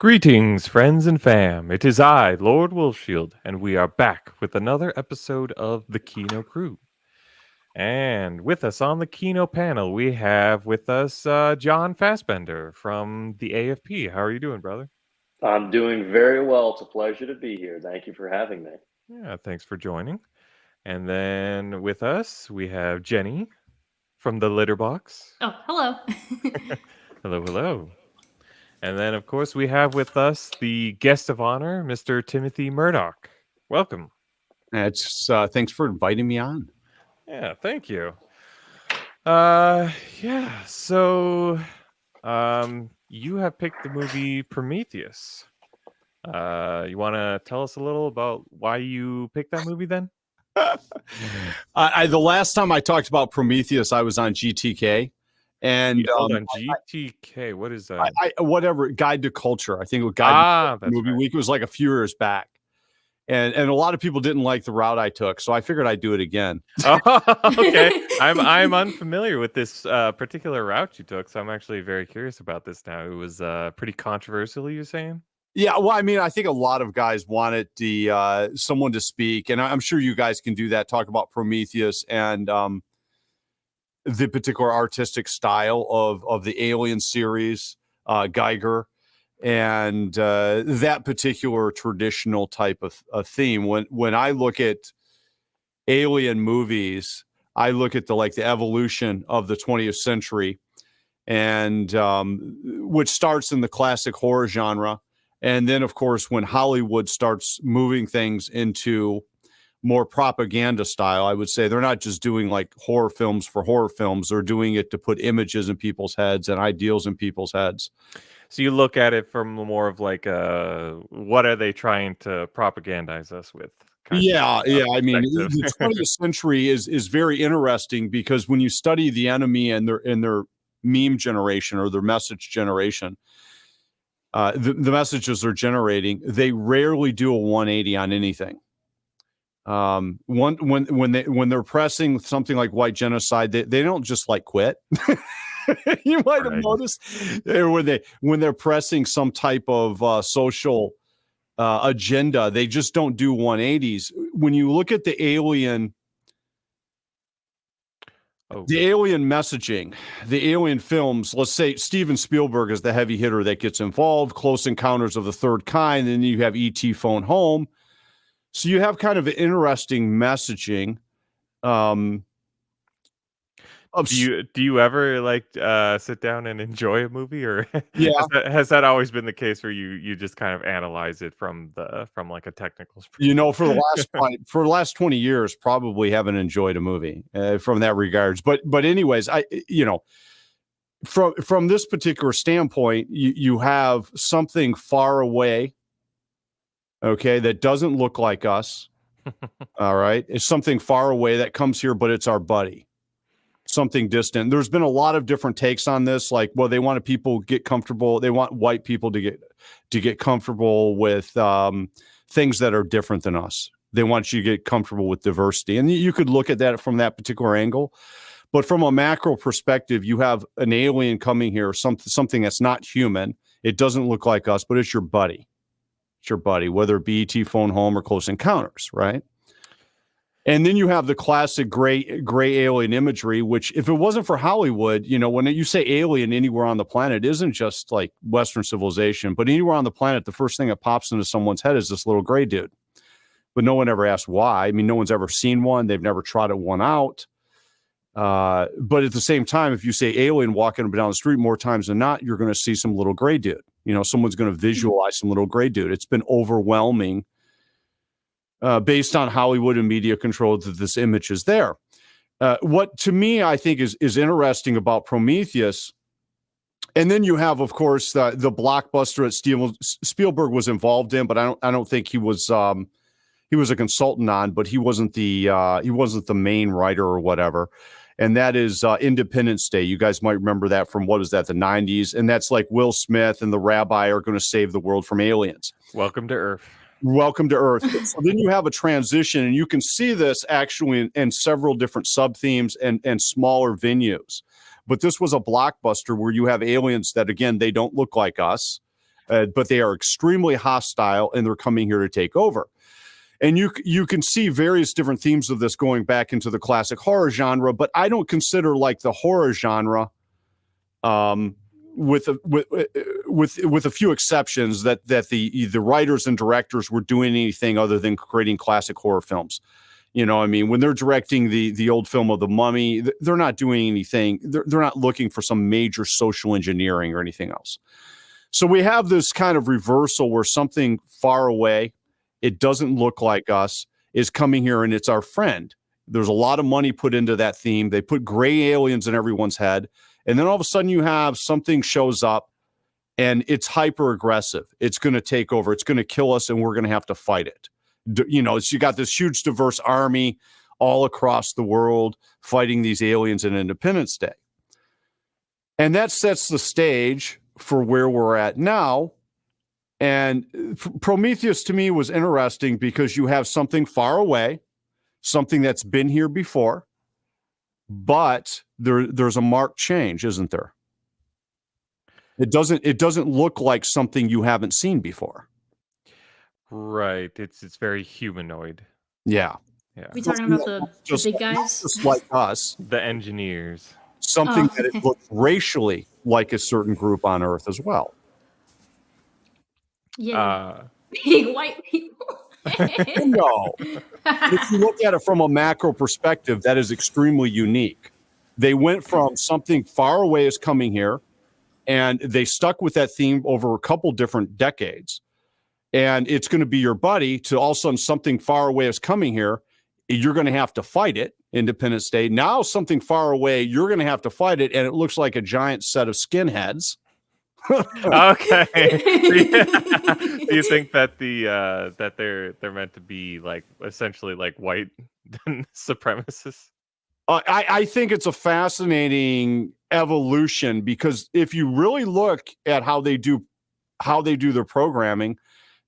Greetings, friends and fam. It is I, Lord Wolfshield, and we are back with another episode of the KINØ. And with us on the KINØ panel, we have with us John Fassbinder from the AFP. How are you doing, brother? I'm doing very well. It's a pleasure to be here. Thank you for having me. Yeah, thanks for joining. And then with us, we have Jenny from the Litterbox. Oh, hello. Hello, hello. And then, of course, we have with us the guest of honor, Mr. Timothy Murdock. Welcome. It's thanks for inviting me on. Yeah, thank you. Yeah. So, you have picked the movie Prometheus. You want to tell us a little about why you picked that movie then? The last time I talked about Prometheus, I was on GTK, and Hold on, GTK. What is that? Whatever Guide to Culture. I think it was Guide to that's Movie right. Week. It was like a few years back, and a lot of people didn't like the route I took, so I figured I'd do it again. Oh, okay. I'm unfamiliar with this particular route you took, so I'm actually very curious about this now. It was pretty controversial, you're saying? Yeah, well, I mean, I think a lot of guys wanted the someone to speak, and I'm sure you guys can do that. Talk about Prometheus and the particular artistic style of the Alien series, Geiger, and that particular traditional type of theme. When I look at Alien movies, I look at the evolution of the 20th century, and which starts in the classic horror genre. And then, of course, when Hollywood starts moving things into more propaganda style, I would say they're not just doing like horror films for horror films. They're doing it to put images in people's heads and ideals in people's heads. So you look at it from more of like what are they trying to propagandize us with? Yeah. I mean, the 20th century is very interesting because when you study the enemy and their meme generation or their message generation, the messages they're generating, they rarely do a 180 on anything. When they're pressing something like white genocide, they don't just quit. You might have noticed when they're pressing some type of social agenda, they just don't do 180s. When you look at the alien. The alien messaging, the alien films, let's say Steven Spielberg is the heavy hitter that gets involved, Close Encounters of the Third Kind, and then you have E.T. Phone Home. So you have kind of an interesting messaging. Do you ever sit down and enjoy a movie, or yeah, has that always been the case where you just kind of analyze it from like a technical perspective? For the last 20 years, probably haven't enjoyed a movie from that regards. But anyways, from this particular standpoint, you have something far away, okay, that doesn't look like us. All right, it's something far away that comes here, but it's our buddy. Something distant. There's been a lot of different takes on this. They want people get comfortable. They want white people to get comfortable with things that are different than us. They want you to get comfortable with diversity, and you could look at that from that particular angle. But from a macro perspective, you have an alien coming here, something that's not human. It doesn't look like us, but it's your buddy. It's your buddy, whether it be E.T. Phone Home or Close Encounters, right? And then you have the classic gray alien imagery, which if it wasn't for Hollywood, when you say alien anywhere on the planet, it isn't just like Western civilization, but anywhere on the planet, the first thing that pops into someone's head is this little gray dude. But no one ever asked why. I mean, no one's ever seen one. They've never trotted one out. But at the same time, if you say alien walking up and down the street, more times than not, you're going to see some little gray dude. Someone's going to visualize some little gray dude. It's been overwhelming. Based on Hollywood and media control, that this image is there. What to me I think is interesting about Prometheus, and then you have, of course, the blockbuster that Steven Spielberg was involved in, but I don't think he was a consultant on, but he wasn't the main writer or whatever. And that is Independence Day. You guys might remember that from the 90s, and that's like Will Smith and the rabbi are going to save the world from aliens. Welcome to Earth. Welcome to Earth. So then you have a transition, and you can see this actually in several different sub-themes and smaller venues. But this was a blockbuster where you have aliens that, again, they don't look like us. but they are extremely hostile, and they're coming here to take over. And you can see various different themes of this going back into the classic horror genre, but I don't consider like the horror genre, with a few exceptions, that the writers and directors were doing anything other than creating classic horror films. You know, I mean, when they're directing the old film of The Mummy, they're not doing anything. They're not looking for some major social engineering or anything else. So we have this kind of reversal where something far away, it doesn't look like us, is coming here, and it's our friend. There's a lot of money put into that theme. They put gray aliens in everyone's head. And then all of a sudden you have something shows up, and it's hyper aggressive. It's going to take over. It's going to kill us, and we're going to have to fight it. You know, you got this huge diverse army all across the world fighting these aliens in Independence Day. And that sets the stage for where we're at now. And Prometheus to me was interesting because you have something far away, something that's been here before, but there's a marked change, isn't there? It doesn't look like something you haven't seen before. Right. It's very humanoid. Yeah. Yeah. We talking about the big guys? Just like us. The engineers. Something that it looks racially like a certain group on Earth as well. Yeah. Big white people. No. If you look at it from a macro perspective, that is extremely unique. They went from something far away is coming here, and they stuck with that theme over a couple different decades. And it's going to be your buddy, to all of a sudden something far away is coming here. You're going to have to fight it, Independence Day. Now something far away, you're going to have to fight it, and it looks like a giant set of skinheads. Okay. Do you think that that they're meant to be like essentially like white supremacists? I think it's a fascinating evolution, because if you really look at how they do their programming,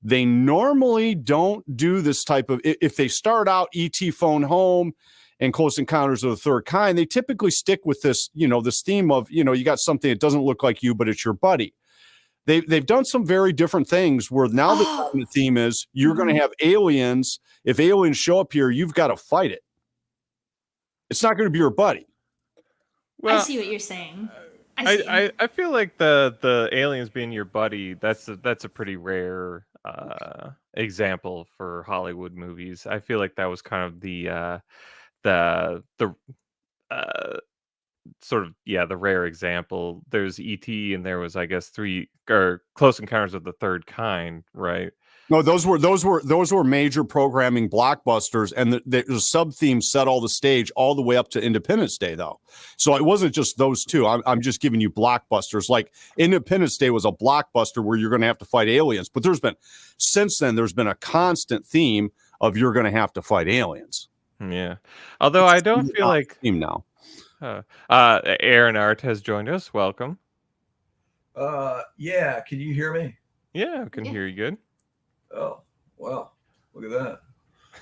they normally don't do this type of, if they start out E.T. Phone Home and Close Encounters of the Third Kind, they typically stick with this, this theme of, you got something that doesn't look like you, but it's your buddy. They've done some very different things where now the theme is you're going to have aliens. If aliens show up here, you've got to fight it. It's not going to be your buddy. Well, I see what you're saying. I feel like the aliens being your buddy, that's a pretty rare example for Hollywood movies. I feel like that was kind of the sort of the rare example. There's E.T. and there was, I guess, Close Encounters of the Third Kind, right? No, those were major programming blockbusters, and the sub theme set all the stage all the way up to Independence Day, though. So it wasn't just those two. I'm just giving you blockbusters. Like Independence Day was a blockbuster where you're going to have to fight aliens, but since then there's been a constant theme of you're going to have to fight aliens. Yeah, although I don't feel like theme now. Aaron Art has joined us. Welcome. Yeah, can you hear me? Yeah, I can hear you good. Oh, wow. Look at that.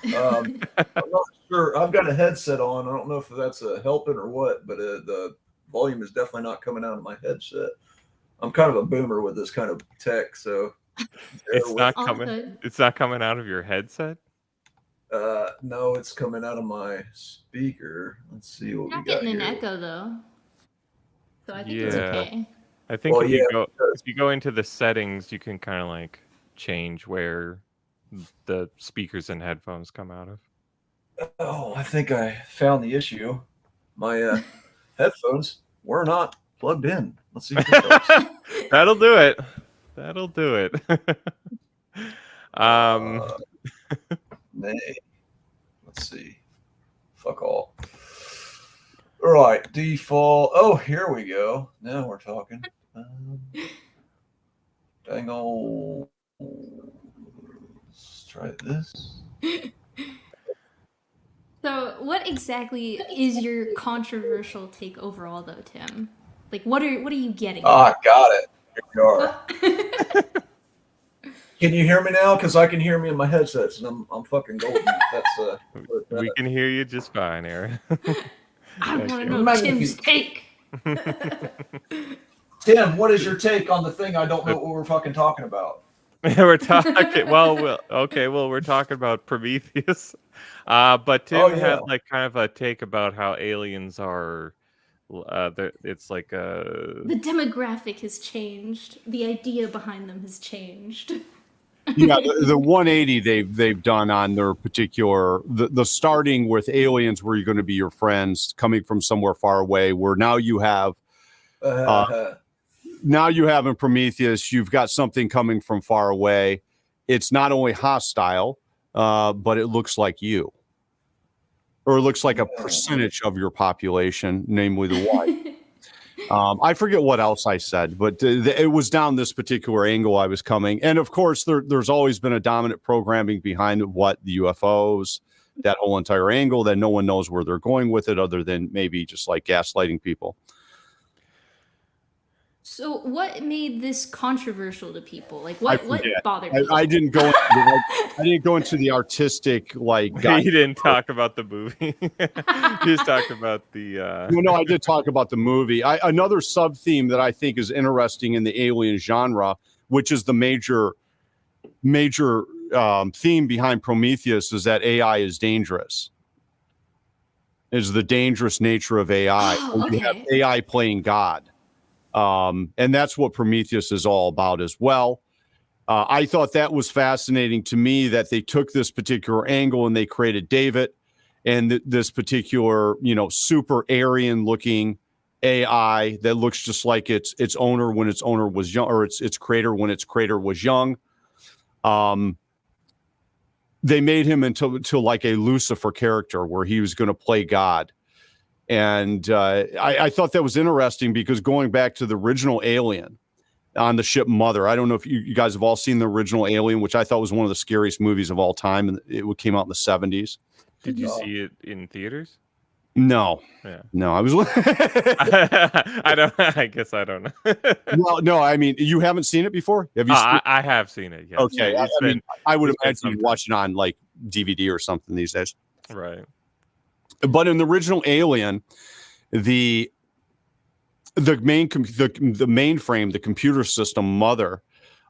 I'm not sure. I've got a headset on. I don't know if that's helping or what, but the volume is definitely not coming out of my headset. I'm kind of a boomer with this kind of tech, so it's not coming out of your headset? No, it's coming out of my speaker. Let's see what we got. Not getting an here. echo though. So I think it's okay. I think if you go into the settings, you can kind of like change where the speakers and headphones come out of. Oh, I think I found the issue. My headphones were not plugged in. Let's see. That'll do it. That'll do it. Let's see. Fuck all. All right, default. Oh, here we go. Now we're talking. Dang old. Let's try this. So, what exactly is your controversial take overall, though, Tim? Like, what are you getting? I got it. Here we are. Can you hear me now? Because I can hear me in my headsets, and I'm fucking golden. That's we can hear you just fine, Aaron. I want to know Tim's take. Tim, what is your take on the thing? I don't know what we're fucking talking about. We're talking. Well, okay. Well, we're talking about Prometheus. But Tim had like kind of a take about how aliens are. It's like The demographic has changed. The idea behind them has changed. Yeah, the 180 they've done on their particular the starting with aliens where you're going to be your friends coming from somewhere far away, where now you have in Prometheus you've got something coming from far away. It's not only hostile, but it looks like you, or it looks like a percentage of your population, namely the white. I forget what else I said, but it was down this particular angle I was coming. And of course, there's always been a dominant programming behind what the UFOs, that whole entire angle that no one knows where they're going with it other than maybe just like gaslighting people. So what made this controversial to people? Like what bothered you? I didn't go into the artistic like you didn't talk about the movie. You just talked about the No, I did talk about the movie. Another sub theme that I think is interesting in the alien genre, which is the major theme behind Prometheus, is that AI is dangerous. Is the dangerous nature of AI. You have AI playing God. And that's what Prometheus is all about as well. I thought that was fascinating to me that they took this particular angle and they created David and this particular, super Aryan looking AI that looks just like its owner when its owner was young, or its creator when its creator was young. They made him into like a Lucifer character where he was going to play God. And I thought that was interesting because going back to the original Alien on the ship Mother, I don't know if you guys have all seen the original Alien, which I thought was one of the scariest movies of all time. And it came out in the 70s. Did you see it in theaters? No. Yeah. No, I was. I guess I don't know. Well, no, I mean, you haven't seen it before? Have you? I have seen it. Yes. Okay. I would imagine you watch it on like DVD or something these days. Right. But in the original Alien, the mainframe, the computer system Mother,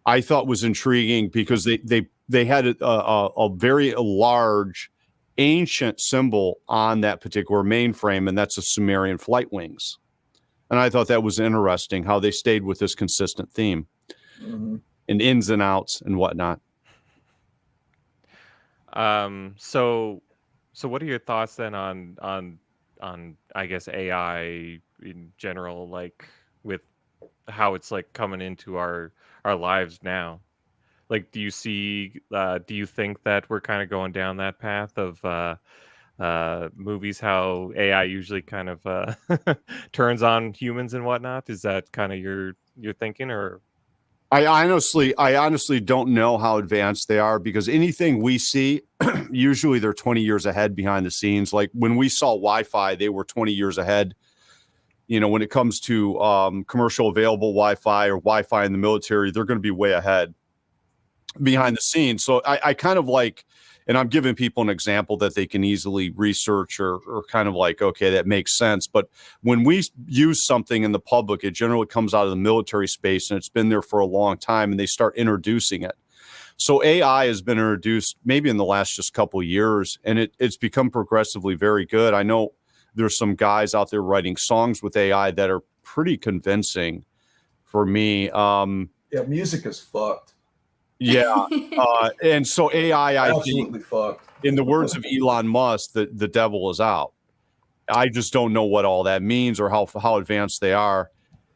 I thought was intriguing because they had a very large ancient symbol on that particular mainframe, and that's the Sumerian flight wings. And I thought that was interesting how they stayed with this consistent theme and ins and outs and whatnot. So what are your thoughts then on I guess AI in general, like with how it's like coming into our lives now? Like, do you think that we're kind of going down that path of movies, how AI usually kind of turns on humans and whatnot? Is that kind of your thinking, or? I honestly don't know how advanced they are, because anything we see, usually they're 20 years ahead behind the scenes. Like when we saw Wi-Fi, they were 20 years ahead. When it comes to commercial available Wi-Fi or Wi-Fi in the military, they're going to be way ahead behind the scenes. So I kind of like, and I'm giving people an example that they can easily research or kind of like, okay, that makes sense. But when we use something in the public, it generally comes out of the military space and it's been there for a long time and they start introducing it. So AI has been introduced maybe in the last just couple of years, and it's become progressively very good. I know there's some guys out there writing songs with AI that are pretty convincing for me. Yeah, music is fucked. Yeah. And so AI, I absolutely think, fucked. In the words of Elon Musk, the devil is out. I just don't know what all that means or how advanced they are,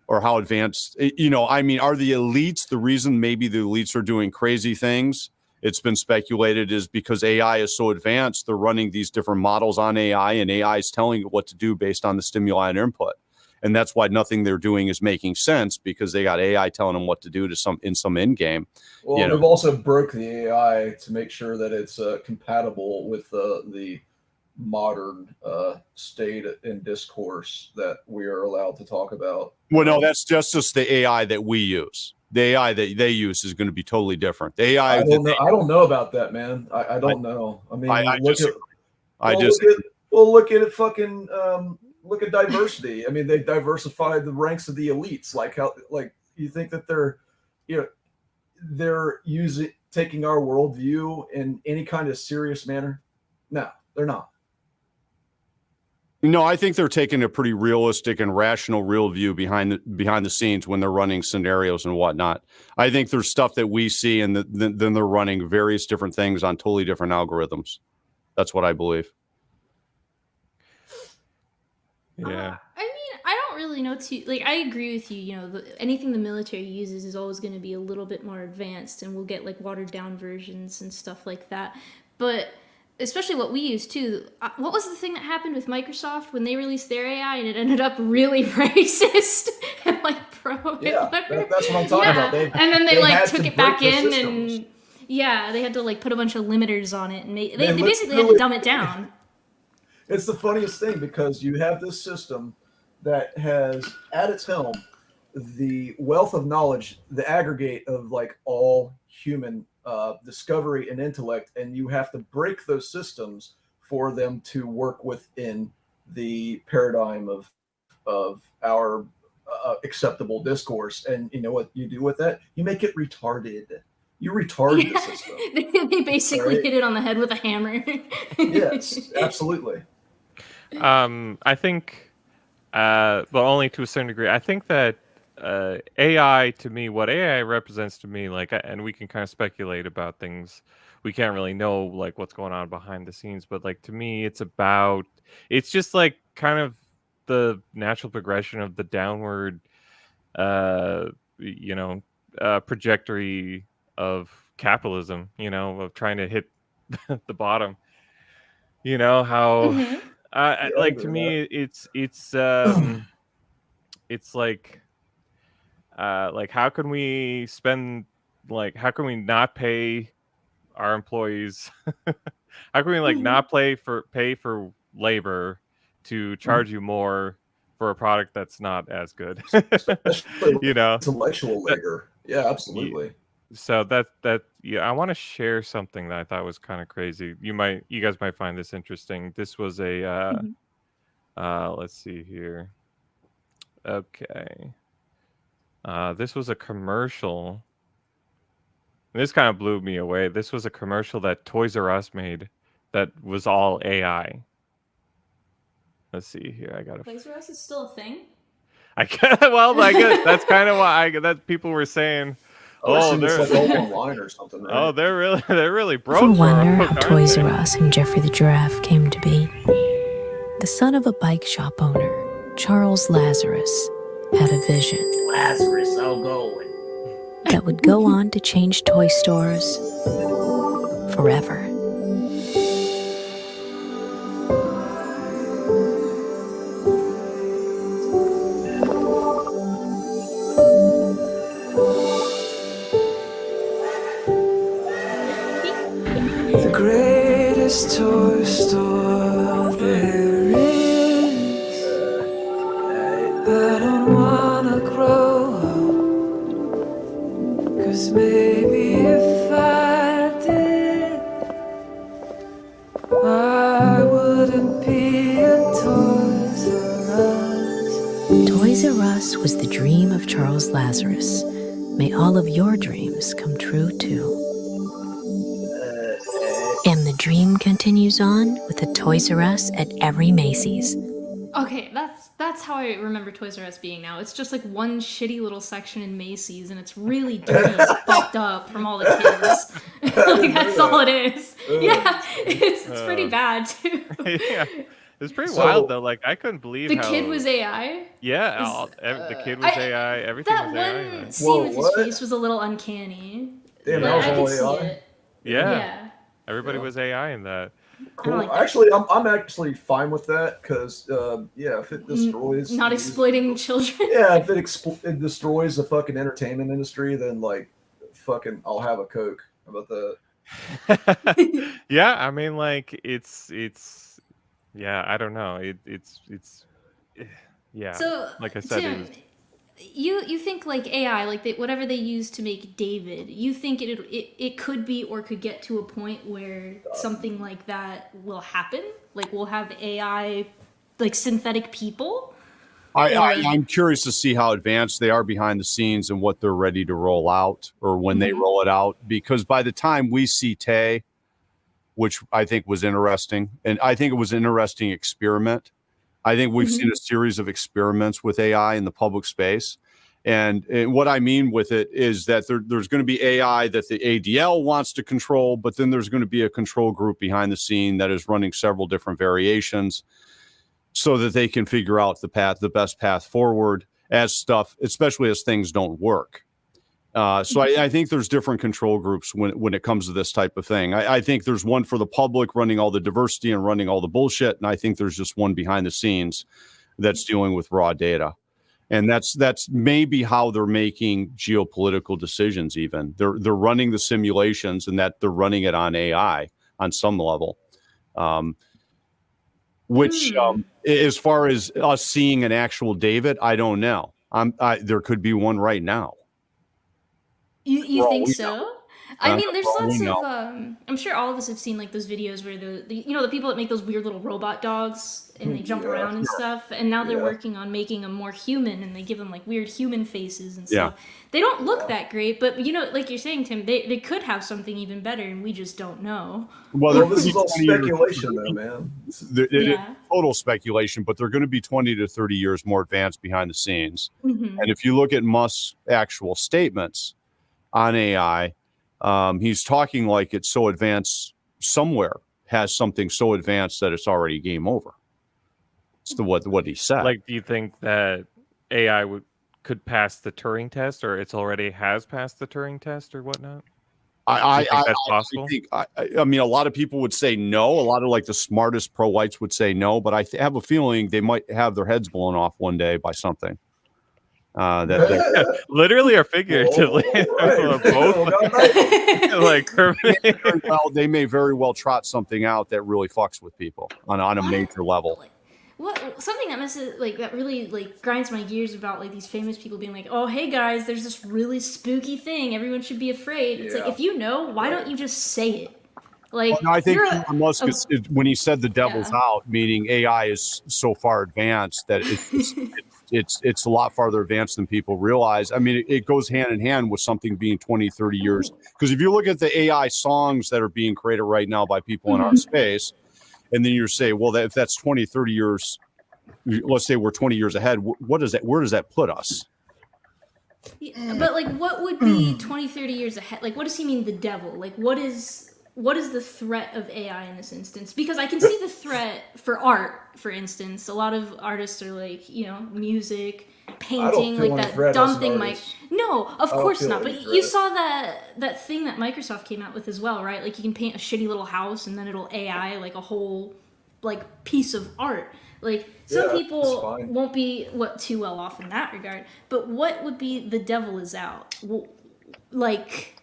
or how advanced, I mean, are the elites, the reason maybe the elites are doing crazy things, it's been speculated, is because AI is so advanced, they're running these different models on AI and AI is telling it what to do based on the stimuli and input. And that's why nothing they're doing is making sense, because they got AI telling them what to do in some end game. Well, they've also broke the AI to make sure that it's compatible with the modern state and discourse that we are allowed to talk about. Well, no, that's just the AI that we use. The AI that they use is going to be totally different. The AI, I don't know about that, man. I don't know. I mean, look at it. Fucking look at diversity. I mean, they've diversified the ranks of the elites. Like how, like you think that they're, you know, they're taking our worldview in any kind of serious manner? No, they're not. No, I think they're taking a pretty realistic and rational, real view behind the scenes when they're running scenarios and whatnot. I think there's stuff that we see, and then they're running various different things on totally different algorithms. That's what I believe. Yeah. I mean, I don't really know I agree with you. You know, anything the military uses is always going to be a little bit more advanced, and we'll get like watered down versions and stuff like that. But especially what we use too. What was the thing that happened with Microsoft when they released their AI and it ended up really racist and like pro? Yeah, that's what I'm talking about. And then they like had took to it back break the in systems. and they had to like put a bunch of limiters on it and they They basically had to dumb it down. It's the funniest thing because you have this system that has at its helm the wealth of knowledge, the aggregate of like all human discovery and intellect, and you have to break those systems for them to work within the paradigm of our acceptable discourse. And you know what you do with that? You make it retarded. You retard the system. They basically hit it on the head with a hammer. Yes, absolutely. I think, well, only to a certain degree. I think that AI, to me, what AI represents to me, like, and we can kind of speculate about things. We can't really know like what's going on behind the scenes, but like to me, it's just like kind of the natural progression of the downward, trajectory of capitalism. You know, of trying to hit the bottom. You know how. Mhm. Like to me, it's like how can we how can we not pay our employees? How can we like not pay for labor to charge you more for a product that's not as good? Especially You know, intellectual labor. Yeah, absolutely. so I want to share something that I thought was kind of crazy. You guys might find this interesting. This was a let's see here. Okay. This was a commercial. This kind of blew me away. This was a commercial that Toys R Us made that was all AI. Let's see here. I got Toys R Us is still a thing? well, I guess that's kind of why that people were saying, Oh, they're it's like online or something, right? oh, they're really broke. Ever wonder broke, how aren't Toys they? R Us and Jeffrey the Giraffe came to be? The son of a bike shop owner, Charles Lazarus, had a vision Lazarus, I'll go. that would go on to change toy stores forever. The greatest toy store there is. I don't wanna grow up, 'cause maybe if I did, I wouldn't be a Toys R Us. Toys R Us was the dream of Charles Lazarus. May all of your dreams come true too. And the dream continues on with a Toys R Us at every Macy's. Okay, that's how I remember Toys R Us being now. It's just like one shitty little section in Macy's, and it's really dirty and fucked up from all the kids. Like that's all it is. Yeah, it's pretty bad too. Yeah, it's pretty wild though. Like I couldn't believe The how, kid was AI. Yeah, the kid was AI. Everything That was AI. one man. scene with Whoa, his what? face was a little uncanny. Damn, But that was I all could see AI. it. Yeah, everybody Yeah. was AI in that. Cool. like that. Actually, I'm actually fine with that because if it destroys Not the- exploiting children. Yeah, if it destroys the fucking entertainment industry, then like fucking I'll have a Coke. How about that? Yeah, I mean, like it's yeah, I don't know. It's yeah. So, Like I said, Tim, you think like AI, like whatever they use to make David, you think it could be or could get to a point where something like that will happen? Like we'll have AI like synthetic people? I'm curious to see how advanced they are behind the scenes and what they're ready to roll out or when they roll it out. Because by the time we see Tay, which I think was interesting, and I think it was an interesting experiment. I think we've seen a series of experiments with AI in the public space. And what I mean with it is that there's going to be AI that the ADL wants to control, but then there's going to be a control group behind the scene that is running several different variations so that they can figure out the best path forward especially as things don't work. So I think there's different control groups when it comes to this type of thing. I think there's one for the public running all the diversity and running all the bullshit. And I think there's just one behind the scenes that's dealing with raw data. And that's maybe how they're making geopolitical decisions. Even they're running the simulations, and that they're running it on AI on some level. Which, as far as us seeing an actual David, I don't know. There could be one right now. You think so? I mean, there's lots of. I'm sure all of us have seen like those videos where the people that make those weird little robot dogs and they jump around and stuff. And now they're working on making them more human, and they give them like weird human faces and stuff. They don't look that great, but like you're saying, Tim, they could have something even better, and we just don't know. Well, this is all speculation, though, man. It is total speculation, but they're going to be 20 to 30 years more advanced behind the scenes. And if you look at Musk's actual statements on AI, he's talking like it's so advanced somewhere, has something so advanced that it's already game over. It's what he said. Like, do you think that AI could pass the Turing test, or it's already has passed the Turing test, or whatnot? I think that's possible? I mean, a lot of people would say no. A lot of like the smartest pro-whites would say no, but I have a feeling they might have their heads blown off one day by something. Literally or figuratively, both. Well, they may very well trot something out that really fucks with people on a major level. Something that really like grinds my gears about like these famous people being like, oh hey guys, there's this really spooky thing, everyone should be afraid. It's like, if you know, why don't you just say it? Like, well, no, I think Elon Musk when he said the devil's out, meaning AI is so far advanced that it's a lot farther advanced than people realize. I mean, it goes hand in hand with something being 20, 30 years. Because if you look at the AI songs that are being created right now by people in our space, and then you say, well, if that's 20, 30 years, let's say we're 20 years ahead, where does that put us? Yeah, but like, what would be 20, 30 years ahead? Like, what does he mean, the devil? Like, what is the threat of AI in this instance? Because I can see the threat for art, for instance. A lot of artists are like, music, painting, like that dumb thing. No, of course not. But you saw that thing that Microsoft came out with as well, right? Like you can paint a shitty little house and then it'll AI like a whole like piece of art. Like some people won't be too well off in that regard. But what would be the devil is out? Like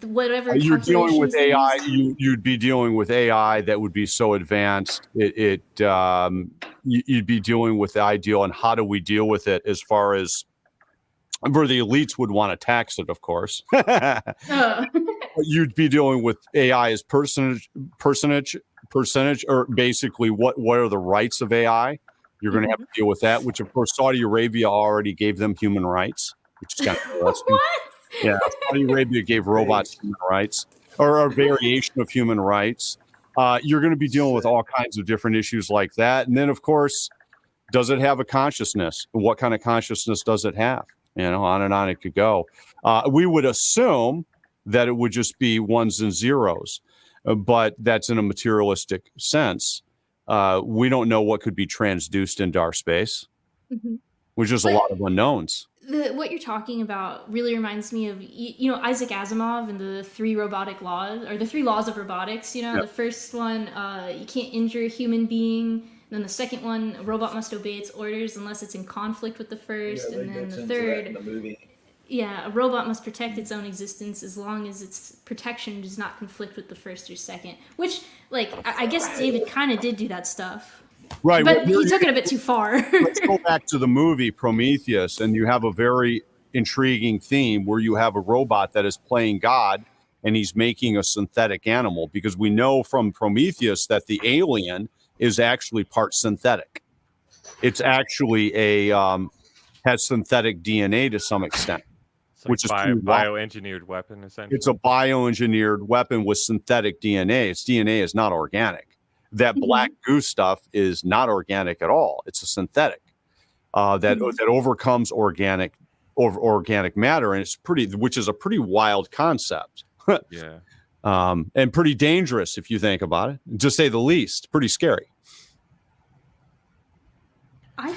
whatever you're dealing with AI, you'd be dealing with AI that would be so advanced. You'd be dealing with the ideal and how do we deal with it as far as where the elites would want to tax it, of course. You'd be dealing with AI as percentage, or basically what are the rights of AI? You're going to have to deal with that, which of course Saudi Arabia already gave them human rights, which is kind of interesting. Yeah, Saudi Arabia gave robots human rights, or a variation of human rights. You're going to be dealing with all kinds of different issues like that. And then, of course, does it have a consciousness? What kind of consciousness does it have? On and on it could go. We would assume that it would just be ones and zeros, but that's in a materialistic sense. We don't know what could be transduced into our space, which is a lot of unknowns. What you're talking about really reminds me of Isaac Asimov and the 3 robotic laws, or the 3 laws of robotics. The first one, you can't injure a human being. Then the second one, a robot must obey its orders unless it's in conflict with the first. And then the third, a robot must protect its own existence as long as its protection does not conflict with the first or second. Which, like, I guess David kind of did do that stuff. Right. But he took it a bit too far. Let's go back to the movie Prometheus, and you have a very intriguing theme where you have a robot that is playing God, and he's making a synthetic animal, because we know from Prometheus that the alien is actually part synthetic. It's actually has synthetic DNA to some extent, It's like which is pretty wild. bioengineered weapon, essentially. It's a bioengineered weapon with synthetic DNA. Its DNA is not organic. That black goo stuff is not organic at all. It's a synthetic that overcomes organic matter, and which is a pretty wild concept. Yeah. And pretty dangerous if you think about it, to say the least. Pretty scary. I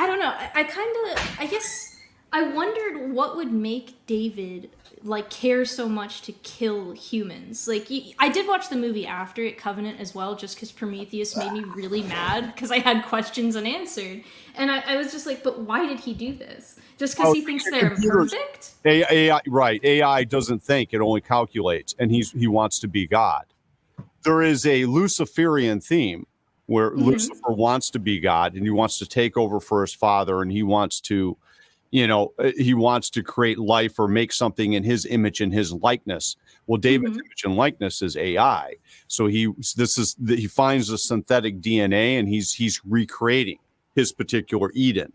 don't know. I guess I wondered what would make David like care so much to kill humans. Like, I did watch the movie after it, Covenant, as well, just because Prometheus made me really mad because I had questions unanswered, and I was just like, but why did he do this? Just because he thinks they're perfect? AI, right? AI doesn't think; it only calculates, and he wants to be God. There is a Luciferian theme where Lucifer wants to be God, and he wants to take over for his father, and he wants to, he wants to create life or make something in his image and his likeness. Well, David's image and likeness is AI, so he finds the synthetic DNA, and he's recreating his particular Eden,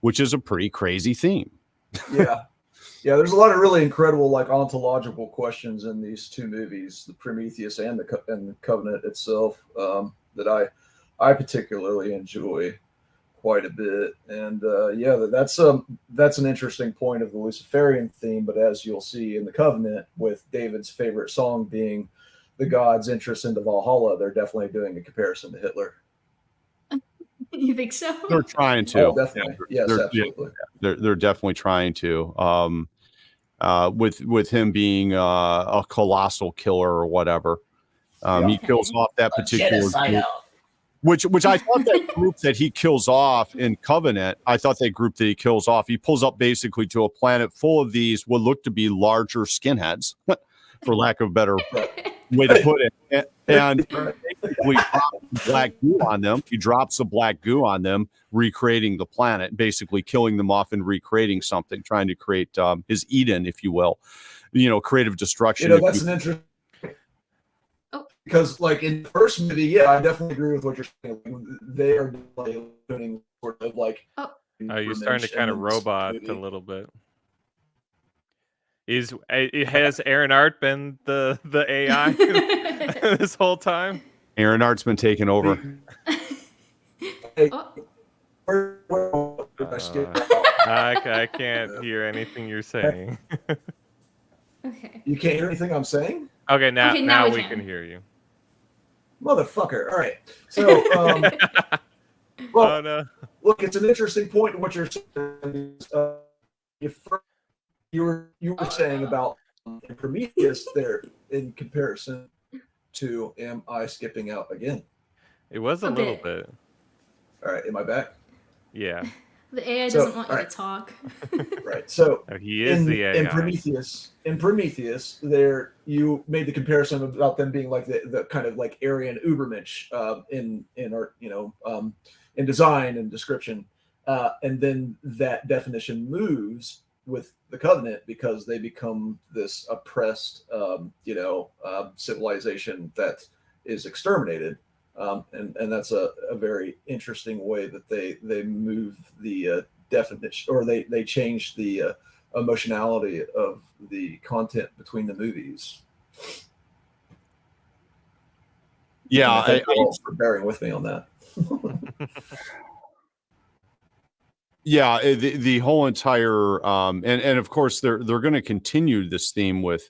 which is a pretty crazy theme. Yeah. There's a lot of really incredible, like, ontological questions in these two movies, the Prometheus and the Covenant itself, that I particularly enjoy quite a bit. And that's an interesting point of the Luciferian theme. But as you'll see in the Covenant, with David's favorite song being the God's Interest into Valhalla, they're definitely doing a comparison to Hitler. You think so? They're trying to. Oh, definitely. Yes, absolutely. They're definitely trying to. With him being a colossal killer or whatever, he kills off that particular group, which I thought that group that he kills off in Covenant. I thought that group that he kills off, he pulls up basically to a planet full of these what look to be larger skinheads, for lack of a better way to put it. And basically drops black goo on them. He drops the black goo on them, recreating the planet, basically killing them off and recreating something, trying to create his Eden, if you will. Creative destruction. That's an interesting. Because, like, in the first movie, I definitely agree with what you're saying. They are doing sort of like. You're starting to kind of robot a little bit. Has Aaron Art been the AI this whole time? Aaron Art's been taking over. I can't hear anything you're saying. Okay. You can't hear anything I'm saying? Okay, now we can hear you. Motherfucker. All right. So, oh, no. Look, it's an interesting point in what you're saying. You were saying about Prometheus there in comparison to, am I skipping out again? It was a little bit. All right, am I back? Yeah. The AI doesn't want you to talk. Right. So he is the AI. In Prometheus, there you made the comparison about them being like the kind of like Aryan Ubermensch in art, in design and description, and then that definition moves with the Covenant because they become this oppressed, civilization that is exterminated. And that's a very interesting way that they move the definition, or they change the emotionality of the content between the movies. Yeah, thank you all for bearing with me on that. Yeah, the whole entire and of course they're going to continue this theme with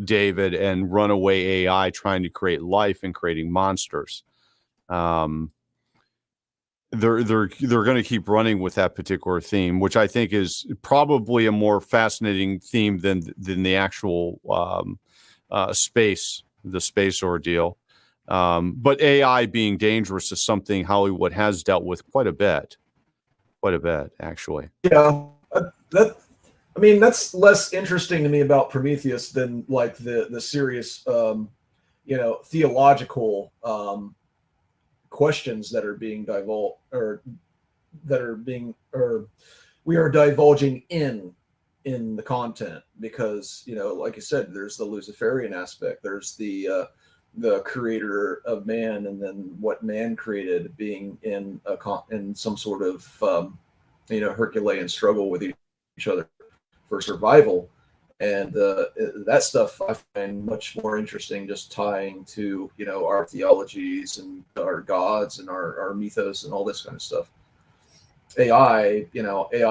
David and runaway AI trying to create life and creating monsters. They're going to keep running with that particular theme, which I think is probably a more fascinating theme than the actual the space ordeal. But AI being dangerous is something Hollywood has dealt with quite a bit actually. Yeah, that's less interesting to me about Prometheus than like the serious theological questions that are being divulged, or we are divulging in the content, because like you said, there's the Luciferian aspect, there's the the creator of man, and then what man created being in some sort of Herculean struggle with each other for survival. And that stuff I find much more interesting, just tying to our theologies and our gods and our mythos and all this kind of stuff. AI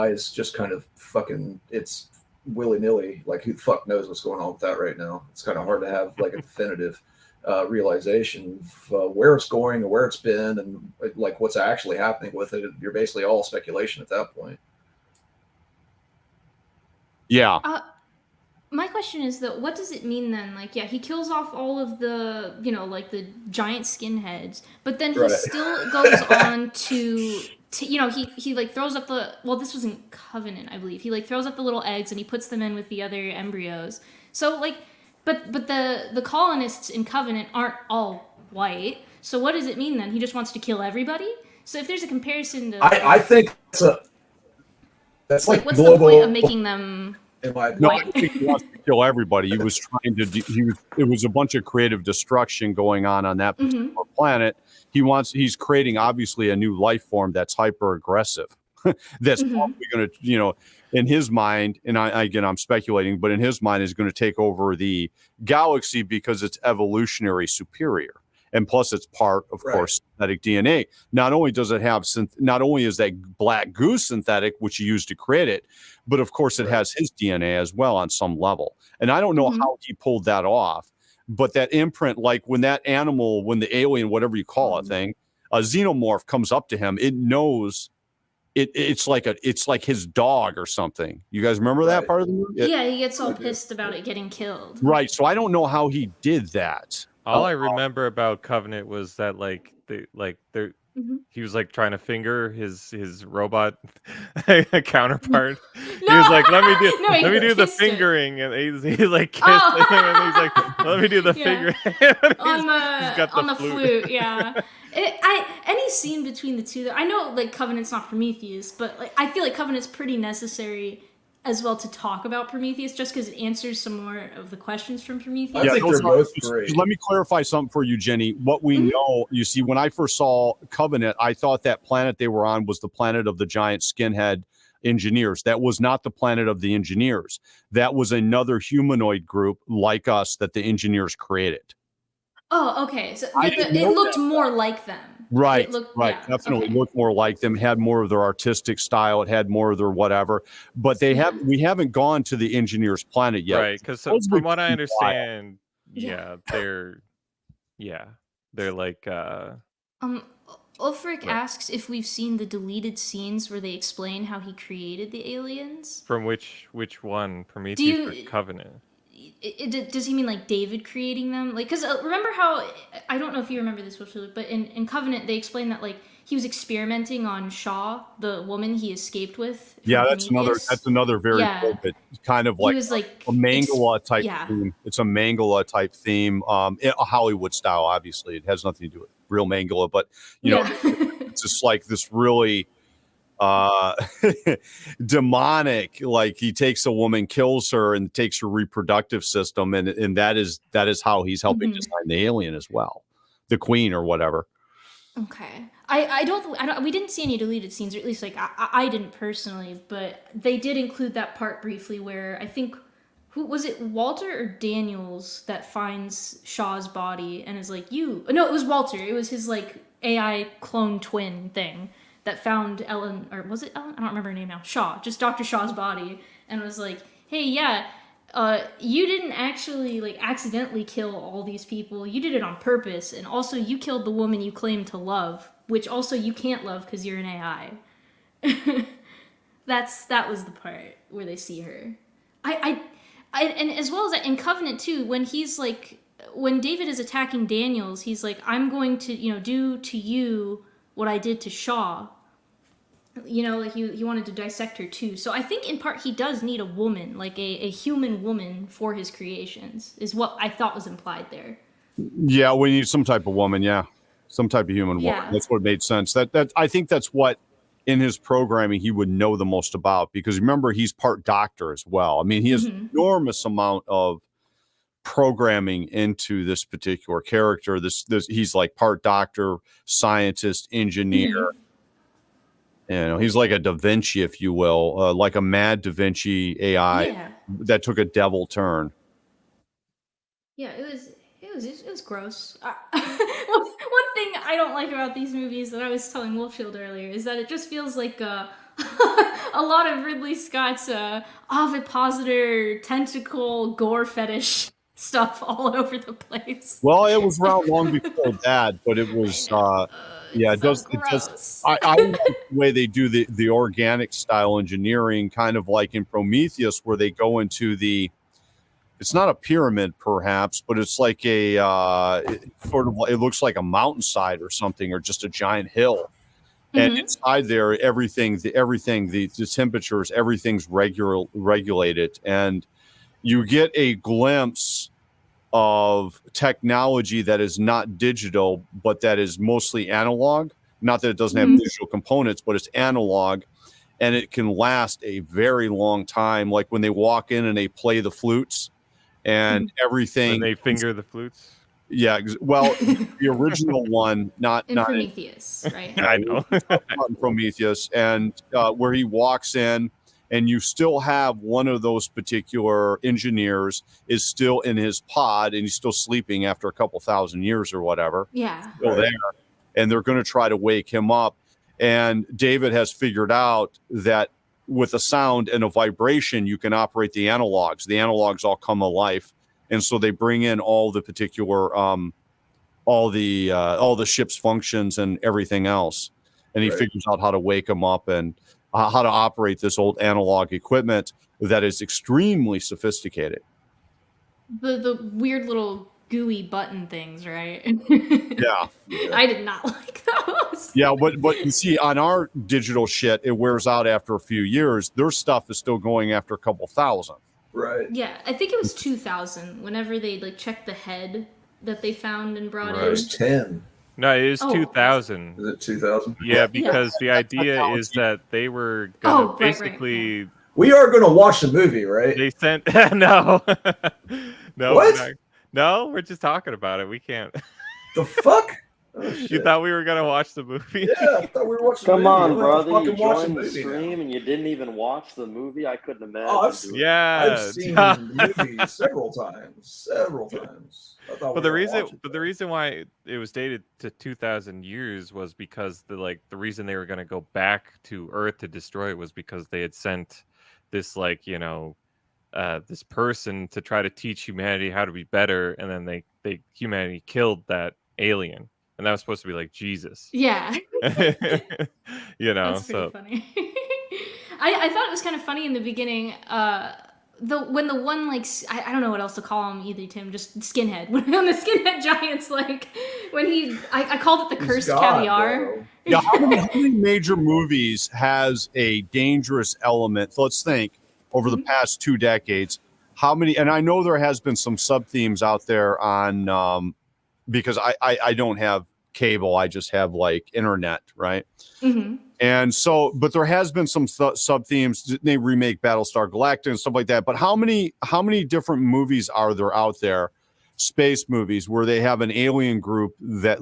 is just kind of fucking, it's willy-nilly. Like, who the fuck knows what's going on with that right now? It's kind of hard to have like a definitive realization of where it's going and where it's been and like what's actually happening with it. You're basically all speculation at that point. Yeah. My question is though, what does it mean then? Like, yeah, he kills off all of the, like the giant skinheads, but then he still goes on to he like throws up this was in Covenant, I believe. He like throws up the little eggs and he puts them in with the other embryos. So like, but the colonists in Covenant aren't all white. So what does it mean then? He just wants to kill everybody? So if there's a comparison to, I think that's like what's global, the point of making them? No, I think he wants to kill everybody. He was trying to. It was a bunch of creative destruction going on that particular planet. He's creating obviously a new life form that's hyper aggressive. That's probably going to, in his mind, and I'm speculating, but in his mind is going to take over the galaxy because it's evolutionary superior. And plus, it's part, of course, synthetic DNA. Not only does it have, not only is that black goo synthetic, which you use to create it, but of course, it has his DNA as well on some level. And I don't know how he pulled that off, but that imprint, like when that animal, when the alien, whatever you call it thing, a xenomorph comes up to him, it knows it's like his dog or something. You guys remember that part of the movie? Yeah, he gets all pissed about it getting killed. Right. So I don't know how he did that. All I remember about Covenant was that he was like trying to finger his robot counterpart. He was like, let me do the fingering, and he's like kissing him, and he's like, let me do the fingering. on the flute. Yeah. Any scene between the two, I know like Covenant's not Prometheus, but like I feel like Covenant's pretty necessary as well to talk about Prometheus, just because it answers some more of the questions from Prometheus. I think they're both great. Let me clarify something for you, Jenny. What we know, you see, when I first saw Covenant, I thought that planet they were on was the planet of the giant skinhead engineers. That was not the planet of the engineers. That was another humanoid group like us that the engineers created. Oh, okay. So it looked more like them. Right, Yeah, definitely looked more like them, had more of their artistic style, it had more of their whatever, but we haven't gone to the engineer's planet yet. Right, because from what I understand, they're like Ulfric asks if we've seen the deleted scenes where they explain how he created the aliens. From which one, Prometheus or Covenant? Does he mean like David creating them? Like, because remember how, I don't know if you remember this, but in Covenant they explained that like he was experimenting on Shaw, the woman he escaped with. Yeah, that's another very good, kind of like, a Mangala type theme. It's a Mangala type theme, a Hollywood style. Obviously, it has nothing to do with real Mangala, but it's just like this really demonic, like he takes a woman, kills her, and takes her reproductive system, and that is how he's helping design the alien as well, the queen or whatever. Okay, I don't we didn't see any deleted scenes, or at least like I didn't personally, but they did include that part briefly where I think, who was it, Walter or Daniels, that finds Shaw's body and is like, no, it was Walter, it was his like AI clone twin thing that found Ellen, or was it Ellen? I don't remember her name now. Shaw, just Dr. Shaw's body, and was like, hey, you didn't actually like accidentally kill all these people. You did it on purpose, and also you killed the woman you claim to love, which also you can't love because you're an AI. That was the part where they see her. I and as well as that in Covenant too, when he's like, when David is attacking Daniels, he's like, I'm going to do to you what I did to Shaw. Like he wanted to dissect her too. So I think in part he does need a woman, like a human woman for his creations, is what I thought was implied there. Yeah, we need some type of woman, some type of human woman. That's what made sense. That I think that's what in his programming he would know the most about, because remember, he's part doctor as well. I mean, he has an enormous amount of programming into this particular character. This he's like part doctor, scientist, engineer. You know, he's like a Da Vinci, if you will, like a mad Da Vinci AI Yeah. that took a devil turn. Yeah, it was gross. One thing I don't like about these movies that I was telling Wolfshield earlier is that it just feels like a lot of Ridley Scott's ovipositor tentacle gore fetish stuff all over the place. Well, it was around long before that, but it was yeah, it does. I like the way they do the organic style engineering, kind of like in Prometheus, where they go into it's not a pyramid, perhaps, but it's like a it looks like a mountainside or something, or just a giant hill. And inside there, the temperatures, everything's regulated, and you get a glimpse of technology that is not digital, but that is mostly analog. Not that it doesn't have digital components, but it's analog, and it can last a very long time. Like when they walk in and they play the flutes and everything. When they finger the flutes. Yeah, well, the original one, not Prometheus, right? I know. not in Prometheus, and where he walks in, and you still have one of those particular engineers is still in his pod, and he's still sleeping after a couple thousand years or whatever. Yeah. Still there, and they're going to try to wake him up. And David has figured out that with a sound and a vibration, you can operate the analogs. The analogs all come alive. And so they bring in all the particular, all the ship's functions and everything else. And he figures out how to wake them up and how to operate this old analog equipment that is extremely sophisticated. The weird little gooey button things, right? Yeah. I did not like those. Yeah, but you see, on our digital shit, it wears out after a few years. Their stuff is still going after a couple thousand. Right. Yeah, I think it was 2000. Whenever they like checked the head that they found and brought It was 10. No, it is Oh. 2000. Is it 2000? Yeah, because the idea is that they were gonna basically. We are going to watch the movie, right? They sent no, no, What? no. We're just talking about it. We can't. The fuck? Oh, You shit. thought we were gonna watch the movie? Yeah, I thought we were watching the Come movie. on, We'll have to brother. You fucking watch joined the movie stream now. and you didn't even watch the movie. I couldn't imagine. Oh, doing it. Yeah. I've seen the movie several times. I thought But we the were reason, watching but the reason why it was dated to 2000 years was because the reason they were gonna go back to Earth to destroy it was because they had sent this this person to try to teach humanity how to be better, and then humanity killed that alien, and that was supposed to be like Jesus. Yeah. That's pretty funny. I thought it was kind of funny in the beginning. When the one I don't know what else to call him either, Tim, just skinhead. When the skinhead giants when I called it the cursed caviar. Bro. Yeah, how many major movies has a dangerous element? So let's think over the past 2 decades, how many, and I know there has been some sub themes out there on, because I don't have cable, I just have internet, right? Mm-hmm. And so, but there has been some sub themes. They remake Battlestar Galactica and stuff like that. But how many different movies are there out there, space movies, where they have an alien group that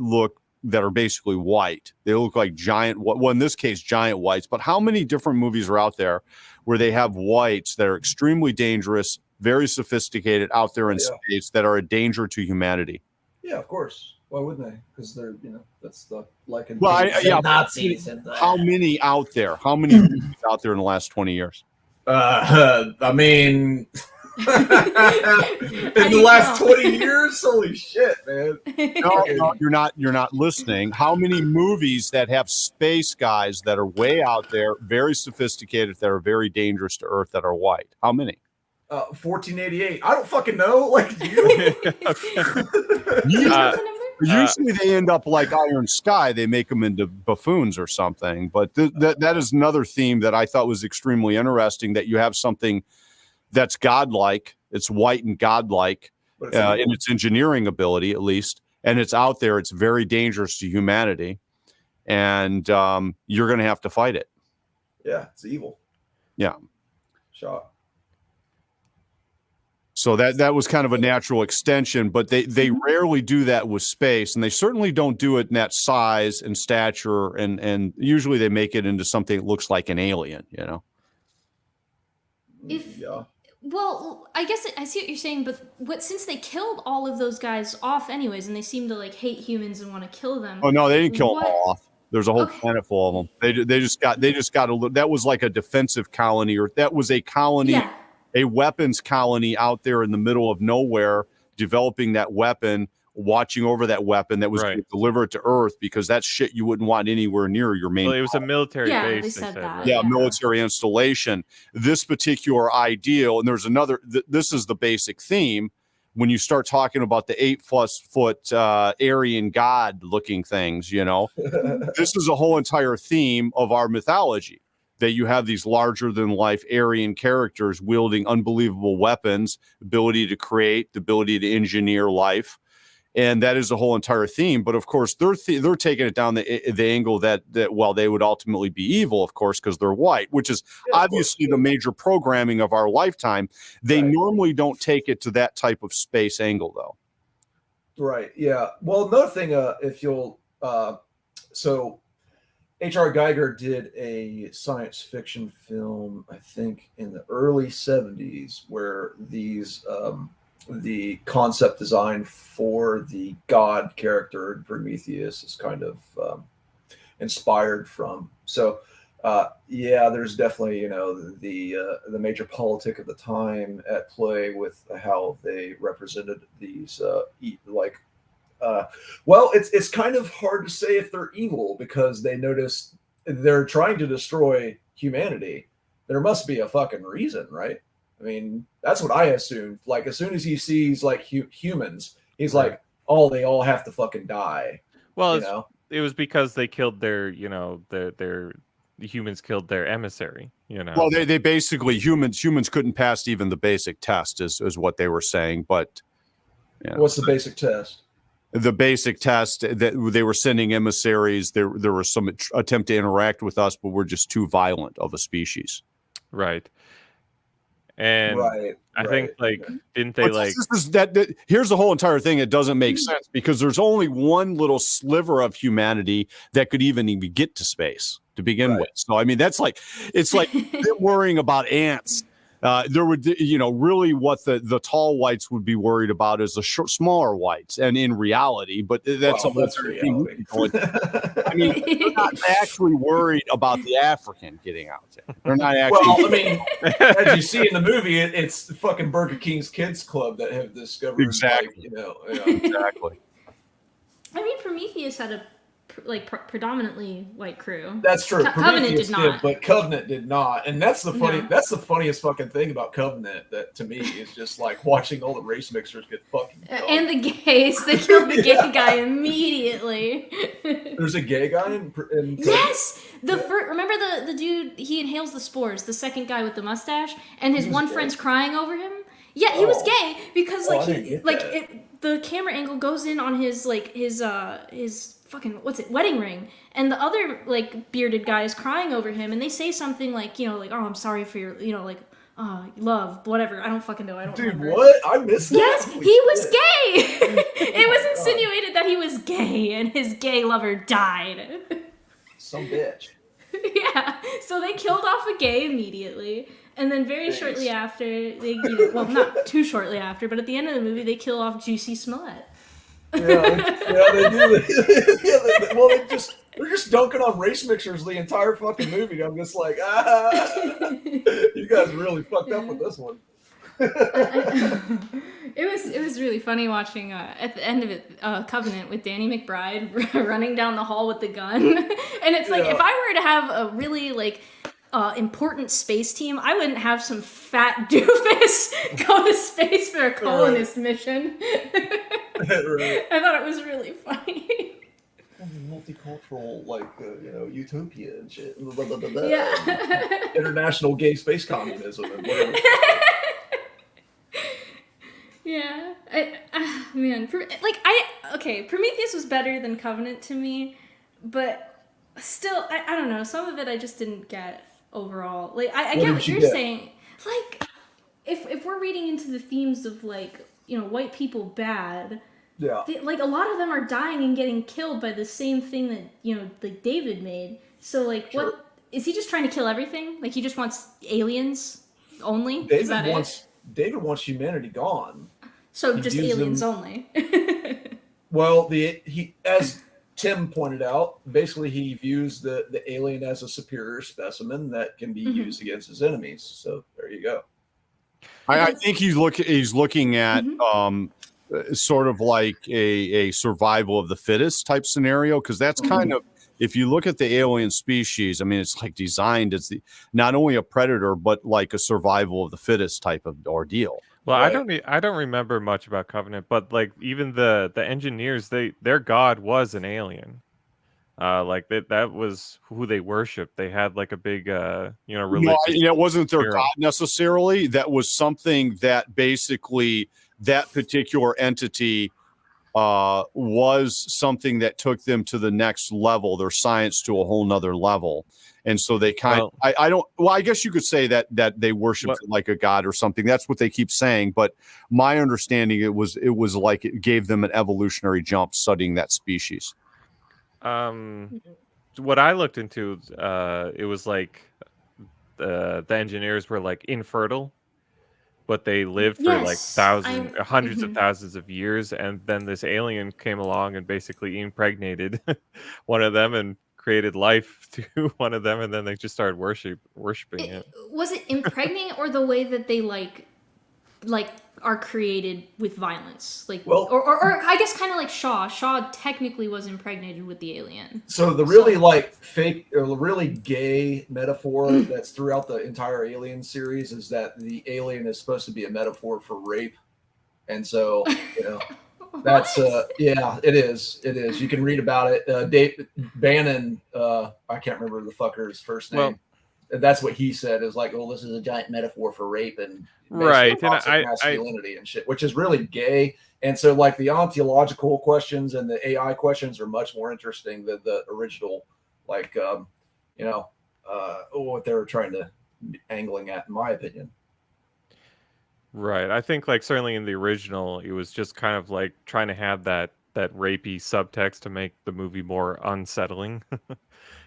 are basically white? They look like giant, well, in this case, giant whites. But how many different movies are out there where they have whites that are extremely dangerous, very sophisticated out there in space that are a danger to humanity? Yeah, of course. Why wouldn't they? Because they're, that's the Nazis. And How many out there? How many movies out there in the last 20 years? I mean, in the last 20 years, holy shit, man. No, you're not listening. How many movies that have space guys that are way out there, very sophisticated, that are very dangerous to Earth, that are white? How many? 1488. I don't fucking know. Like you. Usually they end up like Iron Sky. They make them into buffoons or something. But that is another theme that I thought was extremely interesting, that you have something that's godlike. It's white and godlike in its engineering ability, at least. And it's out there. It's very dangerous to humanity. And you're going to have to fight it. Yeah, it's evil. Yeah. Shot. So that was kind of a natural extension, but they rarely do that with space, and they certainly don't do it in that size and stature, and usually they make it into something that looks like an alien, you know. Yeah. Well, I guess I see what you're saying, but since they killed all of those guys off anyways, and they seem to like hate humans and want to kill them. Oh no, they didn't kill them What- all off. There's a whole Okay. planet full of them. They just got a little. That was like a defensive colony, or that was a colony, Yeah. a weapons colony out there in the middle of nowhere, developing that weapon, watching over that weapon that was Right. going to deliver it to Earth, because that's shit you wouldn't want anywhere near your main. Well, it was a military Yeah, base. they said that. right? Yeah, Yeah. military installation. This particular ideal, and there's another. This is the basic theme. When you start talking about the 8+ foot Aryan god looking things, you know, this is a whole entire theme of our mythology, that you have these larger than life Aryan characters wielding unbelievable weapons, ability to create, the ability to engineer life. And that is the whole entire theme. But of course, they're taking it down the angle that well, they would ultimately be evil, of course, because they're white, which is obviously the major programming of our lifetime. They normally don't take it to that type of space angle, though. Right. Yeah. Well, another thing, if you'll, so H.R. Geiger did a science fiction film, I think, in the early 70s, where these the concept design for the god character in Prometheus is kind of inspired from. So, yeah, there's definitely, you know, the major politic of the time at play with how they represented these well, it's kind of hard to say if they're evil, because they notice they're trying to destroy humanity. There must be a fucking reason, right? I mean, that's what I assumed. Like, as soon as he sees like humans, he's like, "Oh, they all have to fucking die." Well, you know? it was because they killed their, you know, the humans killed their emissary, you know. Well, they basically humans couldn't pass even the basic test, is what they were saying. But yeah. What's the basic test? The basic test that they were sending emissaries. There was some attempt to interact with us, but we're just too violent of a species. Right. And I think, like, didn't they, But like... this is that here's the whole entire thing. It doesn't make sense, because there's only one little sliver of humanity that could even get to space to begin with. So, I mean, that's like, it's like they're worrying about ants. There would, you know, really what the tall whites would be worried about is the smaller whites, and in reality, but that's reality. I mean, they're not actually worried about the African getting out there. They're not actually. Well, I mean, as you see in the movie, it's fucking Burger King's Kids Club that have discovered, Exactly. like, you know, exactly. I mean, Prometheus had a predominantly white crew. That's true. Covenant Prometheus did not. but Covenant did not. And that's the funny. No. That's the funniest fucking thing about Covenant. That to me is just like watching all the race mixers get fucking killed. And the gays, they killed the gay guy immediately. There's a gay guy in Covenant? Yes, remember the dude? He inhales the spores. The second guy with the mustache, and his one gay? friend's crying over him. Yeah, he was gay because Oh, like I didn't get like that. the camera angle goes in on his fucking wedding ring, and the other like bearded guy is crying over him, and they say something like, you know, like, "Oh, I'm sorry for your, you know, like, love, whatever." I don't fucking know. I don't. Dude, remember. what? I missed that. Yes, Holy he was shit. gay. It was insinuated that he was gay, and his gay lover died. Some bitch. Yeah, so they killed off a gay immediately, and then very shortly after, they, you know, well, not too shortly after, but at the end of the movie, they kill off Juicy Smollett. Yeah, they do. Well, they're just dunking on race mixers the entire fucking movie. I'm just like, you guys really fucked up with this one. It was really funny watching at the end of it, Covenant with Danny McBride running down the hall with the gun, and it's like, if I were to have a really like important space team, I wouldn't have some fat doofus go to space for a colonist mission. Right. I thought it was really funny. Multicultural, like, you know, utopia and shit. Yeah. International gay space communism and whatever. Yeah, man, Prometheus was better than Covenant to me, but still, I don't know, some of it I just didn't get overall. Like, I get what you're saying. Like, if we're reading into the themes of like, you know, white people bad, Yeah. like a lot of them are dying and getting killed by the same thing that, you know, like David made. So like, Sure. what is he just trying to kill everything? Like he just wants aliens only? Is that it? David wants humanity gone. So He just views aliens them- only. Well, he as Tim pointed out, basically he views the alien as a superior specimen that can be used against his enemies. So there you go. I think he's looking at sort of like a survival of the fittest type scenario, because that's kind of, if you look at the alien species, I mean, it's like designed as not only a predator but like a survival of the fittest type of ordeal. Well, Right. I don't remember much about Covenant, but like even the engineers, their god was an alien. Like that was who they worshipped. They had like a big No, religious. it wasn't their spirit. god necessarily. That was something that basically that particular entity was something that took them to the next level, their science to a whole nother level. And so they I guess you could say that they worshiped it like a god or something. That's what they keep saying. But my understanding, it was like it gave them an evolutionary jump studying that species. What I looked into, it was like the engineers were like infertile, but they lived for like hundreds of thousands of years, and then this alien came along and basically impregnated one of them and created life to one of them, and then they just started worshiping it. Was it impregnating or the way that they like are created with violence? Like, Well- or I guess kind of like Shaw. Shaw technically was impregnated with the alien. So the really like fake or the really gay metaphor that's throughout the entire Alien series is that the alien is supposed to be a metaphor for rape. And so, you know, that's yeah, it is. It is. You can read about it. Dave Bannon, I can't remember the fucker's first name. That's what he said, is like, well, this is a giant metaphor for rape and Right, and toxic masculinity and shit, which is really gay. And so like the ontological questions and the AI questions are much more interesting than the original, like what they were trying to angling at, in my opinion. Right. I think like certainly in the original, it was just kind of like trying to have that rapey subtext to make the movie more unsettling.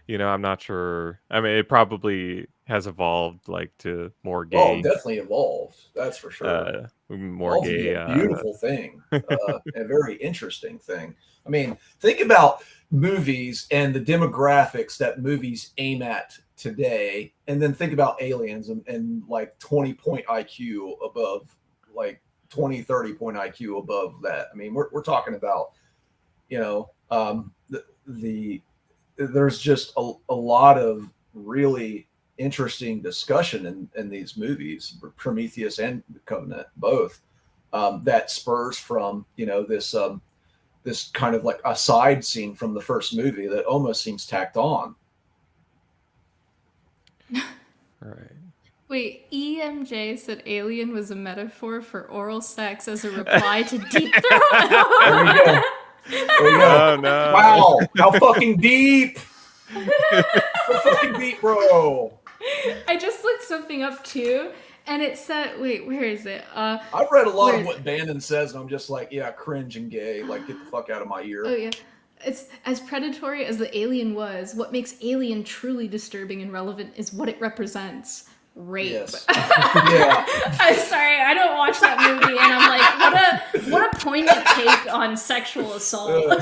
I'm not sure. I mean, it probably has evolved like to more gay. Oh, definitely evolved. That's for sure. More gay. A beautiful thing, a very interesting thing. I mean, think about movies and the demographics that movies aim at today, and then think about aliens and like 20-point IQ above, like 20-30-point IQ above that. I mean, we're talking about, there's just a lot of really interesting discussion in these movies, Prometheus and Covenant, both, that spurs from, this kind of like a side scene from the first movie that almost seems tacked on. Right. Wait, EMJ said alien was a metaphor for oral sex as a reply to Deep Throat. There we go. There we go. Oh, no. Wow, how fucking deep. So fucking deep, bro. I just looked something up too, and it said, wait, where is it? I've read a lot of what Bannon says, and I'm just like, yeah, cringe and gay. Like, get the fuck out of my ear. Oh yeah. It's as predatory as the alien was. What makes Alien truly disturbing and relevant is what it represents. Rape. Yes. Yeah. I'm sorry, I don't watch that movie, and I'm like, what a poignant take on sexual assault. What?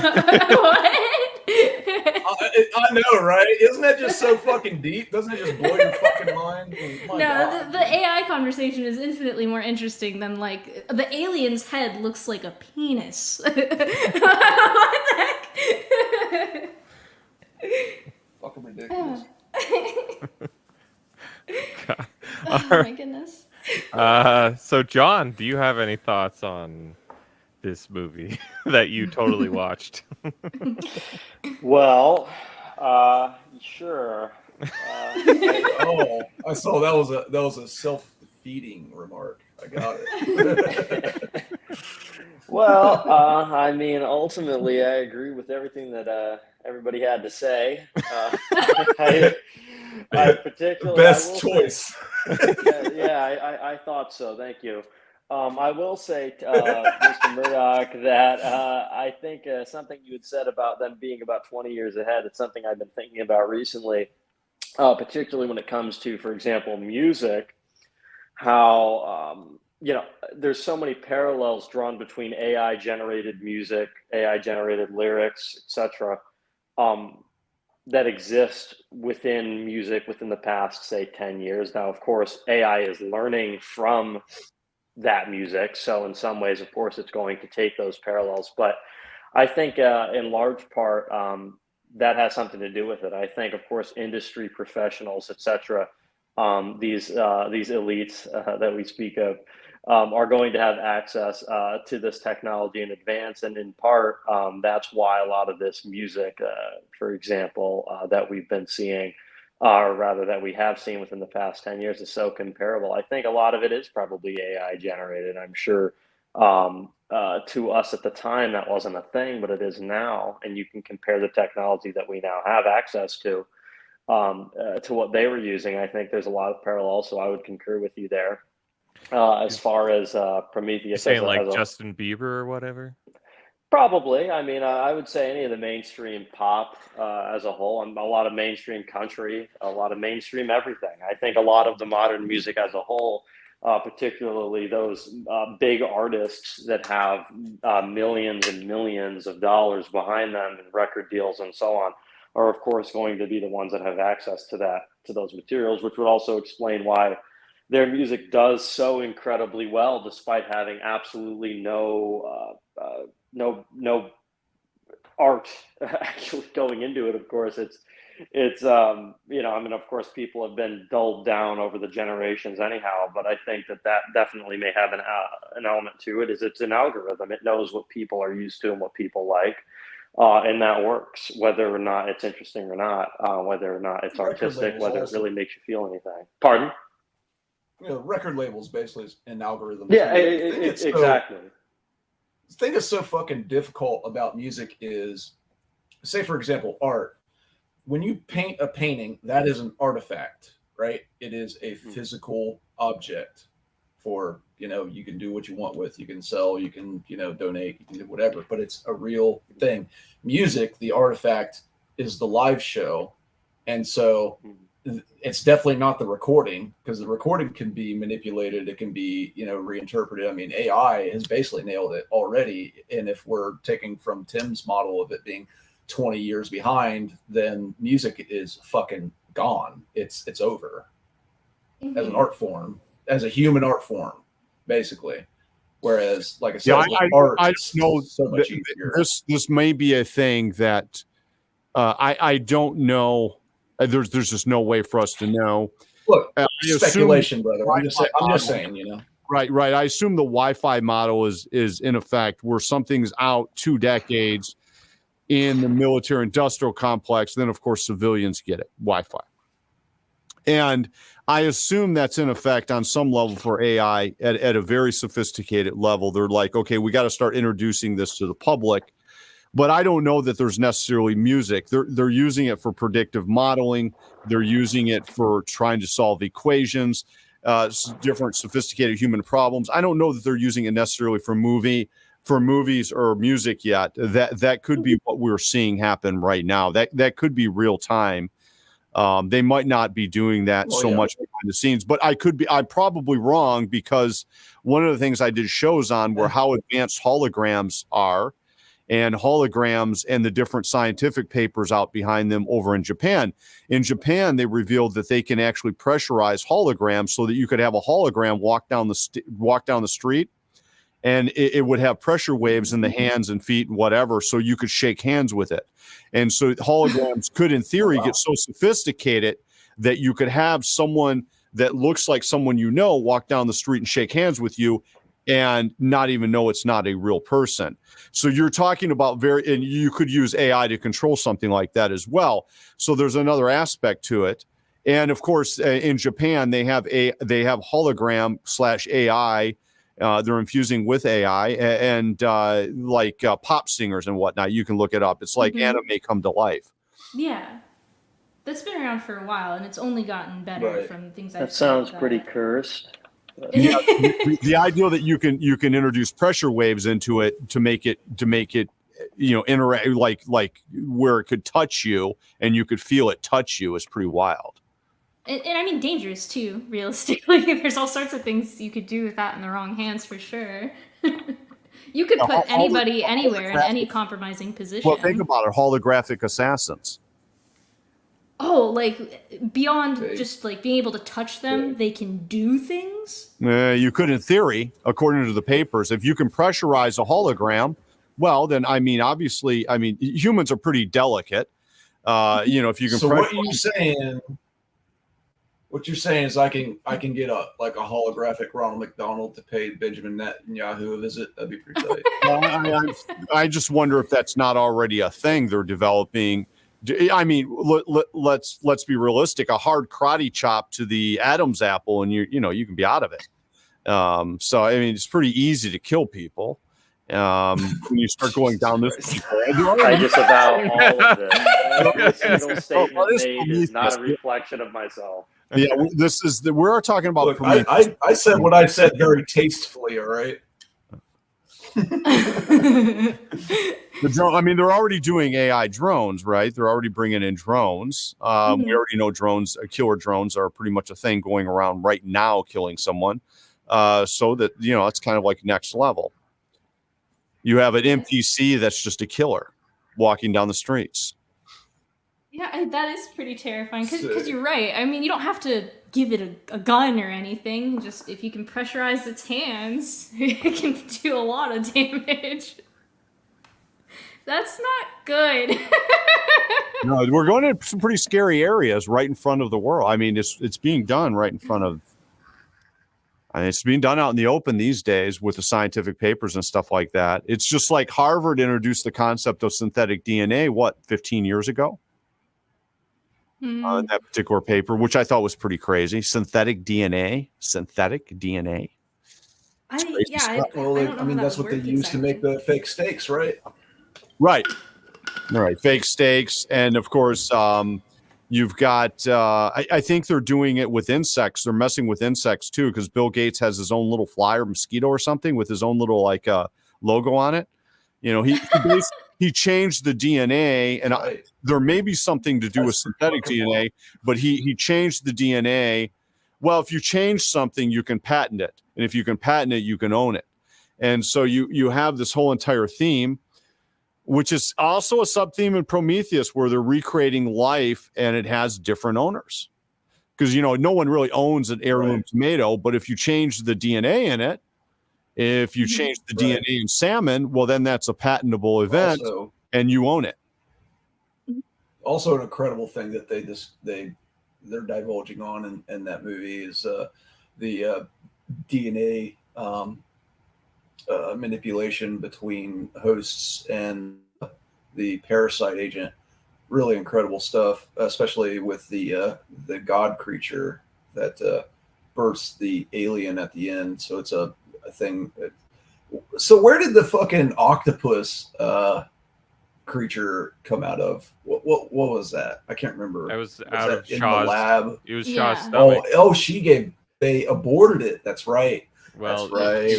I know, right? Isn't that just so fucking deep? Doesn't it just blow your fucking mind? Oh, No, the AI conversation is infinitely more interesting than like the alien's head looks like a penis. What the heck? Fucking ridiculous. Oh my goodness. So John, do you have any thoughts on this movie that you totally watched? Well, sure. Oh, I saw that was a self-defeating remark. I got it. Well, I mean, ultimately, I agree with everything that everybody had to say. I particularly Best choice. I thought so. Thank you. I will say, Mr. Murdock, that I think something you had said about them being about 20 years ahead, it's something I've been thinking about recently, particularly when it comes to, for example, music, how, there's so many parallels drawn between AI generated music, AI generated lyrics, etc. That exist within music within the past, say, 10 years. Now, of course, AI is learning from that music. So in some ways, of course, it's going to take those parallels. But I think in large part, that has something to do with it. I think, of course, industry professionals, etc., these elites that we speak of, are going to have access to this technology in advance. And in part, that's why a lot of this music, for example, that we've been seeing, or rather that we have seen within the past 10 years, is so comparable. I think a lot of it is probably AI generated. I'm sure to us at the time, that wasn't a thing, but it is now. And you can compare the technology that we now have access to what they were using. I think there's a lot of parallels. So I would concur with you there. As far as Prometheus, You're saying like Justin Bieber or whatever? Probably. I mean, I would say any of the mainstream pop as a whole, and a lot of mainstream country, a lot of mainstream everything. I think a lot of the modern music as a whole, particularly those big artists that have millions and millions of dollars behind them and record deals and so on, are of course going to be the ones that have access to those materials, which would also explain why their music does so incredibly well, despite having absolutely no art actually going into it. Of course, it's I mean, of course, people have been dulled down over the generations anyhow, but I think that definitely may have an element to it. Is it's an algorithm. It knows what people are used to and what people like. And that works, whether or not it's interesting or not, whether or not it's artistic, whether it really makes you feel anything. Pardon? Record labels basically is an algorithm. Yeah, exactly. The thing that's so fucking difficult about music is, say, for example, art. When you paint a painting, that is an artifact, right? It is a physical object for, you can do what you want with, you can sell, you can, donate, you can do whatever, but it's a real thing. Music, the artifact is the live show. And so it's definitely not the recording, because the recording can be manipulated. It can be, reinterpreted. I mean, AI has basically nailed it already. And if we're taking from Tim's model of it being 20 years behind, then music is fucking gone. It's over as an art form, as a human art form, basically. Whereas, like I said, art, I don't know. So much easier. This may be a thing that I don't know. There's just no way for us to know. Look, speculation, brother. I'm just saying, Right. I assume the Wi-Fi model is in effect where something's out 2 decades in the military-industrial complex. Then, of course, civilians get it, Wi-Fi. And I assume that's in effect on some level for AI at a very sophisticated level. They're like, okay, we got to start introducing this to the public. But I don't know that there's necessarily music. They're using it for predictive modeling. They're using it for trying to solve equations, different sophisticated human problems. I don't know that they're using it necessarily for movies or music yet. That could be what we're seeing happen right now. That could be real time. They might not be doing that much behind the scenes, but I'm probably wrong, because one of the things I did shows on were how advanced holograms are. And holograms and the different scientific papers out behind them over in Japan. In Japan, they revealed that they can actually pressurize holograms so that you could have a hologram walk down the street, and it would have pressure waves in the hands and feet and whatever, so you could shake hands with it. And so holograms could, in theory, get so sophisticated that you could have someone that looks like someone walk down the street and shake hands with you and not even know it's not a real person. So you're talking about and you could use AI to control something like that as well. So there's another aspect to it. And of course, in Japan, they have hologram / AI. They're infusing with AI and pop singers and whatnot. You can look it up. It's like anime come to life. Yeah. That's been around for a while, and it's only gotten better Right. from things I've That seen sounds about pretty it. cursed. Yeah, the idea that you can introduce pressure waves into it to make it interact like where it could touch you and you could feel it touch you is pretty wild. And I mean, dangerous too, realistically. There's all sorts of things you could do with that in the wrong hands for sure. You could put anybody anywhere in any compromising position. Well, think about it, holographic assassins. Oh, like beyond just like being able to touch them, they can do things? You could, in theory, according to the papers, if you can pressurize a hologram, well, then, I mean, obviously, humans are pretty delicate. If you can So what you're saying is I can get a holographic Ronald McDonald to pay Benjamin Netanyahu a visit. That'd be pretty tight. Well, I just wonder if that's not already a thing they're developing. I mean, let's be realistic. A hard karate chop to the Adam's apple, and you can be out of it. So I mean, it's pretty easy to kill people when you start going down this. I disavow all of this. Every single statement made is not a reflection of myself. Yeah, we're talking about. Look, I said what I said very tastefully. All right. The drone. I mean, they're already doing AI drones, right? They're already bringing in drones. We already know drones, killer drones, are pretty much a thing going around right now, killing someone. So that it's kind of like next level. You have an NPC that's just a killer walking down the streets. Yeah, that is pretty terrifying because you're right. I mean, you don't have to give it a gun or anything. Just if you can pressurize its hands, it can do a lot of damage. That's not good. No, we're going to some pretty scary areas right in front of the world. I mean, it's being done right in front of. It's being done out in the open these days with the scientific papers and stuff like that. It's just like Harvard introduced the concept of synthetic DNA, 15 years ago? That particular paper, which I thought was pretty crazy. Synthetic DNA. I don't know that's what they use to make the fake steaks, right? Right. All right. Fake steaks. And of course, you've got, I think they're doing it with insects. They're messing with insects too, because Bill Gates has his own little flyer mosquito or something with his own little logo on it. He changed the DNA, and there may be something to do with synthetic DNA, but he changed the DNA. Well, if you change something, you can patent it. And if you can patent it, you can own it. And so you have this whole entire theme, which is also a sub-theme in Prometheus, where they're recreating life and it has different owners. Because, no one really owns an heirloom tomato, but if you change the DNA in it, if you change the DNA in salmon, well, then that's a patentable event and you own it. Also, an incredible thing that they're divulging on in that movie is the DNA manipulation between hosts and the parasite agent. Really incredible stuff, especially with the god creature that births the alien at the end. So it's a thing. So where did the fucking octopus creature come out of? What was that? I can't remember. It was out of in Shaw's the lab. It was Shaw's stomach. They aborted it. That's right. Well, that's right.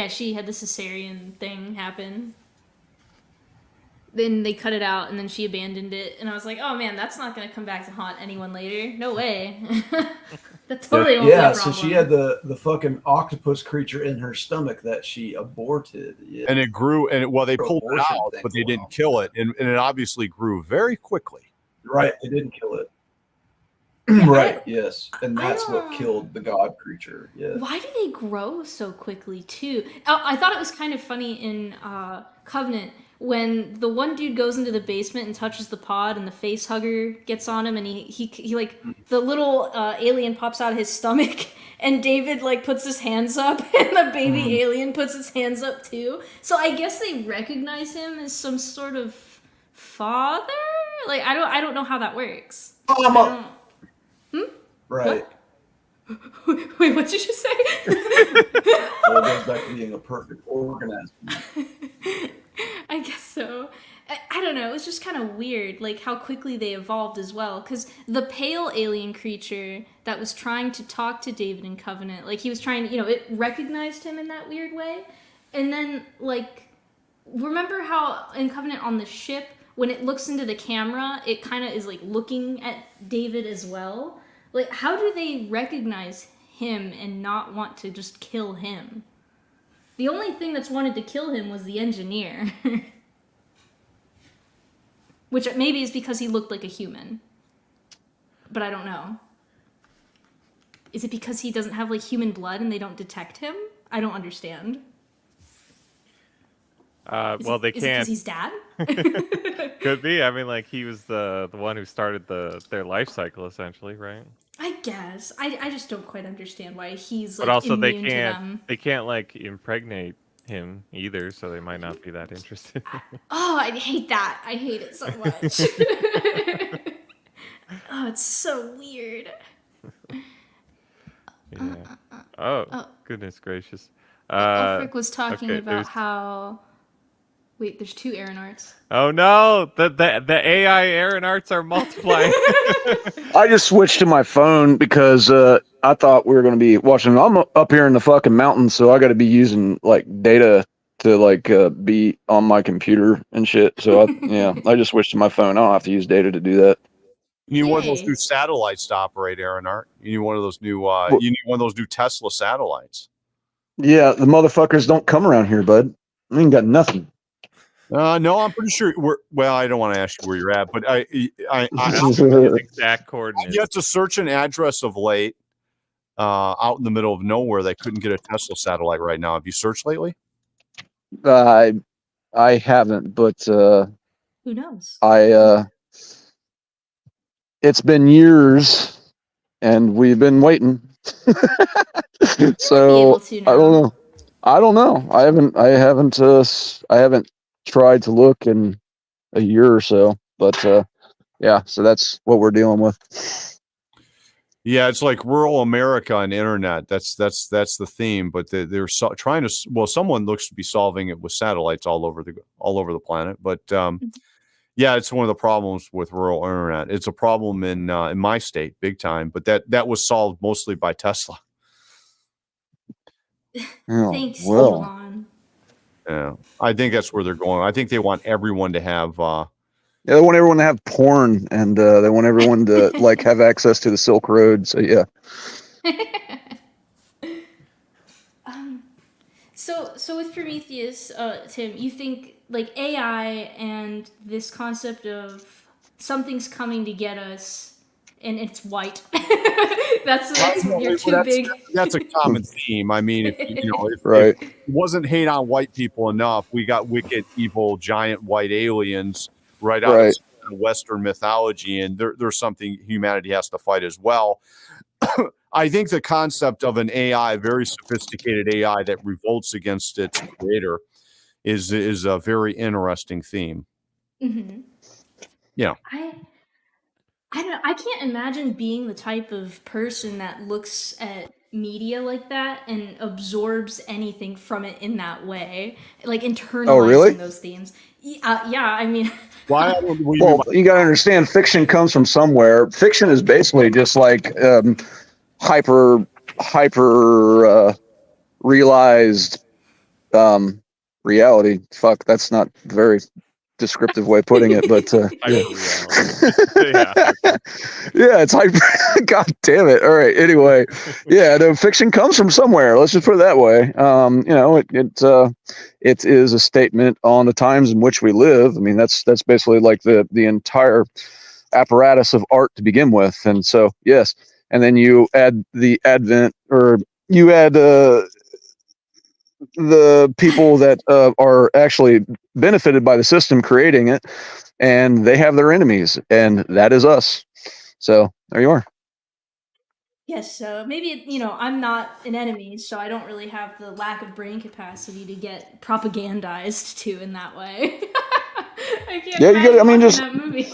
She had the cesarean thing happen. Then they cut it out, and then she abandoned it. And I was like, oh man, that's not going to come back to haunt anyone later. No way. That totally won't be a problem. So she had the fucking octopus creature in her stomach that she aborted. Yeah. And it grew, and they pulled it out, but they didn't kill it. And it obviously grew very quickly. Right, they didn't kill it. Right, yes. And that's what killed the god creature. Yes. Why do they grow so quickly, too? I thought it was kind of funny in Covenant when the one dude goes into the basement and touches the pod and the face hugger gets on him and he like the little alien pops out of his stomach and David like puts his hands up and the baby alien puts its hands up too. So I guess they recognize him as some sort of father? Like I don't know how that works. Right. Wait, what did you just say? Well, it goes back to being a perfect organism. I guess so. I don't know. It was just kind of weird, like how quickly they evolved as well. Because the pale alien creature that was trying to talk to David in Covenant, like he was trying to, it recognized him in that weird way. And then, like, remember how in Covenant on the ship, when it looks into the camera, it kind of is like looking at David as well? Like, how do they recognize him and not want to just kill him? The only thing that's wanted to kill him was the engineer. Which maybe is because he looked like a human. But I don't know. Is it because he doesn't have, like, human blood and they don't detect him? I don't understand. Well, they Is it can't. because he's dad? Could be. I mean, like, he was the one who started their life cycle, essentially, right? I guess. I just don't quite understand why he's, like, But also, immune to them. they can't like impregnate him either, so they might not be that interested. Oh, I hate that. I hate it so much. Oh, it's so weird. Yeah. Oh, goodness gracious. Ulfric was talking okay, about there's- how... Wait, there's 2 Aaronarts. Oh no! The AI Aaron arts are multiplying. I just switched to my phone because I thought we were going to be watching. I'm up here in the fucking mountains, so I got to be using like data to like be on my computer and shit. So I just switched to my phone. I don't have to use data to do that. You need one of those Yay. new satellites to operate, Aaronart. You need one of those new. You need one of those new Tesla satellites. Yeah, the motherfuckers don't come around here, bud. I ain't got nothing. No, I'm pretty sure well, I don't want to ask you where you're at, but I Exact coordinates. you have to search an address of late out in the middle of nowhere that couldn't get a Tesla satellite right now. Have you searched lately? I haven't, but Who knows? it's been years, and we've been waiting. So able to now. I don't know. I haven't tried to look in a year or so, but yeah. So that's what we're dealing with. Yeah, it's like rural America and internet. That's the theme. But they're trying to. Well, someone looks to be solving it with satellites all over the planet. But yeah, it's one of the problems with rural internet. It's a problem in my state, big time. But that was solved mostly by Tesla. Oh, Thanks, well. Elon. Yeah, I think that's where they're going. I think they want everyone to have. Yeah, they want everyone to have porn, and they want everyone to like have access to the Silk Road. So yeah. So with Prometheus, Tim, you think like AI and this concept of something's coming to get us, and it's white. that's your two big. That's a common theme. I mean, if Right. it wasn't hate on white people enough, we got wicked, evil, giant white aliens right out Right. of Western mythology, and there's something humanity has to fight as well. I think the concept of an AI, very sophisticated AI that revolts against its creator, is a very interesting theme. Mm-hmm. Yeah. I don't know. I can't imagine being the type of person that looks at media like that and absorbs anything from it in that way, like internalizing really? those themes. Yeah, I mean, Why? Well, you got to understand, fiction comes from somewhere. Fiction is basically just like hyper realized reality. Fuck, that's not a very descriptive way of putting it, but yeah, it's hyper. God damn it! All right. Anyway, yeah, the fiction comes from somewhere. Let's just put it that way. It is a statement on the times in which we live. I mean, that's basically like the entire apparatus of art to begin with. And so, yes, and then you add the advent, or you add the people that are actually benefited by the system creating it, and they have their enemies, and that is us. So there you are. yes. So maybe I'm not an enemy, so I don't really have the lack of brain capacity to get propagandized to in that way. I can't. Yeah, you get. I mean, just that movie.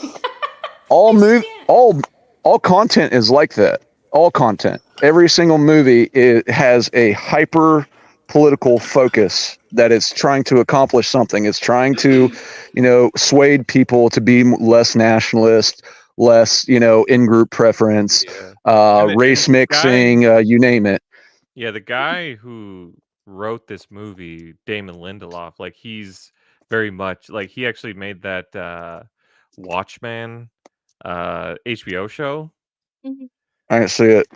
all content is like that. All content. Every single movie has a hyper political focus, that it's trying to accomplish something. It's trying to, sway people to be less nationalist, less, in-group preference, race mixing, you name it. Yeah, the guy who wrote this movie, Damon Lindelof, like he's very much like he actually made that Watchmen HBO show. I didn't see it.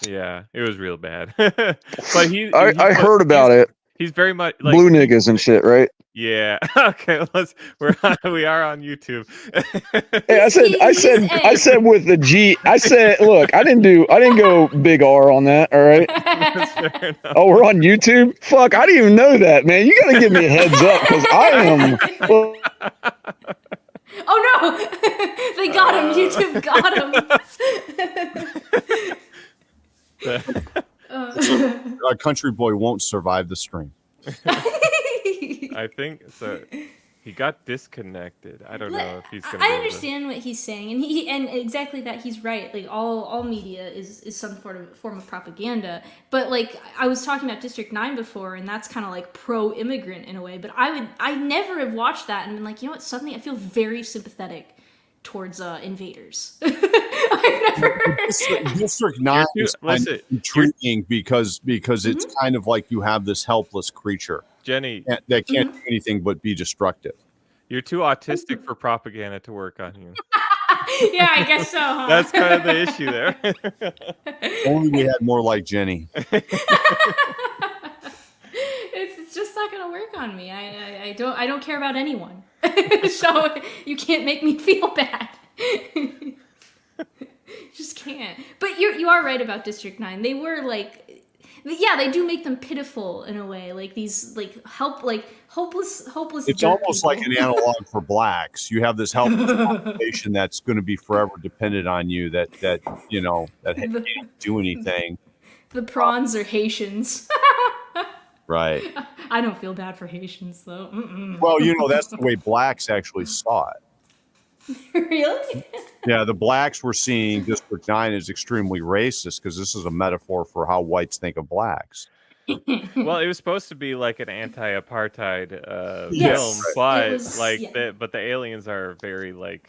Yeah, it was real bad. But I heard about it. He's very much like Blue niggas and shit, right? Yeah. Okay. We are on YouTube. Hey, I said with the G. I said, look, I didn't go big R on that. All right. That's fair enough. Oh, we're on YouTube. Fuck, I didn't even know that, man. You gotta give me a heads up because I am. Well, oh no! They got him. YouTube got him. A country boy won't survive the stream. I think so. He got disconnected. I don't know if he's gonna. I understand what he's saying, and exactly that he's right. Like all media is some form of propaganda. But like I was talking about District 9 before, and that's kind of like pro-immigrant in a way. But I never have watched that and been like, you know what? Suddenly I feel very sympathetic towards invaders. I've never. District 9 is kind of intriguing because it's kind of like you have this helpless creature, Jenny, that can't do anything but be destructive. You're too autistic for propaganda to work on you. Yeah, I guess so. Huh? That's kind of the issue there. Only we had more like Jenny. It's just not gonna work on me. I don't care about anyone. So you can't make me feel bad. Just can't. But you are right about District 9. They were like, yeah, they do make them pitiful in a way, like these hopeless. It's almost people. like an analog for blacks. You have this helpless population that's going to be forever dependent on you. That can't do anything. The prawns are Haitians. Right. I don't feel bad for Haitians though. Mm-mm. Well, that's the way blacks actually saw it. Really? Yeah, the blacks were seeing District 9 as extremely racist because this is a metaphor for how whites think of blacks. Well, it was supposed to be like an anti-apartheid Yes, film, but was, like yeah. the aliens are very like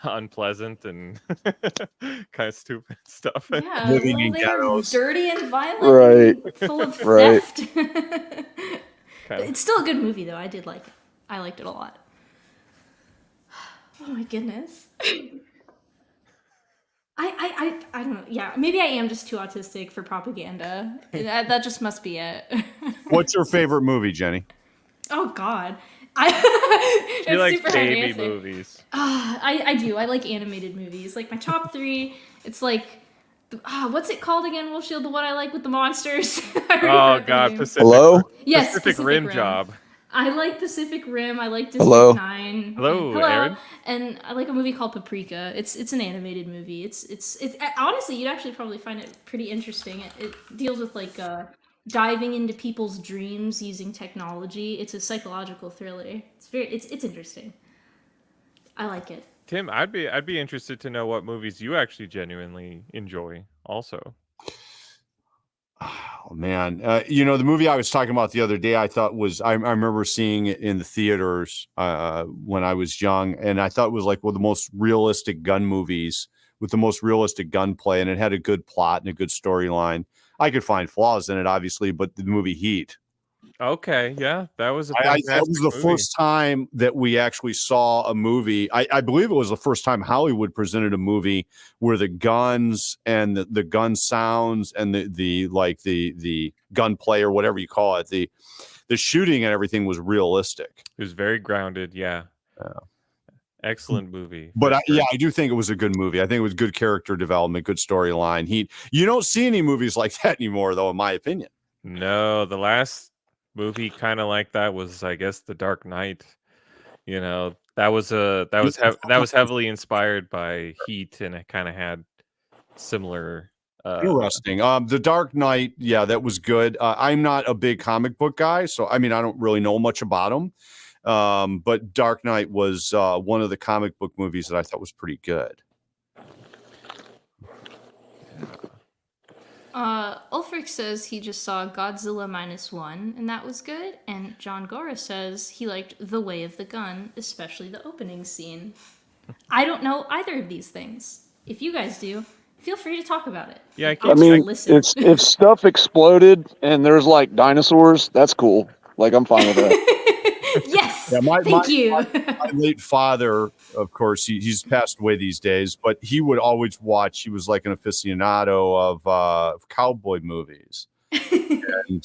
unpleasant and kind of stupid stuff. Yeah, Living in they're ghettos. dirty and violent, Right. and full of Right. theft. It's still a good movie, though. I did like it. I liked it a lot. Oh my goodness. I don't know. Yeah, maybe I am just too autistic for propaganda. That just must be it. What's your favorite movie, Jenny? Oh God. You like super hard to baby answer. movies. I do. I like animated movies. Like my top 3, it's like, what's it called again, Wolf Shield? The one I like with the monsters. Oh God, Pacific. Hello? Yes, Pacific Rim Job. I like Pacific Rim. I like District Hello? 9. Hello, Aaron. And I like a movie called Paprika. It's an animated movie. It's honestly, you'd actually probably find it pretty interesting. It deals with like diving into people's dreams using technology. It's a psychological thriller. It's interesting. I like it. Tim, I'd be interested to know what movies you actually genuinely enjoy. Also, Oh man, the movie I was talking about the other day, I thought I remember seeing it in the theaters when I was young, and I thought it was like one of the most realistic gun movies with the most realistic gunplay, and it had a good plot and a good storyline. I could find flaws in it, obviously, but the movie Heat. okay, yeah, that was That was the movie. first time that we actually saw a movie. I believe it was the first time Hollywood presented a movie where the guns and the gun sounds and the gunplay or whatever you call it, the shooting and everything was realistic. It was very grounded. Yeah. Excellent movie. But I do think it was a good movie. I think it was good character development, good storyline. You don't see any movies like that anymore, though, in my opinion. No, the last movie kind of like that was, I guess, The Dark Knight. That was heavily inspired by Heat, and it kind of had similar. Interesting. The Dark Knight, yeah, that was good. I'm not a big comic book guy, so I don't really know much about them. But Dark Knight was one of the comic book movies that I thought was pretty good. Ulfric says he just saw Godzilla -1 and that was good. And John Gora says he liked The Way of the Gun, especially the opening scene. I don't know either of these things. If you guys do, feel free to talk about it. Yeah, I mean, listen. if stuff exploded and there's like dinosaurs, that's cool. Like I'm fine with that. Yes. Yeah, Thank you. My late father, of course, he's passed away these days, but he would always watch. He was like an aficionado of cowboy movies. And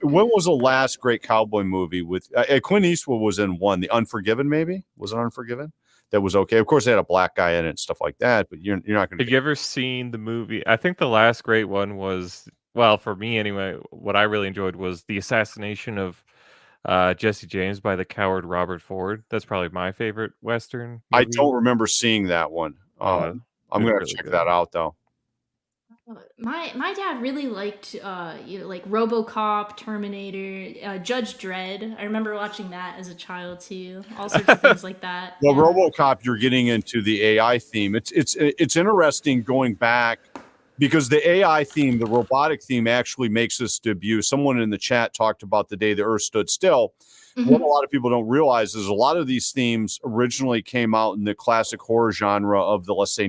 when was the last great cowboy movie with Clint Eastwood was in one, The Unforgiven, maybe? Was it Unforgiven? That was okay. Of course, they had a black guy in it and stuff like that, but you're not going to. Have you ever seen the movie? I think the last great one was, well, for me anyway, what I really enjoyed was the assassination of Jesse James by the coward Robert Ford. That's probably my favorite Western I movie. don't remember seeing that one. I'm going to really check good. that out, though. My dad really liked like RoboCop, Terminator, Judge Dredd. I remember watching that as a child too. All sorts of things like that. Well, RoboCop, you're getting into the AI theme. It's interesting going back because the AI theme, the robotic theme, actually makes its debut. Someone in the chat talked about The Day the Earth Stood Still. What a lot of people don't realize is a lot of these themes originally came out in the classic horror genre of the, let's say,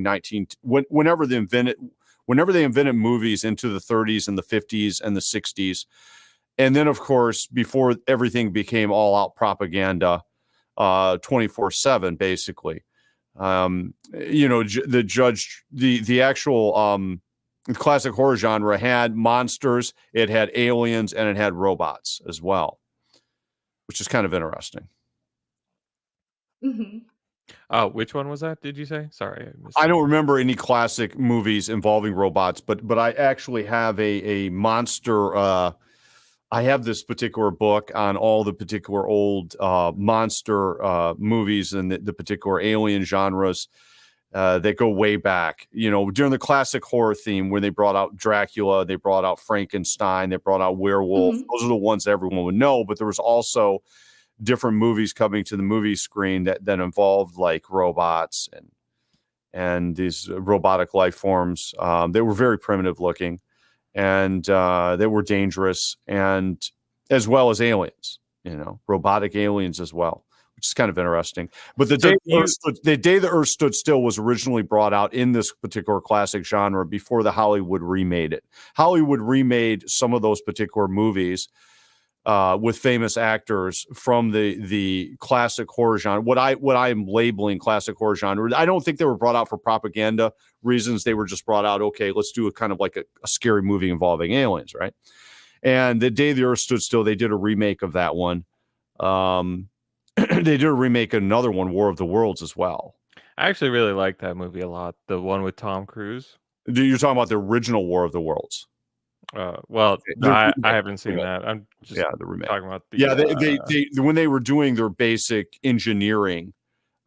whenever they invented movies into the 30s and the 50s and the 60s. And then, of course, before everything became all out propaganda, 24/7, basically. The actual classic horror genre had monsters, it had aliens, and it had robots as well, which is kind of interesting. Which one was that? Did you say? Sorry, I don't remember any classic movies involving robots, but I actually have a monster. I have this particular book on all the particular old monster movies and the particular alien genres that go way back. During the classic horror theme, when they brought out Dracula, they brought out Frankenstein, they brought out Werewolf. Those are the ones that everyone would know. But there was also different movies coming to the movie screen that involved like robots and these robotic life forms. They were very primitive looking, and they were dangerous, and as well as aliens, robotic aliens as well, which is kind of interesting. But the day the Earth stood still was originally brought out in this particular classic genre before the Hollywood remade it. Hollywood remade some of those particular movies with famous actors from the classic horror genre. What I'm labeling classic horror genre, I don't think they were brought out for propaganda reasons. They were just brought out, okay, let's do a kind of like a scary movie involving aliens, right? And The Day the Earth Stood Still, they did a remake of that one. They did a remake of another one, War of the Worlds, as well. I actually really like that movie a lot. The one with Tom Cruise. You're talking about the original War of the Worlds. Well, I haven't seen that. I'm just the remake. talking about the they when they were doing their basic engineering,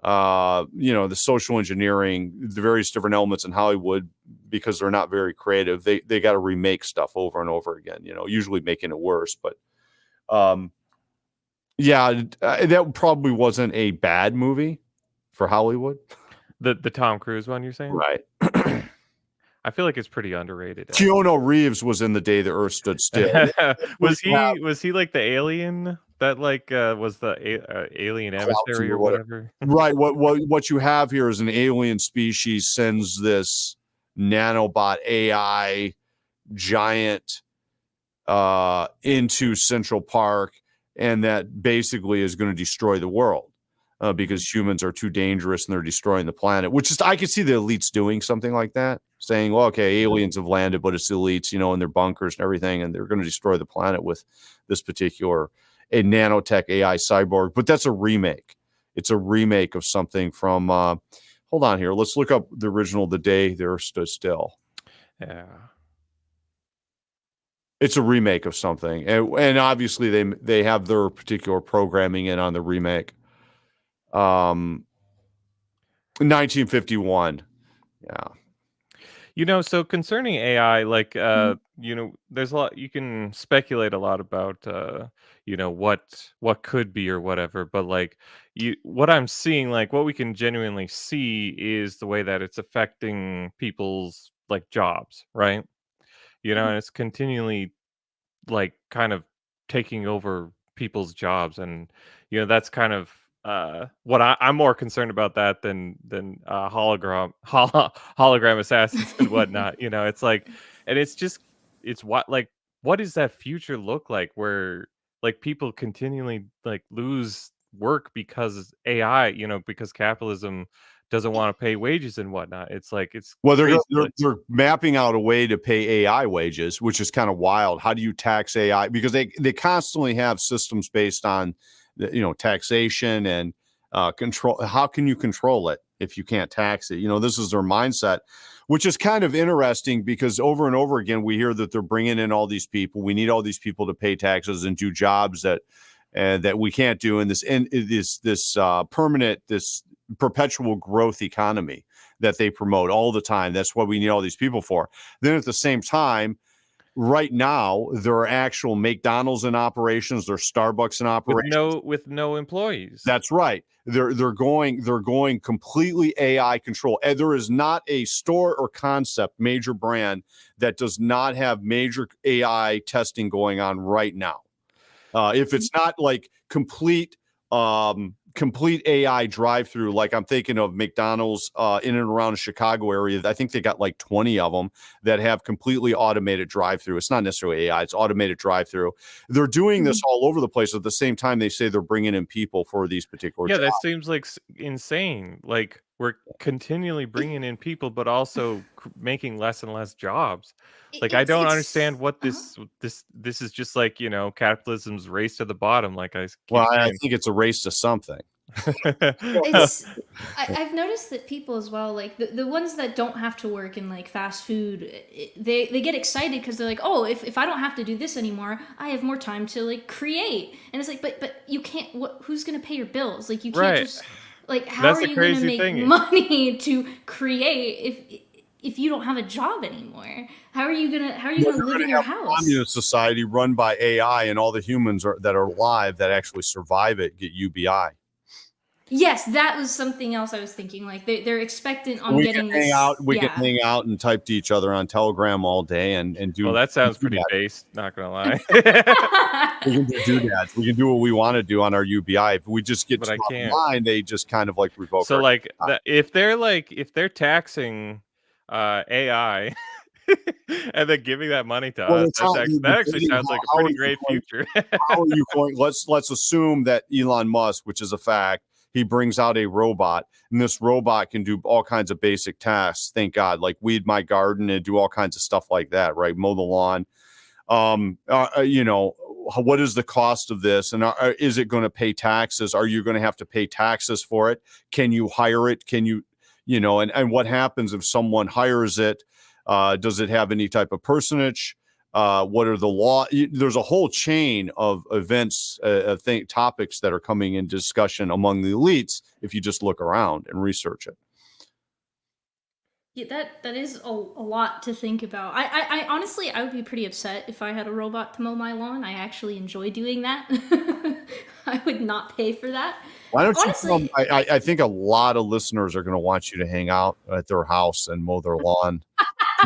the social engineering, the various different elements in Hollywood, because they're not very creative, they got to remake stuff over and over again, usually making it worse. But that probably wasn't a bad movie for Hollywood. The Tom Cruise one, you're saying? Right. I feel like it's pretty underrated. Keanu Reeves was in The Day the Earth Stood Still. Was he like the alien that was the alien emissary or whatever? Right. What you have here is an alien species sends this nanobot AI giant into Central Park, and that basically is going to destroy the world. Because humans are too dangerous and they're destroying the planet, which is, I could see the elites doing something like that, saying, well, okay, aliens have landed, but it's the elites, in their bunkers and everything, and they're going to destroy the planet with this particular a nanotech AI cyborg. But that's a remake. It's a remake of something from, hold on here. Let's look up the original, The Day the Earth Stood Still. Yeah. It's a remake of something. And obviously they have their particular programming in on the remake. 1951. Yeah. So concerning AI, there's a lot you can speculate a lot about, what could be or whatever. But what I'm seeing, what we can genuinely see is the way that it's affecting people's like jobs, right? You know, Mhm. and it's continually like kind of taking over people's jobs, and you know that's kind of what I'm more concerned about that than hologram assassins and whatnot. You know, it's like, and it's just it's what does that future look like where like people continually like lose work because AI, you know, because capitalism doesn't want to pay wages and whatnot. It's like it's Well, crazy. they're mapping out a way to pay AI wages, which is kind of wild. How do you tax AI? Because they constantly have systems based on taxation and control. How can you control it if you can't tax it? You know, this is their mindset, which is kind of interesting because over and over again we hear that they're bringing in all these people. We need all these people to pay taxes and do jobs that we can't do in this permanent, this perpetual growth economy that they promote all the time. That's what we need all these people for. Then at the same time, right now, there are actual McDonald's in operations, there are Starbucks in operations. With no employees. That's right. They're going completely AI control. And there is not a store or concept, major brand, that does not have major AI testing going on right now. If it's not like complete AI drive-through, like I'm thinking of McDonald's in and around the Chicago area. I think they got like 20 of them that have completely automated drive-through. It's not necessarily AI, it's automated drive-through. They're doing this all over the place. At the same time, they say they're bringing in people for these particular jobs. That seems like insane. Like we're continually bringing in people, but also making less and less jobs. Like I don't understand what this is just like, you know, capitalism's race to the bottom. Like I keep I saying. think it's a race to something. I've noticed that people as well, like the ones that don't have to work in like fast food, they get excited because they're like, oh, if I don't have to do this anymore, I have more time to like create. And it's like, but you can't. Who's gonna pay your bills? Like you can't just like how That's are the you gonna crazy make thing. money to create if you don't have a job anymore? How are you gonna live in your house? A communist society run by AI, and all the humans that are alive that actually survive it get UBI. Yes, that was something else I was thinking. Like they're expectant on getting this. We can hang out and type to each other on Telegram all day and do. Well, that sounds pretty based. Not gonna lie. We can do that. We can do what we want to do on our UBI. If we just get But to line, they just kind of like revoke. So like if they're taxing AI and then giving that money to us, that actually sounds like a pretty great future. How are you going? Let's assume that Elon Musk, which is a fact, he brings out a robot, and this robot can do all kinds of basic tasks. Thank God, like weed my garden and do all kinds of stuff like that, right? Mow the lawn. What is the cost of this, and is it going to pay taxes? Are you going to have to pay taxes for it? Can you hire it? Can you, and what happens if someone hires it? Does it have any type of personage? What are the law? There's a whole chain of events, topics that are coming in discussion among the elites if you just look around and research it. Yeah, that is a lot to think about. I honestly, I would be pretty upset if I had a robot to mow my lawn. I actually enjoy doing that. I would not pay for that. Why don't you come? I think a lot of listeners are going to want you to hang out at their house and mow their lawn.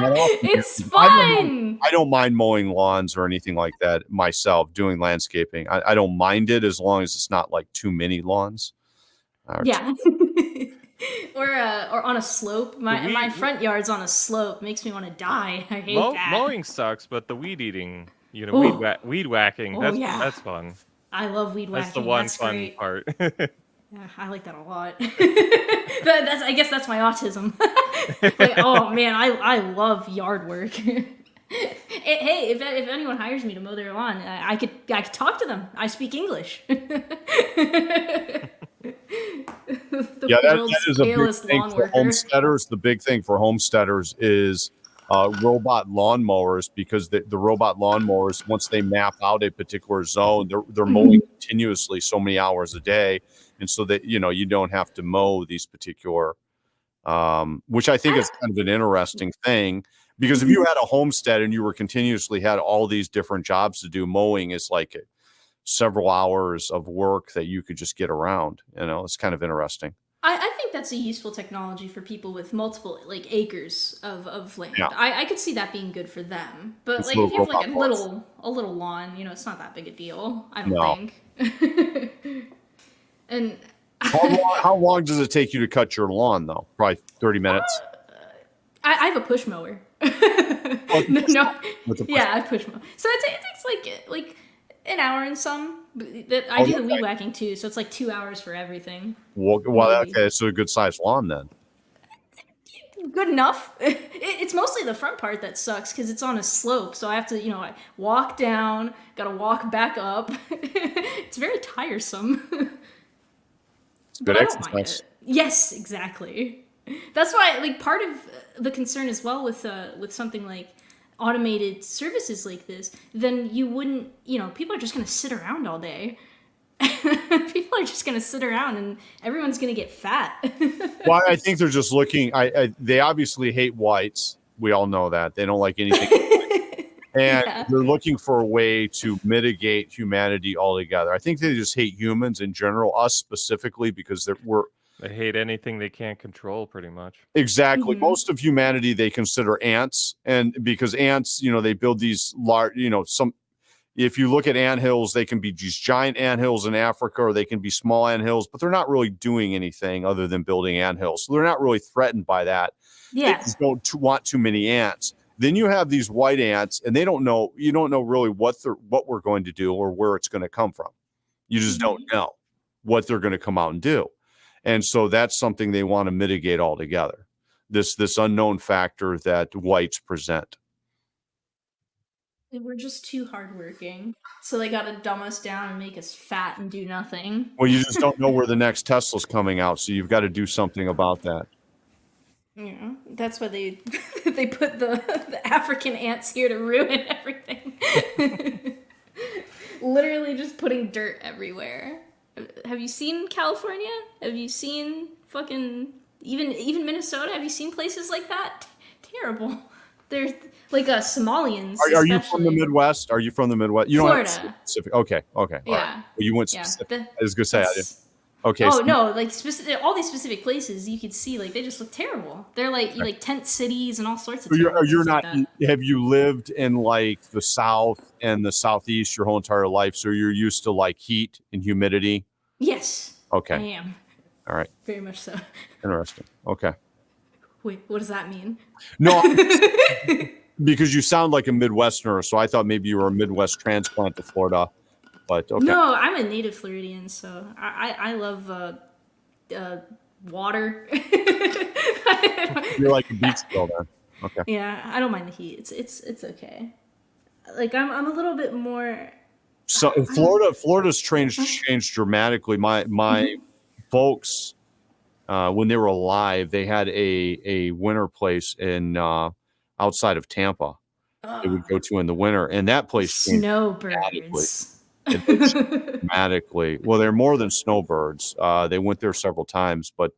It's fun. I don't mind mowing lawns or anything like that myself, doing landscaping. I don't mind it as long as it's not like too many lawns. Yeah. Or on a slope. My front yard's on a slope. Makes me want to die. I hate that. Mowing sucks, but the weed eating, weed whacking, that's fun. I love weed whacking. That's the one fun great. part. Yeah, I like that a lot. I guess that's my autism. Like, oh man, I love yard work. Hey, if anyone hires me to mow their lawn, I could talk to them. I speak English. That is a big thing for homesteaders. The big thing for homesteaders is robot lawnmowers, because the robot lawnmowers, once they map out a particular zone, they're mowing continuously so many hours a day, and so that you don't have to mow these particular, which I think is kind of an interesting thing, because if you had a homestead and you were continuously had all these different jobs to do, mowing is like several hours of work that you could just get around. It's kind of interesting. I think that's a useful technology for people with multiple like acres of land. Yeah. I could see that being good for them. But It's like little if you have like a robot parts. little lawn, it's not that big a deal. I don't No. think. And How long does it take you to cut your lawn, though? Probably 30 minutes. I have a push mower. No, yeah, I push mower. So it takes like an hour and some. I do the weed whacking too, so it's like 2 hours for everything. Well, Maybe. okay, so a good sized lawn then. Good enough. It's mostly the front part that sucks because it's on a slope, so I have to, I walk down, gotta walk back up. It's very tiresome. It's good But I don't mind exercise. it. Yes, exactly. That's why, like, part of the concern as well with something like automated services like this, then you wouldn't, people are just gonna sit around all day. People are just gonna sit around and everyone's gonna get fat. Well, I think they're just looking. They obviously hate whites. We all know that they don't like anything, and Yeah. they're looking for a way to mitigate humanity altogether. I think they just hate humans in general, us specifically, because They hate anything they can't control, pretty much. exactly Mhm. most of humanity they consider ants, and because ants, they build these large, some. If you look at anthills, they can be these giant anthills in Africa, or they can be small anthills, but they're not really doing anything other than building anthills. So they're not really threatened by that. They Yeah. just don't want too many ants. Then you have these white ants, and they don't know. You don't know really what we're going to do or where it's going to come from. You just don't know what they're going to come out and do, and so that's something they want to mitigate altogether. This unknown factor that whites present. We're just too hardworking, so they gotta dumb us down and make us fat and do nothing. Well, you just don't know where the next Tesla's coming out, so you've got to do something about that. Yeah, that's why they they put the African ants here to ruin everything. Literally just putting dirt everywhere. Have you seen California? Have you seen fucking even Minnesota? Have you seen places like that? Terrible. There's like Somalians. Are you from the especially. Midwest? Are you from the Midwest? You don't have Florida. specific. Okay. All right. Yeah. Well, you went Yeah. specific. I was gonna say I didn't. That's- Okay. Oh so- no! Like all these specific places, you could see like they just look terrible. They're like tent cities and all sorts of. So terrible you're things not. like that. Have you lived in like the South and the Southeast your whole entire life? So you're used to like heat and humidity. Yes. Okay. I am. All right. Very much so. Interesting. Okay. Wait, what does that mean? No, because you sound like a Midwesterner, so I thought maybe you were a Midwest transplant to Florida. But okay. No, I'm a native Floridian, so I love water. You're like a beach girl then. Okay. Yeah, I don't mind the heat. It's okay. Like I'm a little bit more. So in Florida's changed dramatically. My folks, when they were alive, they had a winter place in outside of Tampa. They would go to in the winter, and that place changed Snowbirds. dramatically. Well, they're more than snowbirds. They went there several times, but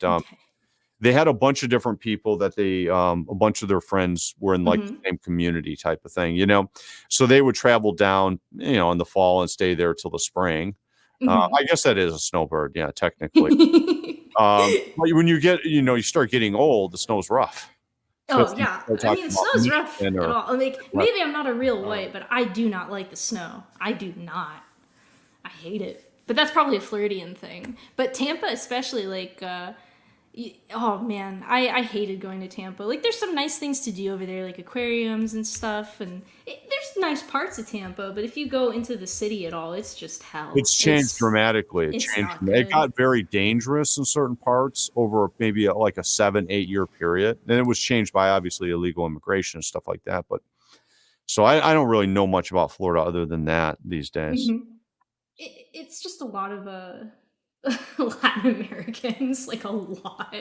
they had a bunch of different people that a bunch of their friends were in like the same community type of thing, so they would travel down, in the fall and stay there till the spring. I guess that is a snowbird. Yeah, technically. But when you get, you start getting old, the snow's rough. Oh yeah, I mean, snow's rough at all. Like Right. maybe I'm not a real white, but I do not like the snow. I do not. I hate it. But that's probably a Floridian thing. But Tampa, especially, like, oh man, I hated going to Tampa. Like, there's some nice things to do over there, like aquariums and stuff, and there's nice parts of Tampa. But if you go into the city at all, it's just hell. It's changed dramatically. It it's changed. not It good. got very dangerous in certain parts over maybe like a 7-8 year period. Then it was changed by obviously illegal immigration and stuff like that. But so I don't really know much about Florida other than that these days. It's just a lot of Latin Americans, like a lot.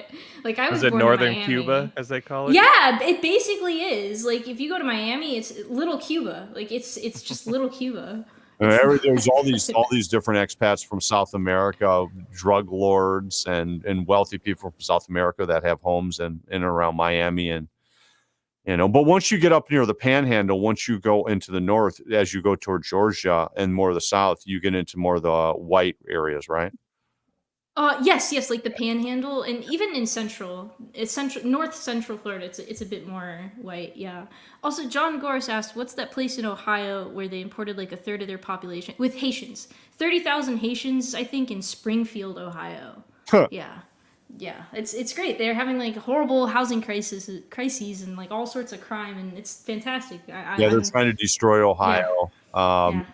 Like I was Is it born in Northern Miami. Cuba, as they call it? Yeah, it basically is. Like if you go to Miami, it's little Cuba. Like it's just little Cuba. There's all these different expats from South America, drug lords and wealthy people from South America that have homes in and around Miami, and but once you get up near the Panhandle, once you go into the north, as you go toward Georgia and more of the south, you get into more of the white areas, right? Yes, like the Panhandle, and even in North Central Florida, it's a bit more white. Yeah. Also, John Goris asked, "What's that place in Ohio where they imported like a third of their population with Haitians? 30,000 Haitians, I think, in Springfield, Ohio." Huh. Yeah, it's great. They're having like horrible housing crises and like all sorts of crime, and it's fantastic. They're trying to destroy Ohio. Yeah.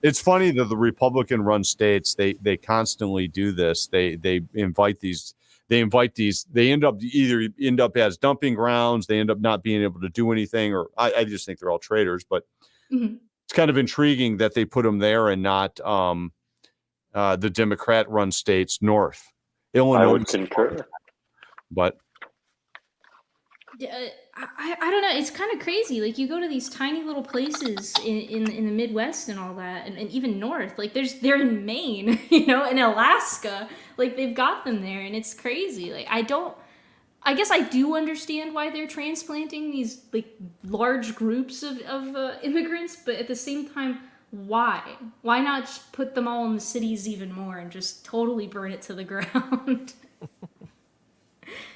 It's funny that the Republican-run states they constantly do this. They invite these. They end up as dumping grounds. They end up not being able to do anything, or I just think they're all traitors. But it's kind of intriguing that they put them there and not the Democrat-run states north. Illinois. I would concur. But I don't know. It's kind of crazy. Like you go to these tiny little places in the Midwest and all that, and even north. Like they're in Maine, in Alaska. Like they've got them there, and it's crazy. Like I guess I do understand why they're transplanting these like large groups of immigrants, but at the same time, why? Why not just put them all in the cities even more and just totally burn it to the ground?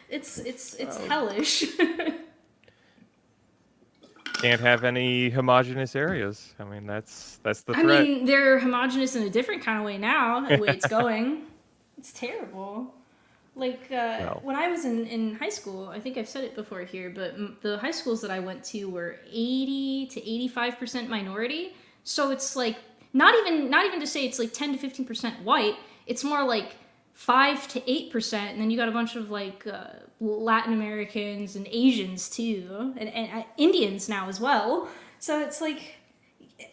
It's hellish. Can't have any homogenous areas. I mean, that's the threat. I mean, they're homogenous in a different kind of way now, the way it's going. It's terrible. Like, when I was in high school, I think I've said it before here, but the high schools that I went to were 80 to 85% minority. So it's like, not even to say it's like 10 to 15% white, it's more like 5 to 8%, and then you got a bunch of like Latin Americans and Asians too, and Indians now as well. So it's like,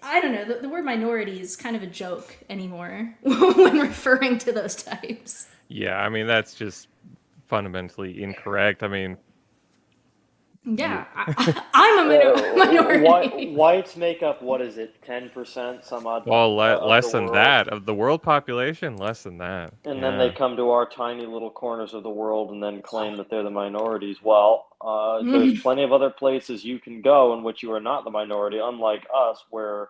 I don't know, the word minority is kind of a joke anymore when referring to those types. Yeah, I mean, that's just fundamentally incorrect. I mean, yeah, I'm a minority. Whites make up, what is it, 10%, some odd? Well, less than that of the world population, less than that. And then they come to our tiny little corners of the world and then claim that they're the minorities. Well, there's plenty of other places you can go in which you are not the minority, unlike us, where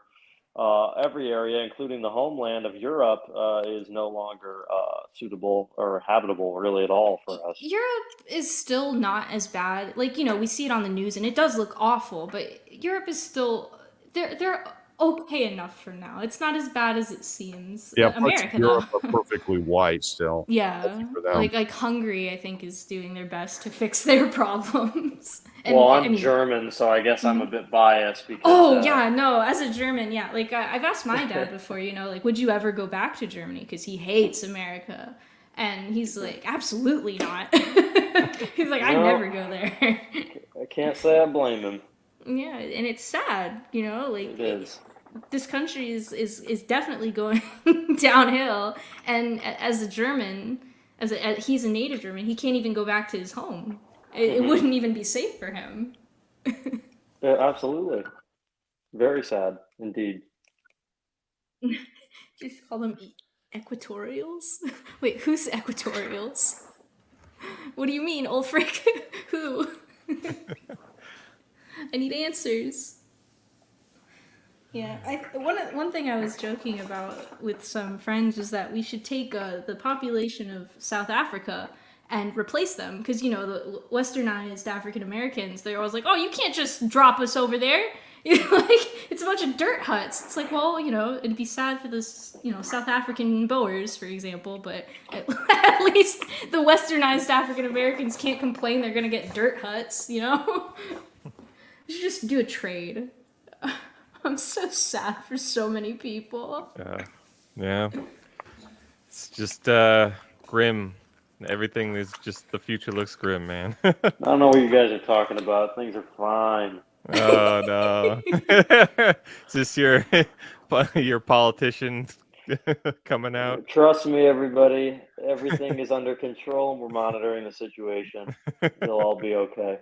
every area, including the homeland of Europe, is no longer suitable or habitable really at all for us. Europe is still not as bad. Like, we see it on the news and it does look awful, but Europe is still, they're okay enough for now. It's not as bad as it seems. Yeah, America, Europe are perfectly white still. Yeah, like Hungary, I think, is doing their best to fix their problems. And, well, I'm German, so I guess I'm a bit biased because. As a German, yeah. Like I've asked my dad before, like, would you ever go back to Germany? Because he hates America, and he's like, absolutely not. He's like, I never go there. I can't say I blame him. Yeah, and it's sad, like it is. This country is definitely going downhill, and as a German, he's a native German, he can't even go back to his home. It wouldn't even be safe for him. Yeah, absolutely. Very sad, indeed. Just call them equatorials? Wait, who's equatorials? What do you mean, Ulfric? Who? I need answers. Yeah, one thing I was joking about with some friends is that we should take the population of South Africa and replace them, because the westernized African Americans, they're always like, oh, you can't just drop us over there. Like, it's a bunch of dirt huts. It's like, well, it'd be sad for this, South African Boers, for example, but at least the westernized African Americans can't complain they're gonna get dirt huts. We should just do a trade. I'm so sad for so many people. Yeah. It's just grim. Everything is just, the future looks grim, man. I don't know what you guys are talking about. Things are fine. Oh, no. Is this your politician coming out? Trust me, everybody. Everything is under control, and we're monitoring the situation. It'll all be okay.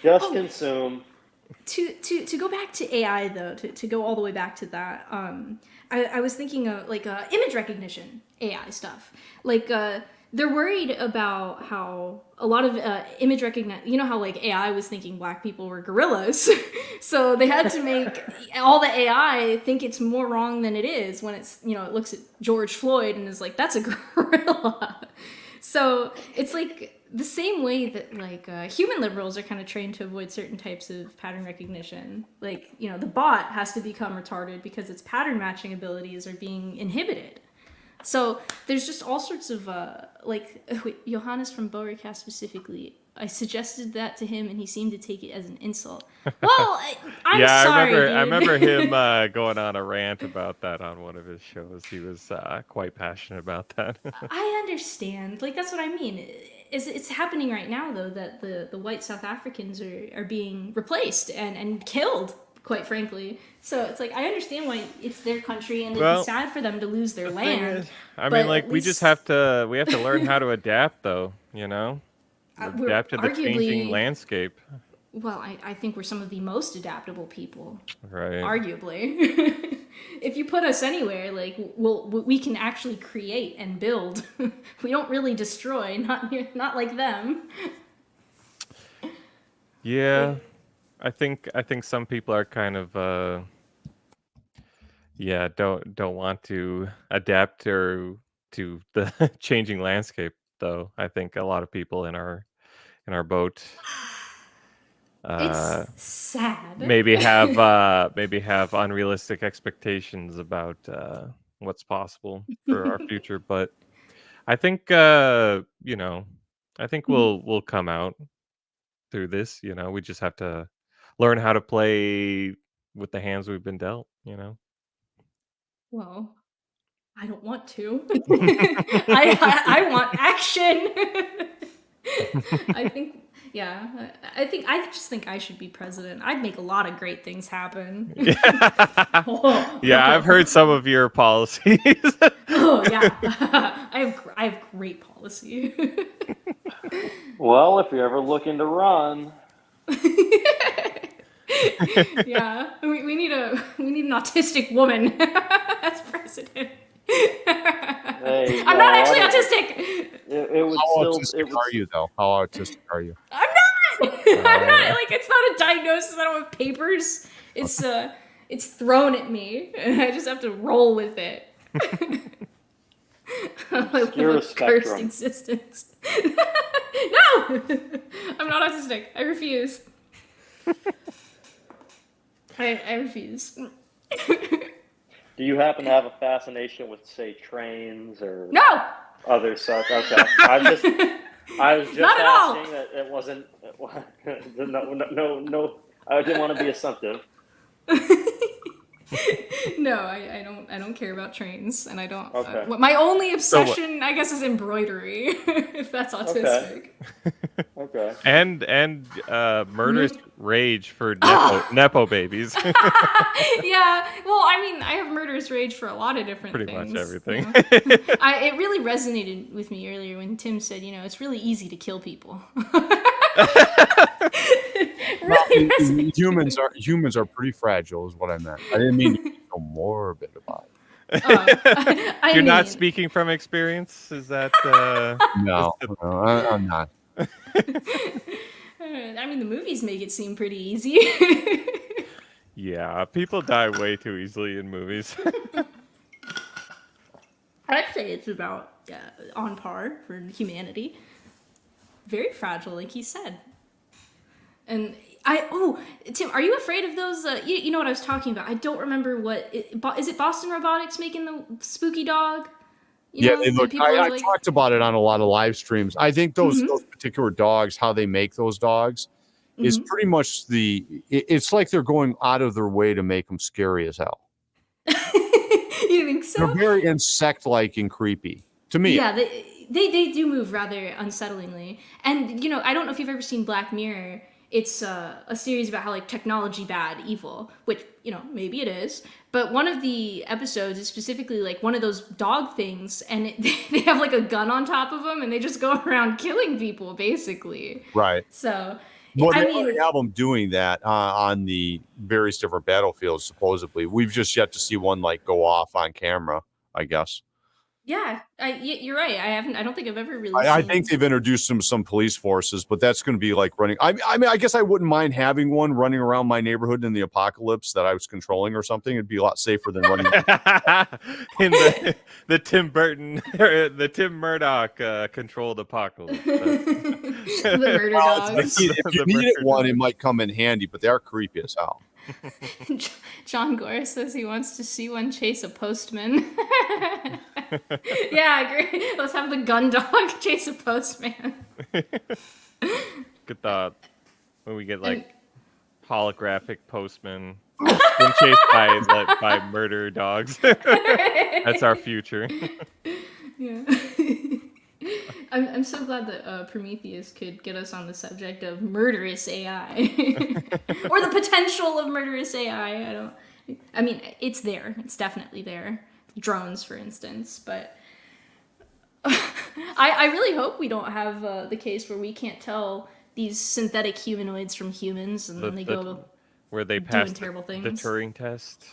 Just consume. To go back to AI though, to go all the way back to that, I was thinking of like image recognition AI stuff. Like they're worried about how a lot of image recognition, you know how like AI was thinking black people were gorillas. So they had to make all the AI think it's more wrong than it is when it's, you know, it looks at George Floyd and is like, that's a gorilla. So it's like the same way that like human liberals are kind of trained to avoid certain types of pattern recognition. Like, you know, the bot has to become retarded because its pattern matching abilities are being inhibited. So there's just all sorts of Johannes from Beauregard specifically. I suggested that to him, and he seemed to take it as an insult. Well, I'm yeah, sorry. I remember him going on a rant about that on one of his shows. He was quite passionate about that. I understand. Like that's what I mean. It's happening right now, though, that the white South Africans are being replaced and killed. Quite frankly, so it's like I understand why it's their country and it'd be sad for them to lose their land. I mean, like we have to learn how to adapt, though. You know, adapt to the changing landscape. Well, I think we're some of the most adaptable people, right? Arguably, if you put us anywhere, like we can actually create and build. We don't really destroy, not like them. Yeah. I think some people are kind of don't want to adapt or to the changing landscape, though. I think a lot of people in our boat it's sad. maybe have unrealistic expectations about what's possible for our future, but I think I think we'll come out through this, you know. We just have to learn how to play with the hands we've been dealt, you know. Well, I don't want to. I want action. I just think I should be president. I'd make a lot of great things happen. Yeah, I've heard some of your policies. Oh yeah, I have great policy. Well, if you're ever looking to run. Yeah, we need an autistic woman as president. Hey, I'm not actually autistic. How autistic are you, though? How autistic are you? I'm not. Like it's not a diagnosis. I don't have papers. It's thrown at me, and I just have to roll with it. I live a cursed existence. No, I'm not autistic. I refuse. I refuse. Do you happen to have a fascination with, say, trains or no other such? Okay, I was just asking that it wasn't. No. I didn't want to be assumptive. No, I don't care about trains, and I don't. Okay. My only obsession, I guess, is embroidery. If that's autistic. Okay. And murderous rage for nepo babies. Yeah. Well, I mean, I have murderous rage for a lot of different things. Pretty much everything. You know? It really resonated with me earlier when Tim said, you know, it's really easy to kill people. Really humans are pretty fragile, is what I meant. I didn't mean to be so morbid about it. You're not speaking from experience? Is that No, I'm not. I mean, the movies make it seem pretty easy. Yeah, people die way too easily in movies. I'd say it's about on par for humanity. Very fragile, like he said. And Tim, are you afraid of those? You know what I was talking about. I don't remember is it Boston Robotics making the spooky dog? They look. I talked about it on a lot of live streams. I think those particular dogs, how they make those dogs, is pretty much it's like they're going out of their way to make them scary as hell. You think so? They're very insect-like and creepy to me. Yeah, they do move rather unsettlingly. And you know, I don't know if you've ever seen Black Mirror. It's a series about how like technology bad, evil, which, you know, maybe it is. But one of the episodes is specifically like one of those dog things, and they have like a gun on top of them, and they just go around killing people, basically. Right. So, well, they already have them doing that on the various different battlefields. Supposedly, we've just yet to see one like go off on camera, I guess. Yeah, you're right. I don't think I've ever really I seen. think they've introduced some police forces, but that's going to be like running. I mean, I guess I wouldn't mind having one running around my neighborhood in the apocalypse that I was controlling or something. It'd be a lot safer than running. In the Tim Burton, the Tim Murdock controlled apocalypse. The murder dogs. If you needed one, it might come in handy, but they are creepy as hell. John Gore says he wants to see one chase a postman. Yeah, I agree. Let's have the gun dog chase a postman. Good thought. When we get like holographic postmen been chased by murder dogs. That's our future. Yeah. I'm so glad that Prometheus could get us on the subject of murderous AI, or the potential of murderous AI. I mean, it's there. It's definitely there. Drones, for instance, but I really hope we don't have the case where we can't tell these synthetic humanoids from humans, and then they go where they doing pass terrible things. the Turing test.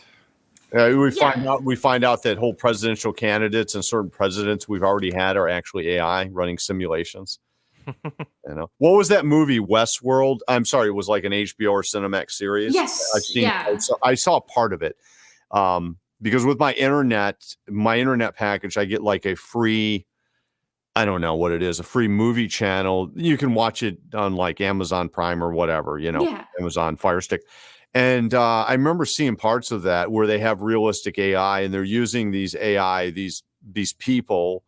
We find out that whole presidential candidates and certain presidents we've already had are actually AI running simulations. You know, what was that movie Westworld? I'm sorry, it was like an HBO or Cinemax series. Yes, I've seen. yeah. I saw part of it because with my internet package, I get like a free. I don't know what it is, a free movie channel. You can watch it on like Amazon Prime or whatever, you know, Amazon Fire Stick. And I remember seeing parts of that where they have realistic AI and they're using these AI, these people,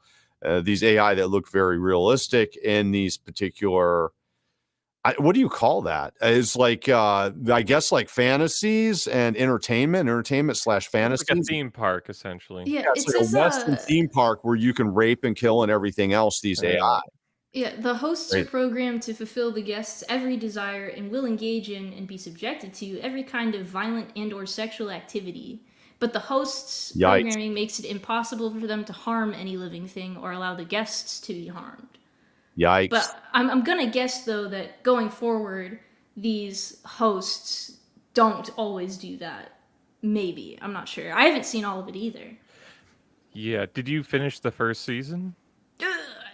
these AI that look very realistic in these particular, what do you call that? It's like, I guess like fantasies and entertainment / fantasy. Like a theme park, essentially. Yeah, it's like a Western theme park where you can rape and kill and everything else, these AI. Yeah, the hosts are programmed to fulfill the guest's every desire and will engage in and be subjected to every kind of violent and or sexual activity. But the host's programming makes it impossible for them to harm any living thing or allow the guests to be harmed. Yikes. But I'm going to guess, though, that going forward, these hosts don't always do that. Maybe. I'm not sure. I haven't seen all of it either. Yeah. Did you finish the first season?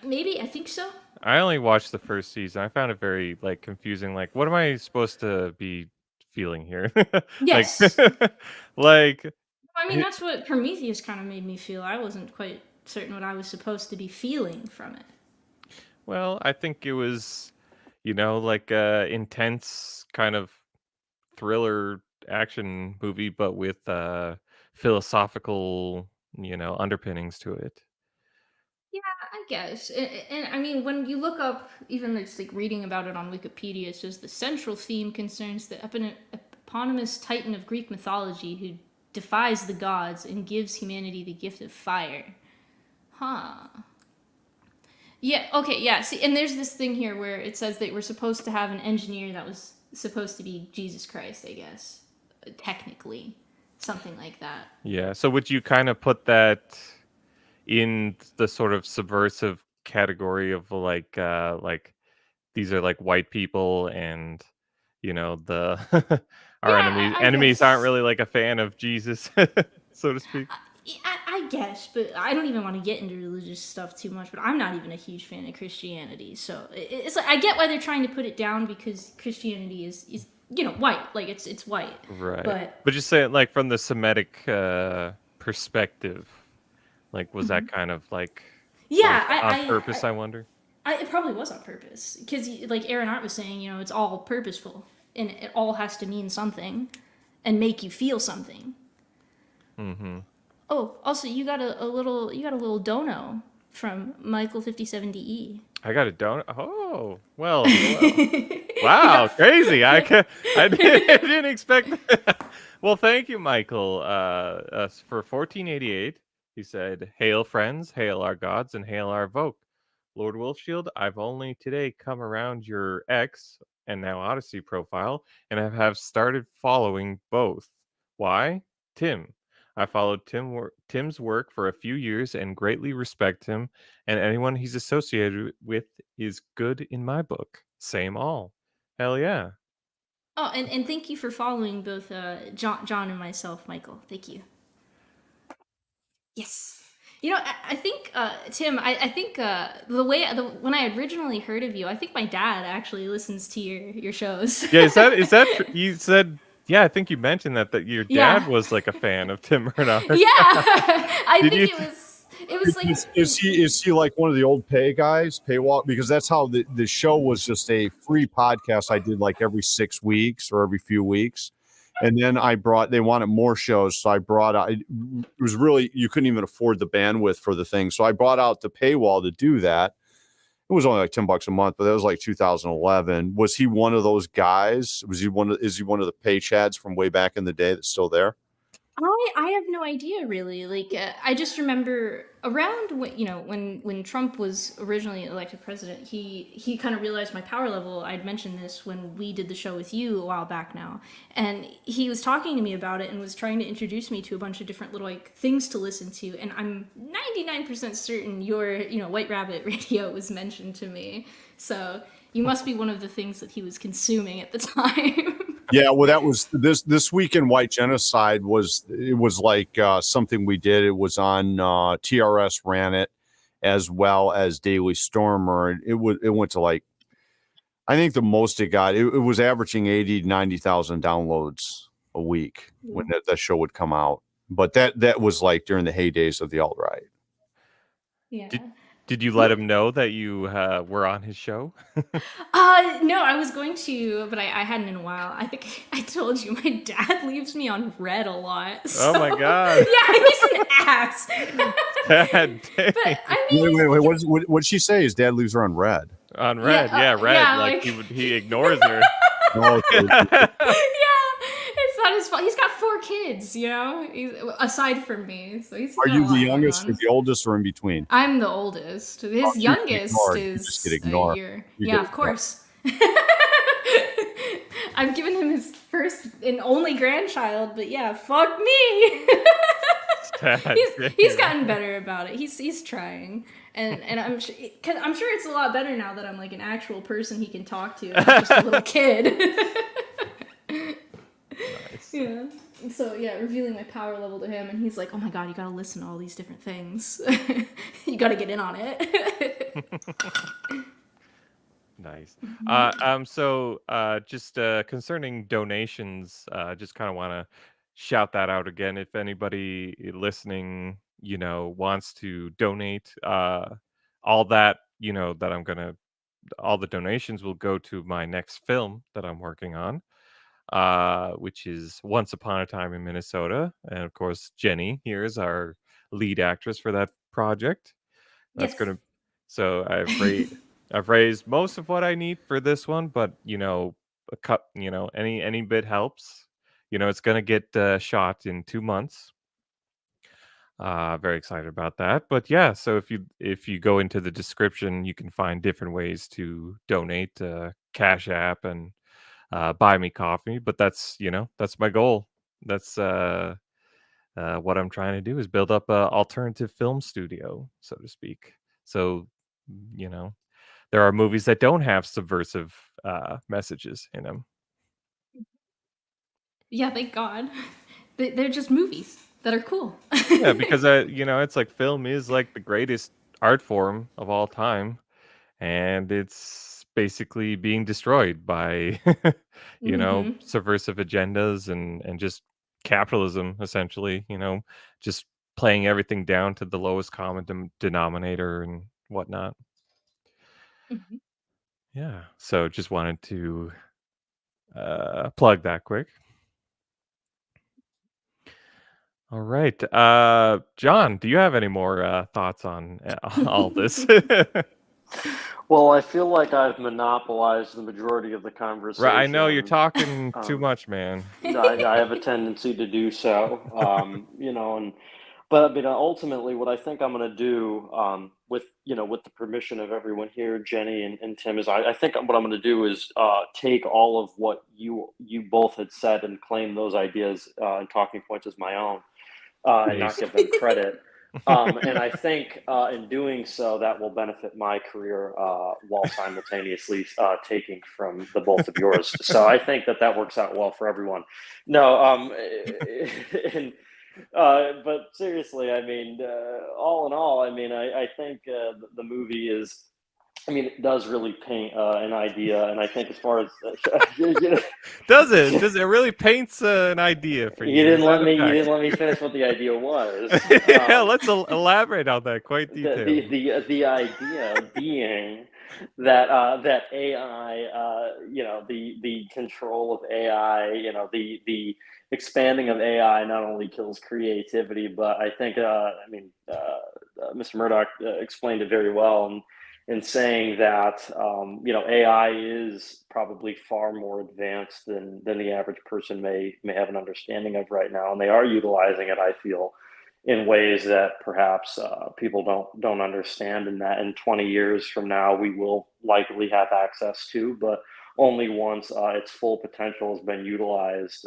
Maybe. I think so. I only watched the first season. I found it very like confusing. Like, what am I supposed to be feeling here? Yes. like, I mean, that's what Prometheus kind of made me feel. I wasn't quite certain what I was supposed to be feeling from it. Well, I think it was, like a intense kind of thriller action movie, but with philosophical, underpinnings to it. Yeah, I guess. And I mean, when you look up, even it's like reading about it on Wikipedia, it says the central theme concerns the eponymous titan of Greek mythology who defies the gods and gives humanity the gift of fire. Huh. Yeah, okay, yeah. See, and there's this thing here where it says that we're supposed to have an engineer that was supposed to be Jesus Christ, I guess. Technically. Something like that. Yeah, so would you kind of put that in the sort of subversive category of like these are like white people and the our enemies aren't really like a fan of Jesus, so to speak? I guess, but I don't even want to get into religious stuff too much, but I'm not even a huge fan of Christianity, so it's like I get why they're trying to put it down because Christianity is white, like it's white, right? But just say it like from the Semitic perspective. Like, was that kind of like on purpose? I wonder. It probably was on purpose because, like Aaron Art was saying, it's all purposeful and it all has to mean something and make you feel something. Mm-hmm. Oh, also, you got a little dono from Michael 57DE. I got a donut. Oh, well. Wow, crazy! I didn't expect that. Well, thank you, Michael, for 1488. He said, "Hail, friends! Hail our gods, and hail our Voke. Lord Wolfshield, I've only today come around your X and now Odyssey profile, and I have started following both. Why? Tim. I followed Tim's work for a few years and greatly respect him, and anyone he's associated with is good in my book. Same all. Hell yeah." Oh, and thank you for following both John and myself, Michael. Thank you. Yes. You know, I think Tim. I think when I originally heard of you, I think my dad actually listens to your shows. Yeah, is that you said? Yeah, I think you mentioned that your dad Yeah. was like a fan of Tim Murdock. Yeah, I Did think you? it was like Is he like one of the old pay guys, paywall? Because that's how the show was, just a free podcast I did like every 6 weeks or every few weeks. And then they wanted more shows. So I brought out, it was really, you couldn't even afford the bandwidth for the thing. So I brought out the paywall to do that. It was only like $10 a month, but that was like 2011. Was he one of those guys? Is he one of the pay chads from way back in the day that's still there? I have no idea really. Like I just remember around when Trump was originally elected president, he kind of realized my power level. I'd mentioned this when we did the show with you a while back now, and he was talking to me about it and was trying to introduce me to a bunch of different little like things to listen to. And I'm 99% certain your White Rabbit Radio was mentioned to me. So you must be one of the things that he was consuming at the time. Yeah, well, that was this week in White Genocide was like something we did. It was on TRS ran it, as well as Daily Stormer. It went to like, I think the most it got, it was averaging 80,000 to 90,000 downloads a week when that show would come out. But that was like during the heydays of the alt-right. Yeah. Did you let him know that you were on his show? No, I was going to, but I hadn't in a while. I think I told you my dad leaves me on red a lot. Oh my god! Yeah, he's an ass. Dad, but I mean, wait. What'd she say? His dad leaves her on red. On red, yeah, red. Yeah, like he ignores her. Oh, yeah, it's not his fault. He's got 4 kids, aside from me. So he's. Are got you a the lot youngest going or on. the oldest or in between? I'm the oldest. His you get youngest ignored. You is just get a ignored. year. You Yeah, get of course. I've given him his first and only grandchild, but yeah, fuck me. he's gotten better about it. He's trying, and I'm sure it's a lot better now that I'm like an actual person he can talk to, not just a little kid. Nice. Yeah. So yeah, revealing my power level to him, and he's like, "Oh my god, you gotta listen to all these different things. You gotta get in on it." Nice. So just concerning donations, just kind of want to shout that out again. If anybody listening, wants to donate, all that, all the donations will go to my next film that I'm working on, which is Once Upon a Time in Minnesota. And of course, Jenny here is our lead actress for that project. That's Yes. going to, so I've raised most of what I need for this one, but a cup, any bit helps. It's gonna get shot in 2 months. Very excited about that. But yeah, so if you go into the description, you can find different ways to donate, Cash App and buy me coffee. But that's my goal. That's what I'm trying to do is build up a alternative film studio, so to speak. So there are movies that don't have subversive messages in them. Yeah, thank God. They're just movies that are cool. Yeah, because it's like film is like the greatest art form of all time, and it's basically being destroyed by subversive agendas and just capitalism, essentially. Just playing everything down to the lowest common denominator and whatnot. Mhm. Yeah, so just wanted to plug that quick. All right, John, do you have any more thoughts on all this? Well, I feel like I've monopolized the majority of the conversation. Right, I know you're talking too much, man. I have a tendency to do so, but I mean, ultimately, what I think I'm going to do, with the permission of everyone here, Jenny and Tim, is I think what I'm going to do is take all of what you both had said and claim those ideas and talking points as my own, and not give them credit. And I think in doing so, that will benefit my career while simultaneously taking from the both of yours. So I think that works out well for everyone. No, But seriously, I mean, all in all, I mean, I think the movie is. I mean, it does really paint an idea, and I think as far as Does it? Does it really paints an idea for you? you Is that a you fact? didn't let me finish what the idea was. Yeah, let's elaborate on that quite detailed. The idea being that that AI, the control of AI, the expanding of AI not only kills creativity, but I think Mr. Murdock explained it very well in saying that AI is probably far more advanced than the average person may have an understanding of right now, and they are utilizing it, I feel, in ways that perhaps people don't understand, and that in 20 years from now we will likely have access to, but only once its full potential has been utilized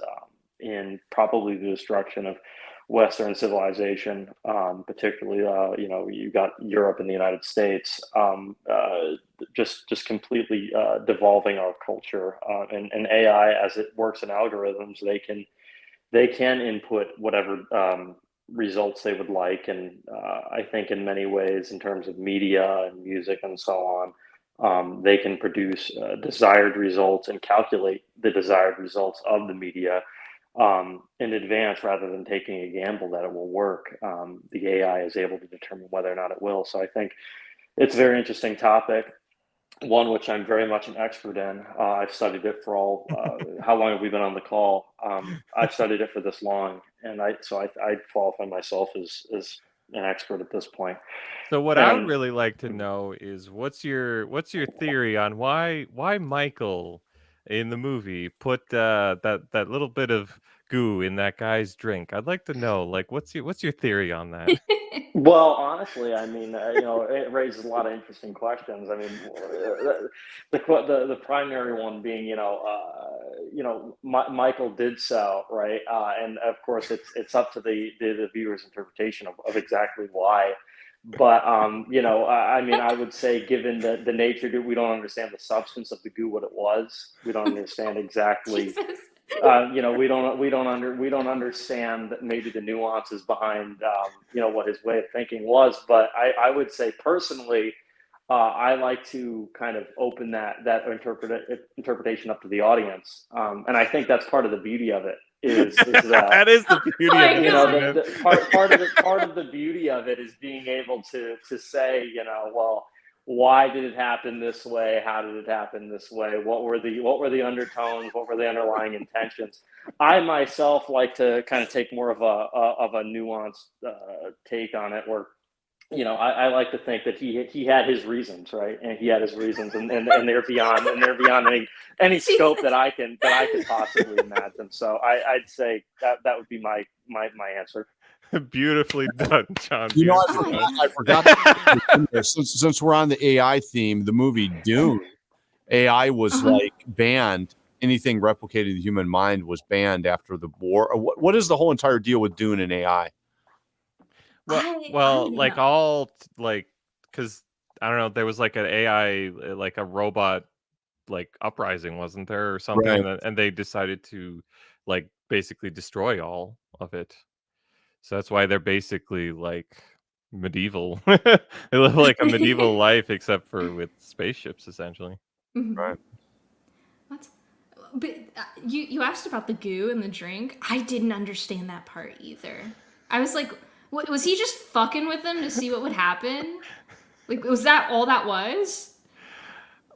in probably the destruction of Western civilization, particularly you got Europe and the United States, just completely devolving our culture, and AI as it works in algorithms, they can input whatever results they would like, and I think in many ways, in terms of media and music and so on, they can produce desired results and calculate the desired results of the media in advance, rather than taking a gamble that it will work. The AI is able to determine whether or not it will. So I think it's a very interesting topic, one which I'm very much an expert in. I've studied it for all. How long have we been on the call? I've studied it for this long, and I qualify myself as an expert at this point. So what I would And really like to know is what's your theory on why Michael in the movie put that little bit of goo in that guy's drink? I'd like to know, like, what's your theory on that? well, honestly, I mean, it raises a lot of interesting questions. I mean, the primary one being, Michael did so, right, and of course, it's up to the viewer's interpretation of exactly why. But I mean, I would say, given the nature, we don't understand the substance of the goo, what it was. We don't understand exactly. Jesus. We don't understand maybe the nuances behind what his way of thinking was. But I would say personally, I like to kind of open that interpretation up to the audience, and I think that's part of the beauty of it. Is that That is the beauty of it, isn't it? part of the beauty of it is being able to say, well, why did it happen this way? How did it happen this way? What were the undertones? What were the underlying intentions? I myself like to kind of take more of a nuanced take on it, where I like to think that he had his reasons, right? And he had his reasons, and they're beyond any scope that I can possibly imagine. So I'd say that would be my answer. Beautifully done, John. You know, Beautifully I forgot since we're on the AI theme, the movie Dune, AI was like banned. Anything replicating the human mind was banned after the war. What is the whole entire deal with Dune and AI? Well, like because I don't know, there was like an AI, like a robot, like uprising, wasn't there, or something, Right. and they decided to like basically destroy all of it. So that's why they're basically like medieval. They live like a medieval life, except for with spaceships, essentially. Right. What? But you asked about the goo in the drink. I didn't understand that part either. I was like, what, was he just fucking with them to see what would happen? Like, was that all that was?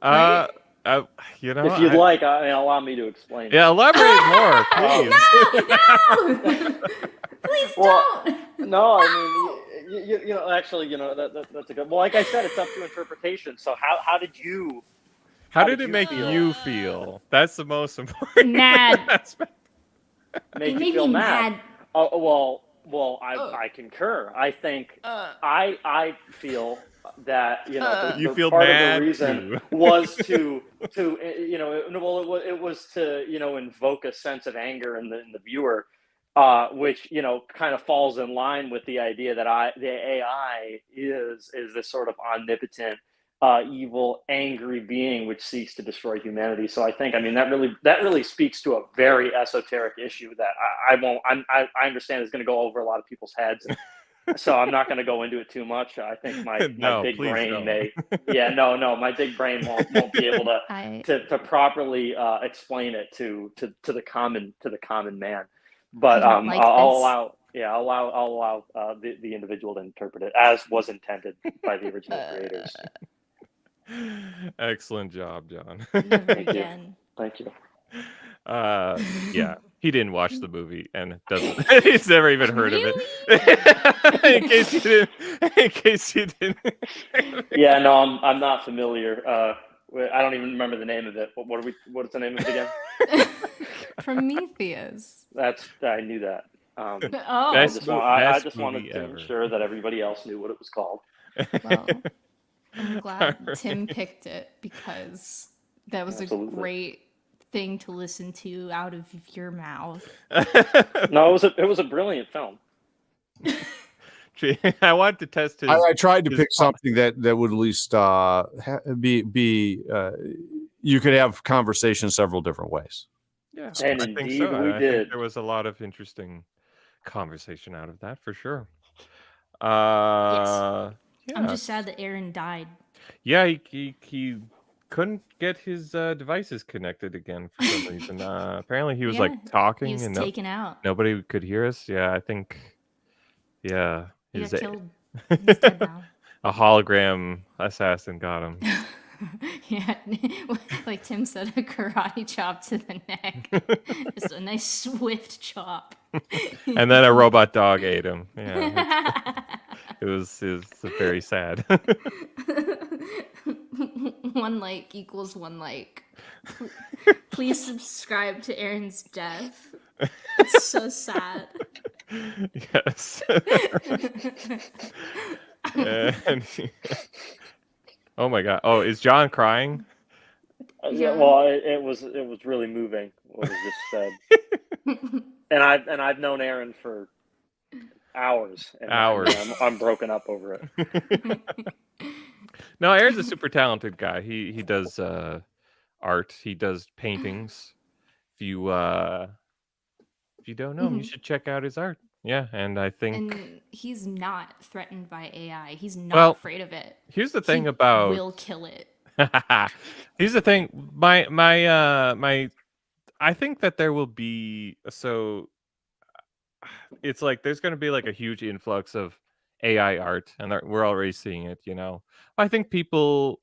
Right? If you'd like, allow me to explain. Yeah, elaborate more, please. No! Please don't. No, I mean, actually, that's a good. Well, like I said, it's up to interpretation. So how did you? How did it make you feel? That's the most important Mad. aspect. Make It you made feel me mad? mad. Oh, well, I concur. I think I feel that You feel part mad of the reason too. was to it was to invoke a sense of anger in the viewer, which kind of falls in line with the idea that the AI is this sort of omnipotent evil, angry being which seeks to destroy humanity. So I think, I mean, that really speaks to a very esoteric issue that I understand is going to go over a lot of people's heads. So I'm not going to go into it too much. I think my No, big please brain don't. may, no, my big brain won't be able to properly explain it to the common man. But I don't like I'll this. allow the individual to interpret it as was intended by the original creators. Excellent job, John. Never Thank you. again. Thank you. Yeah, he didn't watch the movie and doesn't. He's never even heard of Really? it. In case you didn't. Yeah, no, I'm not familiar. I don't even remember the name of it. What's the name of it again? Prometheus. I knew that. Oh, I Best just wanted movie to ever. ensure that everybody else knew what it was called. Well, I'm glad Alright. Tim picked it because that was Absolutely. a great thing to listen to out of your mouth. No, it was a brilliant film. I wanted to test his. I tried to his pick pop- something that would at least be you could have conversation several different ways. Yeah, And I think indeed so. we I did. think there was a lot of interesting conversation out of that for sure. I'm Yeah. just sad that Aaron died. Yeah, he couldn't get his devices connected again for some reason. Apparently he was Yeah, like talking He was and taken out. nobody could hear us. Yeah, I think. Yeah, He his got killed. He's dead now. a hologram assassin got him. Yeah, like Tim said, a karate chop to the neck. Just a nice swift chop. And then a robot dog ate him. Yeah, it was very sad. One like equals one like. Please subscribe to Aaron's death. It's so sad. Yes. And oh my god! Oh, is John crying? Yeah, well, it was really moving what was just said. And I've known Aaron for hours. And Hours. I'm broken up over it. No, Aaron's a super talented guy. He does art. He does paintings. If you don't know him, you should check out his art. Yeah, and I think And he's not threatened by AI. He's not Well, afraid of it. here's the He thing about will kill it. here's the thing. My I think that there will be it's like there's going to be like a huge influx of AI art, and we're already seeing it. I think people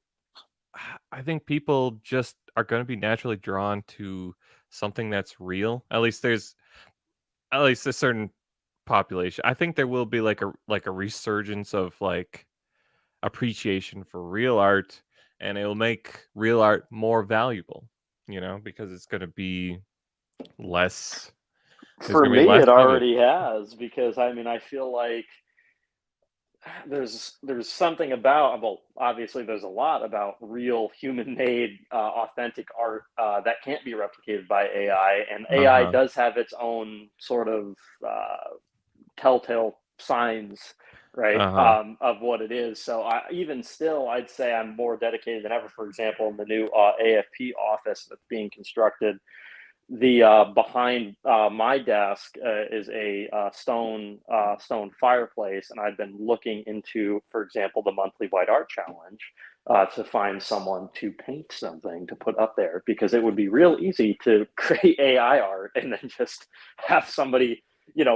just are going to be naturally drawn to something that's real. At least there's a certain population. I think there will be like a resurgence of like appreciation for real art, and it will make real art more valuable. Because it's going to be less. For me, it already has, because I mean, I feel like there's something about, well, obviously there's a lot about real human-made authentic art that can't be replicated by AI, and AI does have its own sort of telltale signs, right, of what it is. So even still, I'd say I'm more dedicated than ever. For example, in the new AFP office that's being constructed, the behind my desk is a stone fireplace, and I've been looking into, for example, the monthly White Art Challenge to find someone to paint something to put up there, because it would be real easy to create AI art and then just have somebody,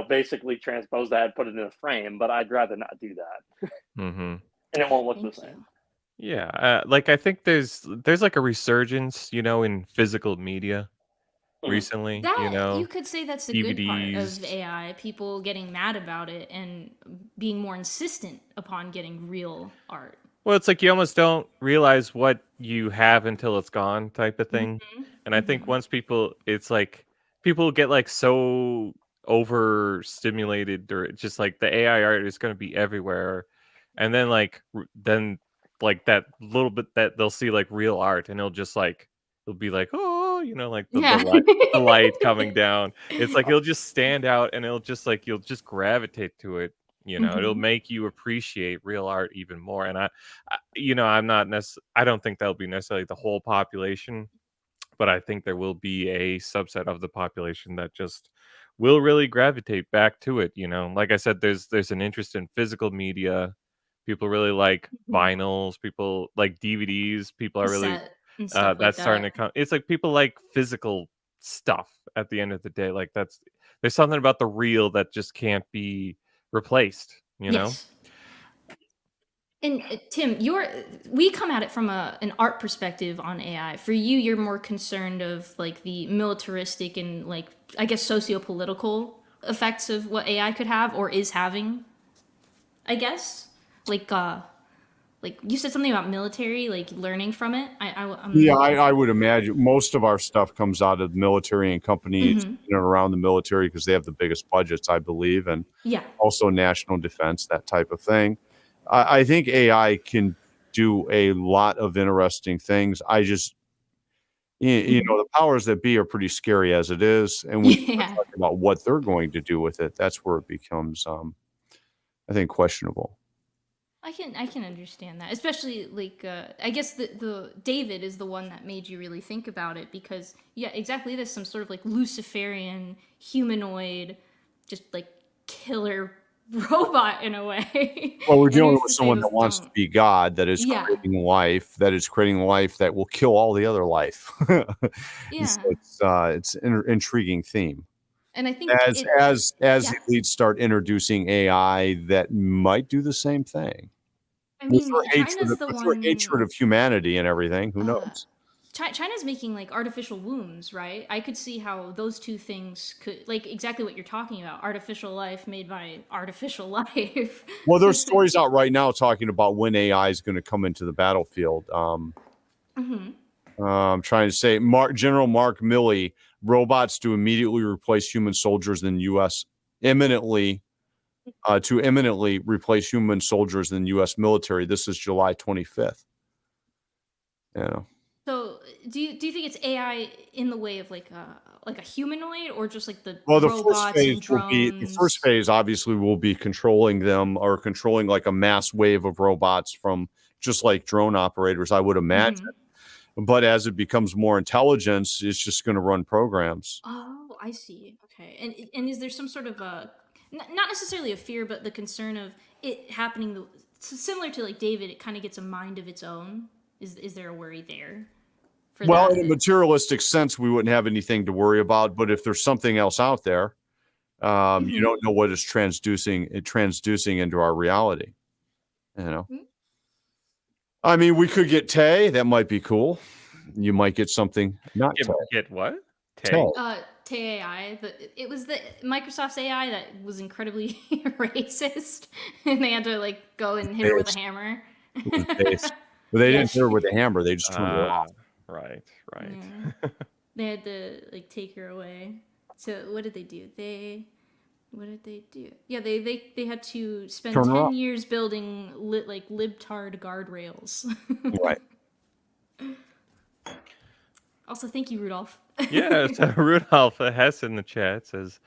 basically transpose that and put it in a frame. But I'd rather not do that, and it won't look the same. Yeah, like I think there's like a resurgence, in physical media. Recently, you could say that's the good part DVDs. of AI. People getting mad about it and being more insistent upon getting real art. Well, it's like you almost don't realize what you have until it's gone, type of thing. And I think once it's like people get like so overstimulated, or just like the AI art is going to be everywhere, and then like that little bit that they'll see like real art, and it'll be like, oh, like the light coming down. It's like it'll just stand out, and it'll just like you'll just gravitate to it. It'll make you appreciate real art even more. And I don't think that'll be necessarily the whole population, but I think there will be a subset of the population that just will really gravitate back to it. Like I said, there's an interest in physical media. People really like vinyls. People like DVDs. People are really Cassette and stuff like that's starting to that. come. It's like people like physical stuff at the end of the day. Like there's something about the real that just can't be replaced. Yes. And Tim, we come at it from an art perspective on AI. For you, you're more concerned of like the militaristic and like I guess socio-political effects of what AI could have or is having. I guess like you said something about military, like learning from it. I would imagine most of our stuff comes out of the military and companies in and around the military because they have the biggest budgets, I believe, and also national defense, that type of thing. I think AI can do a lot of interesting things. I just, the powers that be are pretty scary as it is, and when you talk about what they're going to do with it, that's where it becomes, I think, questionable. I can understand that, especially like I guess the David is the one that made you really think about it because exactly this some sort of like Luciferian humanoid, just like killer robot in a way. Well, we're dealing with someone that wants to be God, that is creating life, that will kill all the other life. So it's an intriguing theme. And I think as elites start introducing AI that might do the same thing. I mean, with their hatred of humanity and everything, who knows? China's making like artificial wombs, right? I could see how those two things could, like exactly what you're talking about, artificial life made by artificial life. Well, there's stories out right now talking about when AI is going to come into the battlefield. I'm trying to say, General Mark Milley, robots to immediately replace human soldiers in the U.S. imminently replace human soldiers in the U.S. military. This is July 25th. So, do you think it's AI in the way of like a humanoid, or just like the robots and drones? The first phase obviously will be controlling them, or controlling like a mass wave of robots from just like drone operators, I would imagine. But as it becomes more intelligence, it's just going to run programs. Oh, I see. Okay, and is there some sort of not necessarily a fear, but the concern of it happening similar to like David? It kind of gets a mind of its own. Is there a worry there? Well, in a materialistic sense, we wouldn't have anything to worry about. But if there's something else out there, you don't know what is transducing into our reality. I mean, we could get Tay. That might be cool. You might get something not Tay. Get what? Tay AI. It was the Microsoft's AI that was incredibly racist, and they had to like go and hit her with a hammer. But they didn't hit her with a hammer. They just turned her off. Right. Yeah. They had to like take her away. So what did they do? What did they do? Yeah, they had to spend 10 years building libtard guardrails. Right. Also, thank you, Rudolph. Yeah, so Rudolph Hess in the chat says,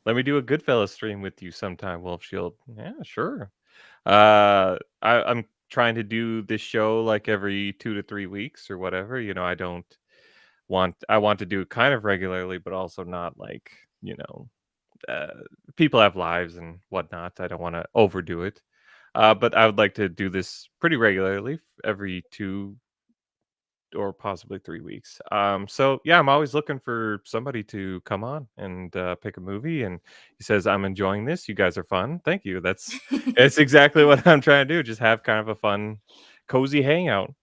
"Let me do a Goodfellas stream with you sometime, Wolf Shield." Yeah, sure. I'm trying to do this show like every 2 to 3 weeks or whatever. I want to do it kind of regularly, but also not like, people have lives and whatnot. I don't want to overdo it. But I would like to do this pretty regularly, every 2 or possibly 3 weeks. So yeah, I'm always looking for somebody to come on and pick a movie. And he says, "I'm enjoying this. You guys are fun." Thank you. It's exactly what I'm trying to do. Just have kind of a fun, cozy hangout,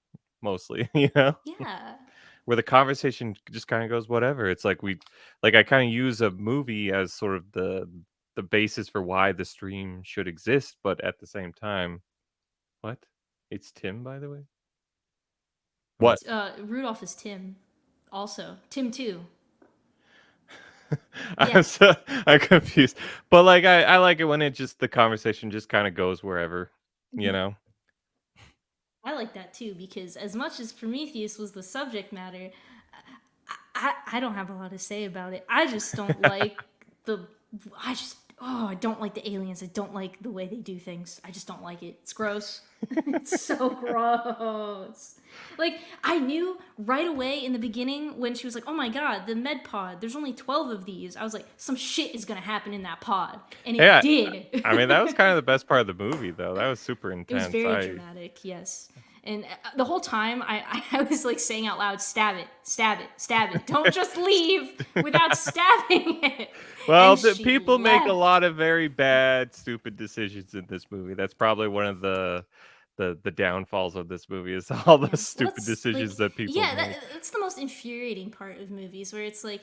mostly. Yeah. Where the conversation just kind of goes whatever. It's like I kind of use a movie as sort of the basis for why the stream should exist, but at the same time, what? It's Tim, by the way. What? Rudolph is Tim. Also, Tim too. I'm confused, but like I like it when the conversation just kind of goes wherever, I like that too, because as much as Prometheus was the subject matter, I don't have a lot to say about it. I just don't like oh, I don't like the aliens. I don't like the way they do things. I just don't like it. It's gross. It's so gross. Like, I knew right away in the beginning when she was like, oh my god, the med pod, there's only 12 of these. I was like, some shit is going to happen in that pod. And it did. I mean, that was kind of the best part of the movie, though. That was super It intense. was very dramatic, yes. And the whole time, I was like saying out loud, stab it, stab it, stab it. Don't just leave without stabbing it. Well, And people make a left. lot of very bad, stupid decisions in this movie. That's probably one of the downfalls of this movie is all the stupid decisions that people make. That's the most infuriating part of movies, where it's like,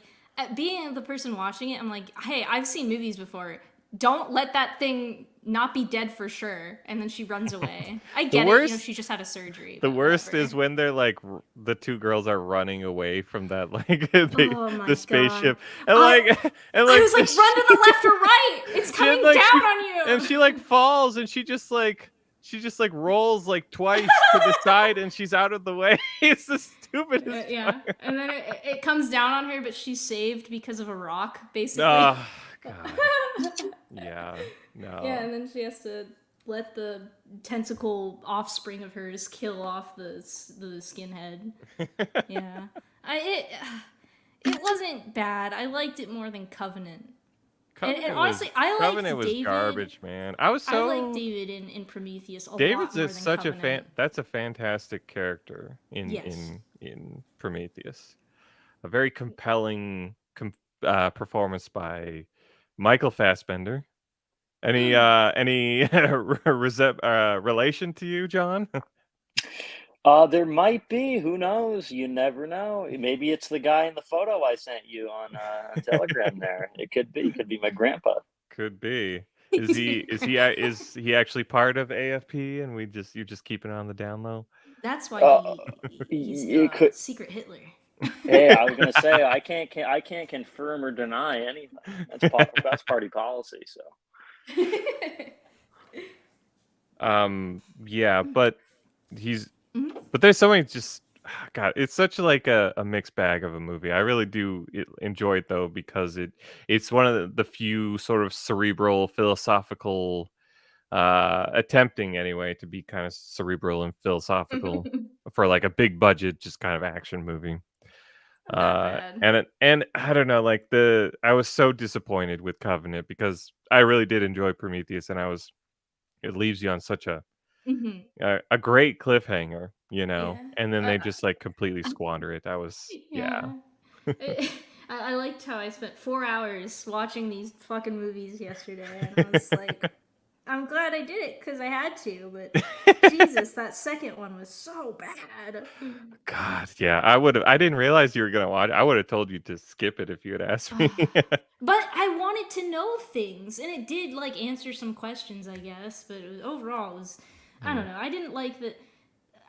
being the person watching it, I'm like, hey, I've seen movies before. Don't let that thing not be dead for sure. And then she runs away. I get it, she just had a surgery. The worst is when they're like, the two girls are running away from that, like, the spaceship. And I was like, run to the left or right. It's coming down on you. And she like falls and she just like rolls like twice to the side and she's out of the way. It's the stupidest. Yeah. And then it comes down on her, but she's saved because of a rock, basically. Oh, God. Yeah. No. Yeah, and then she has to let the tentacle offspring of hers kill off the skinhead. Yeah. It wasn't bad. I liked it more than Covenant. And honestly, I liked Covenant was David. Garbage, man. I like David in Prometheus a lot David's more is than such Covenant. that's a fantastic character in Prometheus. A very compelling performance by Michael Fassbinder. Any relation to you, John? There might be. Who knows? You never know. Maybe it's the guy in the photo I sent you on Telegram. There, it could be. Could be my grandpa. Could be. Is he actually part of AFP? And you're just keeping it on the down low. That's why he's secret Hitler. Hey, I was gonna say I can't confirm or deny anything. That's party policy. So. Yeah, but but there's so many God, it's such like a mixed bag of a movie. I really do enjoy it though, because it's one of the few sort of cerebral, philosophical, attempting anyway to be kind of cerebral and philosophical for like a big budget, just kind of action movie. And I don't know, like I was so disappointed with Covenant because I really did enjoy Prometheus, and it leaves you on such a great cliffhanger, and then they just like completely squander it. I liked how I spent 4 hours watching these fucking movies yesterday, and I was like, I'm glad I did it because I had to, but Jesus, that second one was so bad. God, yeah, I didn't realize you were gonna watch. I would have told you to skip it if you had asked me. But I wanted to know things, and it did like answer some questions, I guess. But overall, it was, I don't know. I didn't like that.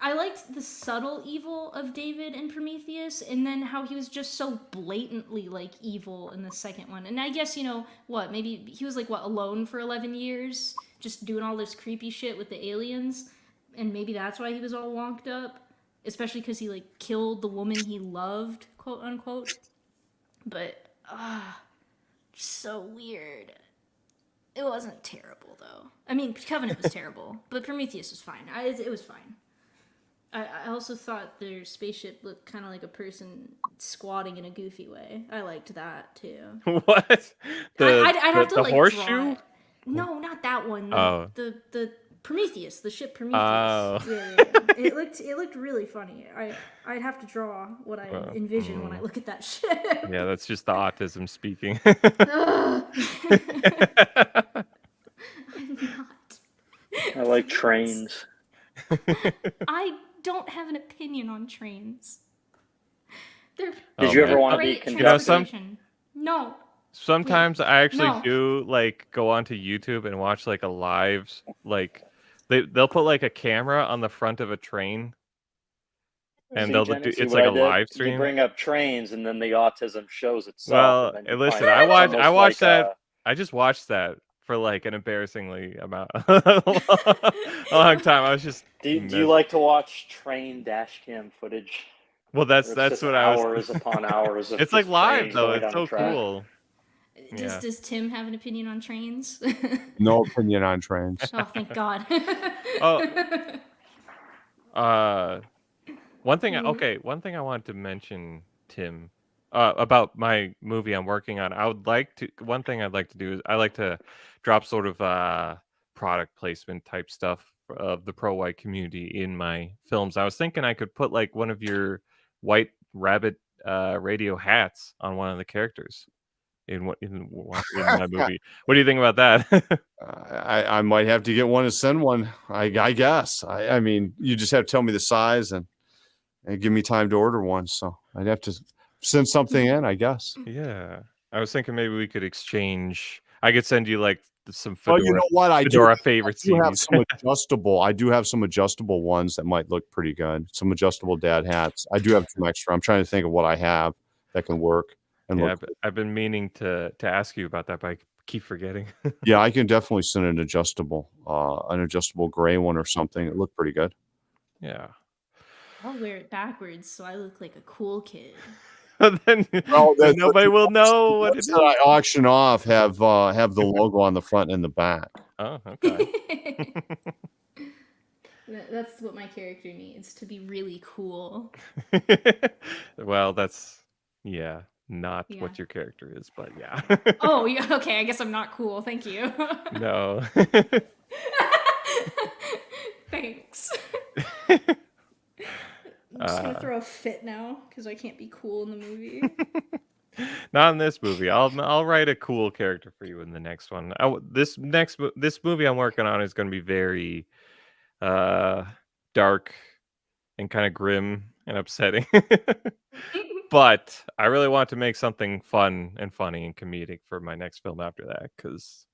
I liked the subtle evil of David and Prometheus, and then how he was just so blatantly like evil in the second one. And I guess, maybe he was like alone for 11 years, just doing all this creepy shit with the aliens, and maybe that's why he was all wonked up, especially because he like killed the woman he loved, quote unquote. But just so weird. It wasn't terrible though. I mean, Covenant was terrible, but Prometheus was fine. It was fine. I also thought their spaceship looked kind of like a person squatting in a goofy way. I liked that too. What? I'd have to the like horseshoe? draw it. No, not that one. The Prometheus, the ship Prometheus. Oh. Yeah. It looked really funny. I'd have to draw what I envision when I look at that ship. Yeah, that's just the autism speaking. I'm not. I like trains. I don't have an opinion on trains. Did you ever want to be conducted? No. Sometimes I actually do like go onto YouTube and watch like a live, like they'll put like a camera on the front of a train, and it's like a live stream. You bring up trains, and then the autism shows itself. Well, listen, I watched that. I just watched that for like an embarrassingly a long time. I was just. Do you like to watch train dash cam footage? Well, that's what I was. Hours upon hours. Of it's like live though. It's so cool. Yeah. Does Tim have an opinion on trains? No opinion on trains. Oh, thank God. One thing I wanted to mention, Tim, about my movie I'm working on. One thing I'd like to do is I like to drop sort of product placement type stuff of the pro white community in my films. I was thinking I could put like one of your white rabbit radio hats on one of the characters in my movie. What do you think about that? I might have to get one and send one. I guess. I mean, you just have to tell me the size and give me time to order one. So I'd have to send something in, I guess. Yeah. I was thinking maybe we could exchange. I could send you like some Oh, fedora, you know what? fedora favorite I do have CDs. some adjustable. I do have some adjustable ones that might look pretty good. Some adjustable dad hats. I do have some extra. I'm trying to think of what I have that can work and Yeah, look. I've been meaning to ask you about that, but I keep forgetting. Yeah, I can definitely send an adjustable gray one or something. It looked pretty good. Yeah. I'll wear it backwards so I look like a cool kid. then Well, then nobody will know what it ones is. that I auction off have the logo on the front and the back. Oh, okay. That's what my character needs, to be really cool. Well, that's not Yeah. what your character is, but yeah. Oh, yeah, okay, I guess I'm not cool. Thank you. No. Thanks. I'm just gonna throw a fit now because I can't be cool in the movie. Not in this movie. I'll write a cool character for you in the next one. This movie I'm working on is going to be very dark and kind of grim and upsetting. But I really want to make something fun and funny and comedic for my next film after that, because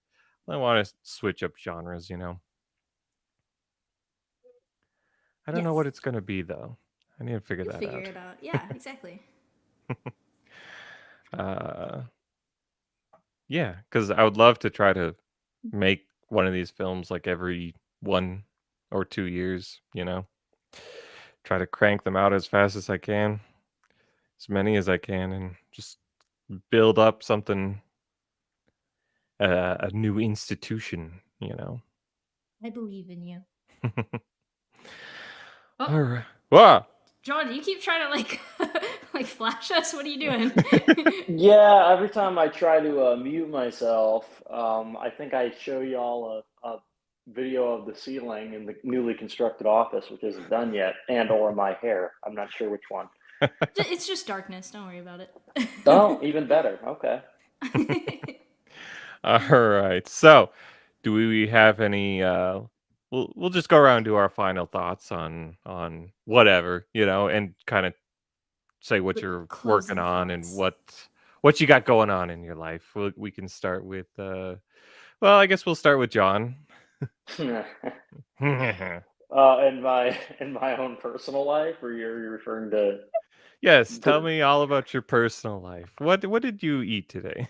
I want to switch up genres, I don't know what it's going to be, though. I need to figure You'll that figure out. it out. Yeah, exactly. Yeah, because I would love to try to make one of these films like every 1 or 2 years, try to crank them out as fast as I can, as many as I can, and just build up something, a new institution, I believe in you. All right. Wow. John, you keep trying to like flash us. What are you doing? Yeah, every time I try to mute myself, I think I show y'all a video of the ceiling in the newly constructed office, which isn't done yet, and or my hair. I'm not sure which one. It's just darkness. Don't worry about it. Oh, even better. Okay. All right. So, do we have any? We'll just go around and do our final thoughts on whatever, and kind of say what you're working Closing on and thoughts. what you got going on in your life. We can start with. Well, I guess we'll start with John. In my own personal life, or you're referring to? Yes, tell me all about your personal life. What did you eat today?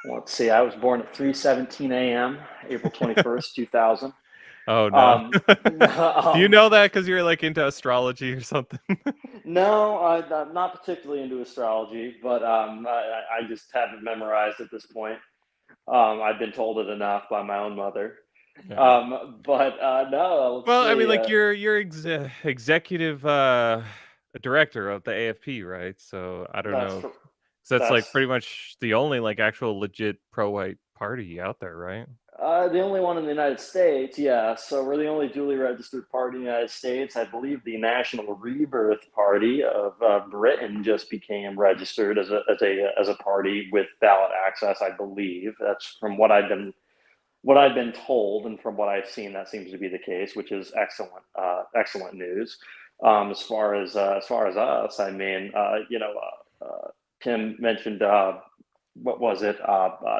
Let's see. I was born at 3:17 a.m. April 21st, 2000. Oh no. Do you know that because you're like into astrology or something? No, I'm not particularly into astrology, but I just have it memorized at this point. I've been told it enough by my own mother. Yeah. But no, let's Well, I see. mean, like you're executive director of the AFP, right? So I don't That's know. cor- So that's like that's pretty much the only like actual legit pro-white party out there, right? the only one in the United States. Yeah, so we're the only duly registered party in the United States. I believe the National Rebirth Party of Britain just became registered as a party with ballot access. I believe that's from what I've been told, and from what I've seen, that seems to be the case, which is excellent news. As far as us, I mean, Tim mentioned what was it?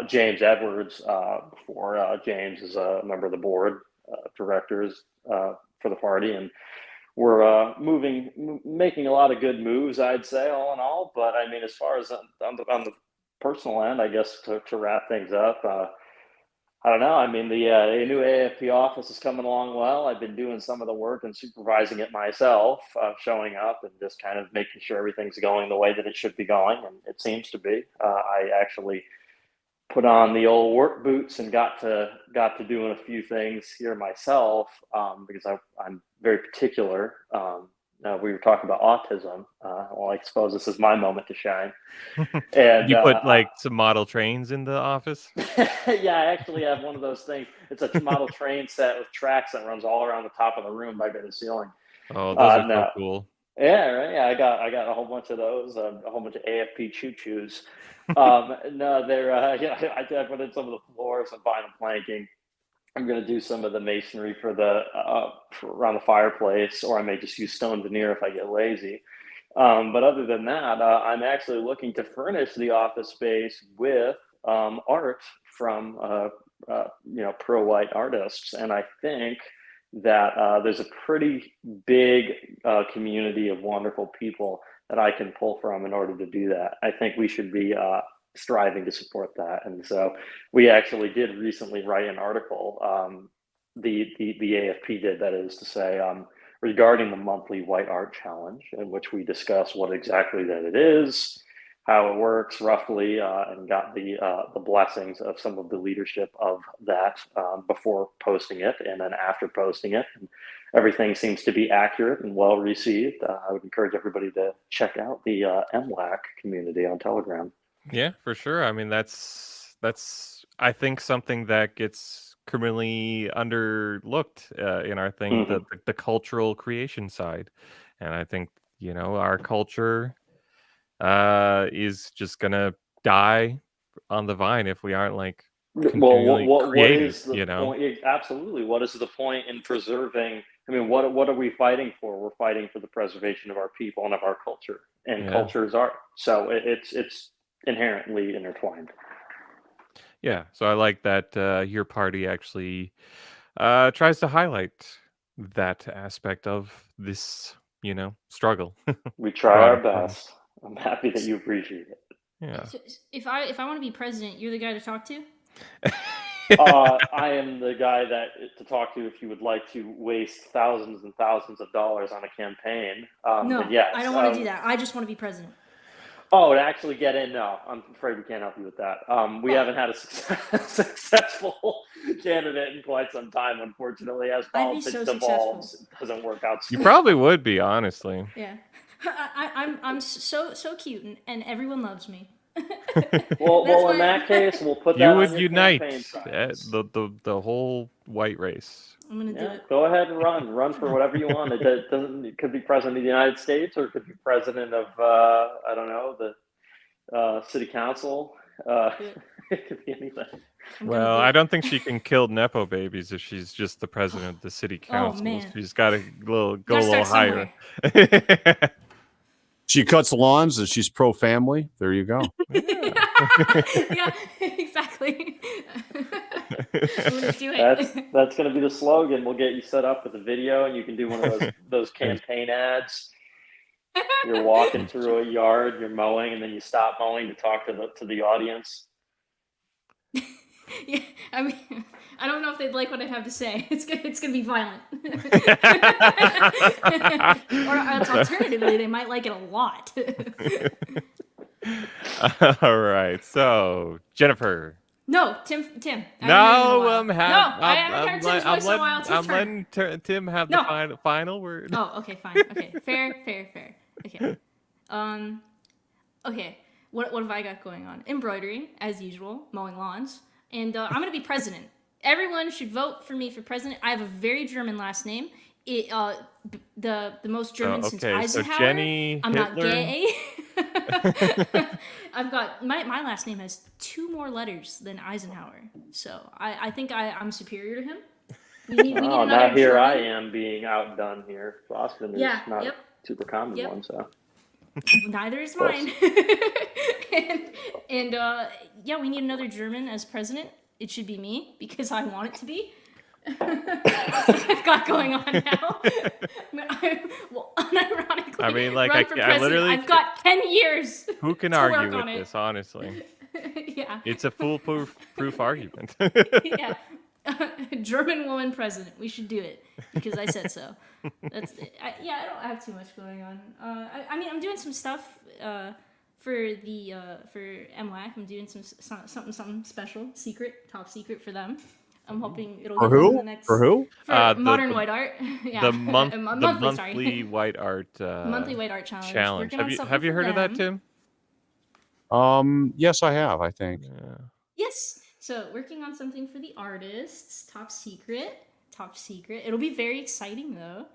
James Edwards. Before James is a member of the board directors for the party, and we're making a lot of good moves, I'd say, all in all. But I mean, as far as on the personal end, I guess to wrap things up. I don't know. I mean, the new AFP office is coming along well. I've been doing some of the work and supervising it myself, showing up and just kind of making sure everything's going the way that it should be going, and it seems to be. I actually put on the old work boots and got to doing a few things here myself, because I'm very particular. We were talking about autism. Well, I suppose this is my moment to shine. And You put like some model trains in the office? yeah, I actually have one of those things. It's a model train set with tracks that runs all around the top of the room by the ceiling. Oh, those are so No. cool. Yeah, right. Yeah, I got a whole bunch of those, a whole bunch of AFP choo-choos. No, they're yeah, I put in some of the floors and vinyl planking. I'm going to do some of the masonry for around the fireplace, or I may just use stone veneer if I get lazy. But other than that, I'm actually looking to furnish the office space with art from pro white artists, and I think that there's a pretty big community of wonderful people that I can pull from in order to do that. I think we should be striving to support that, and so we actually did recently write an article. The AFP did, that is to say, regarding the monthly White Art Challenge, in which we discuss what exactly that it is, how it works roughly, and got the blessings of some of the leadership of that before posting it and then after posting it. And everything seems to be accurate and well received. I would encourage everybody to check out the MLAC community on Telegram. Yeah, for sure. I mean, that's I think something that gets criminally underlooked in our thing, the cultural creation side, and I think our culture is just gonna die on the vine if we aren't like continually What creating. is the point? Absolutely, what is the point in preserving? I mean, what are we fighting for? We're fighting for the preservation of our people and of our culture, and culture is art. So it's inherently intertwined. Yeah, so I like that your party actually tries to highlight that aspect of this, struggle. We try our best. I'm happy that you appreciate it. Yeah. So if I want to be president, you're the guy to talk to? I am the guy to talk to if you would like to waste thousands and thousands of dollars on a campaign. No, yes, I don't want to do that. I just want to be president. Oh, to actually get in? No, I'm afraid we can't help you with that. We haven't had a successful candidate in quite some time, unfortunately. As politics devolves, it doesn't work out. You probably would be, honestly. Yeah, I'm so cute, and everyone loves me. well, in that case, we'll put that. You on would your unite signs. the whole white race. I'm gonna do it. Go ahead and run for whatever you want. It could be president of the United States, or it could be president of I don't know, the city council. It could be anything. Well, I don't think she can kill nepo babies if she's just the president of the city council. Man. She's got to go a little higher. She cuts lawns and she's pro-family. There you go. Yeah, exactly. I'm gonna do it. That's going to be the slogan. We'll get you set up with a video, and you can do one of those campaign ads. You're walking through a yard, you're mowing, and then you stop mowing to talk to the audience. Yeah, I mean, I don't know if they'd like what I have to say. It's gonna be violent. Or alternatively, they might like it a lot. All right, so Jennifer. No, Tim. No, I haven't heard Tim's voice in a while. I'm letting Tim have the final word. Oh, okay, fine. Okay, fair. Okay. Okay. What have I got going on? Embroidery, as usual, mowing lawns, and I'm gonna be president. Everyone should vote for me for president. I have a very German last name. The most German since Eisenhower. So Jenny I'm Hitler. not gay. I've got my last name has 2 more letters than Eisenhower, so I think I'm superior to him. We need now here German. I am being outdone here. Boston is not a super common one, so. Neither is mine. and we need another German as president. It should be me because I want it to be. That's what I've got going on now. Unironically, I mean, like, I literally, I've got 10 years. Who can argue with this? Honestly, yeah, it's a foolproof argument. Yeah, German woman president. We should do it because I said so. I don't have too much going on. I mean, I'm doing some stuff for the for MWAC, I'm doing something special, top secret for them. I'm hoping it'll For get them in who? the next For who? for The modern white art. Yeah, the month the monthly, sorry. monthly white art Monthly white art challenge. challenge. Working on something Have you for heard of that, them. Tim? Yes, I have. I think. Yeah. Yes. So working on something for the artists, top secret. It'll be very exciting though,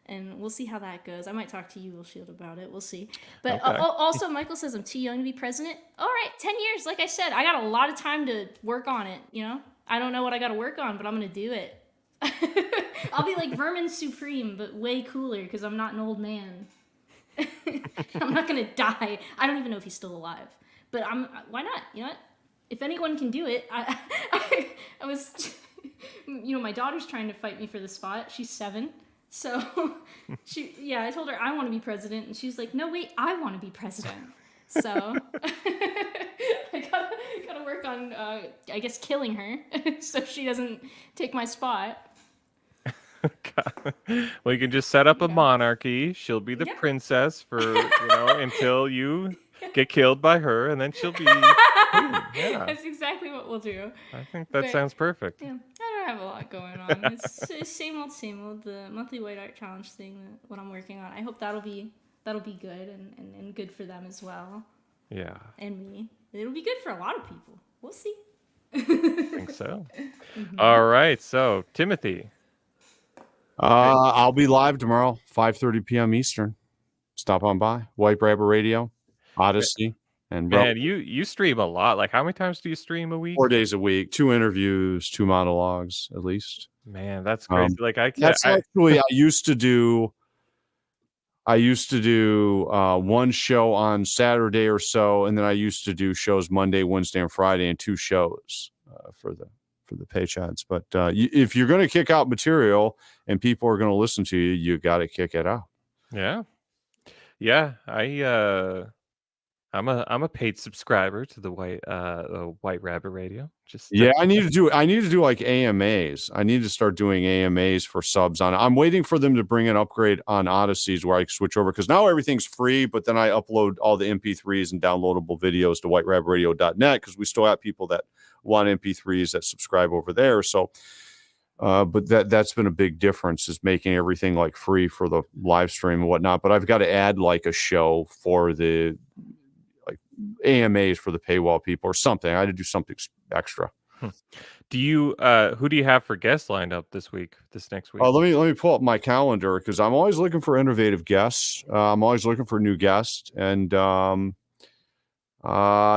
and we'll see how that goes. I might talk to you, Will Shield, about it. We'll see. But Okay. also, Michael says I'm too young to be president. All right, 10 years. Like I said, I got a lot of time to work on it. You know, I don't know what I got to work on, but I'm gonna do it. I'll be like Vermin Supreme, but way cooler because I'm not an old man. I'm not gonna die. I don't even know if he's still alive, but why not? You know what? If anyone can do it, I was, you know, my daughter's trying to fight me for the spot. She's 7, so I told her I want to be president, and she's like, no, wait, I want to be president. So I gotta work on, I guess, killing her so she doesn't take my spot. Well, you can just set up a monarchy. She'll be the princess for until you get killed by her, and then she'll be queen. Yeah, That's exactly what we'll do. I think that sounds perfect. Yeah, I don't have a lot going on. It's same old. The monthly white art challenge thing, what I'm working on. I hope that'll be good and good for them as well. Yeah. And me. It'll be good for a lot of people. We'll see. I think so. All right. So, Timothy. I'll be live tomorrow, 5:30 p.m. Eastern. Stop on by. White Rabbit Radio, Odyssey, and Man, you stream a lot. Like, how many times do you stream a week? 4 days a week, 2 interviews, 2 monologues at least. Man, that's crazy. Like, I can't. That's actually I used to do 1 show on Saturday or so, and then I used to do shows Monday, Wednesday, and Friday, and 2 shows for the page ads. But if you're going to kick out material and people are going to listen to you, you got to kick it out. Yeah. I'm a paid subscriber to the White Rabbit Radio. I need to do like AMAs. I need to start doing AMAs for subs on. I'm waiting for them to bring an upgrade on Odysseys where I can switch over, because now everything's free, but then I upload all the MP3s and downloadable videos to whiterabbitradio.net, because we still have people that want MP3s that subscribe over there. So but that's been a big difference, is making everything like free for the live stream and whatnot. But I've got to add like a show for the like AMAs for the paywall people or something. I had to do something extra. Do you who do you have for guests lined up this next week? Let me pull up my calendar, because I'm always looking for innovative guests. I'm always looking for new guests. And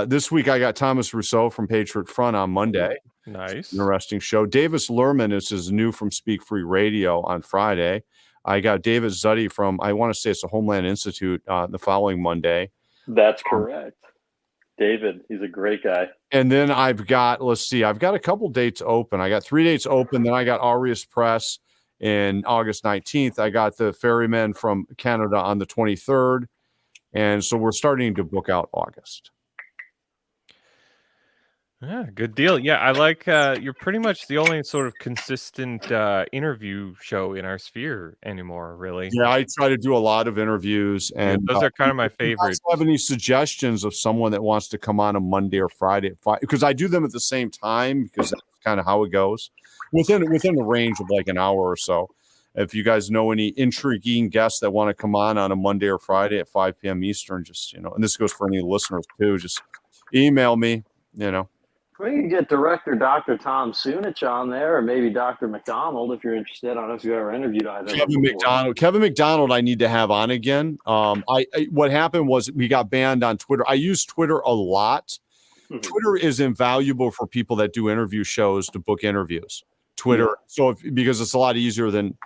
this week I got Thomas Rousseau from Patriot Front on Monday. Nice. Interesting show. Davis Lerman is new from Speak Free Radio on Friday. I got David Zuddy from, I want to say it's the Homeland Institute, the following Monday. That's correct. David, he's a great guy. And then I've got a couple dates open. I got 3 dates open. Then I got Aureus Press in August 19th. I got the Ferrymen from Canada on the 23rd. And so we're starting to book out August. Yeah, good deal. Yeah, I like you're pretty much the only sort of consistent interview show in our sphere anymore, really. Yeah, I try to do a lot of interviews, and those are kind of my favorites. If you have any suggestions of someone that wants to come on a Monday or Friday at 5, because I do them at the same time, because that's kind of how it goes, within the range of like an hour or so. If you guys know any intriguing guests that want to come on a Monday or Friday at 5 p.m. Eastern, just, and this goes for any listeners too, just email me, We can get director Dr. Tom Sunich on there, or maybe Dr. McDonald if you're interested. I don't know if you ever interviewed either. Kevin McDonald I need to have on again. What happened was we got banned on Twitter. I use Twitter a lot. Mm-hmm. Twitter is invaluable for people that do interview shows to book interviews. Twitter, because it's a lot easier than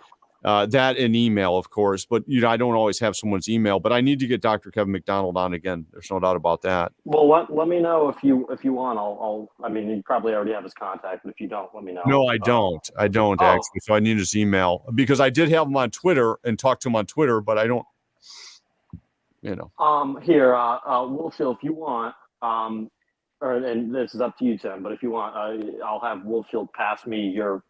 that and email, of course. But I don't always have someone's email. But I need to get Dr. Kevin McDonald on again. There's no doubt about that. Well, let me know if you want. I mean, you probably already have his contact, but if you don't, let me know. No, I don't. Actually. So I need his email, because I did have him on Twitter and talk to him on Twitter, but I don't. Here, Wolfshield, if you want, and this is up to you, Tim, but if you want, I'll have Wolfshield pass me your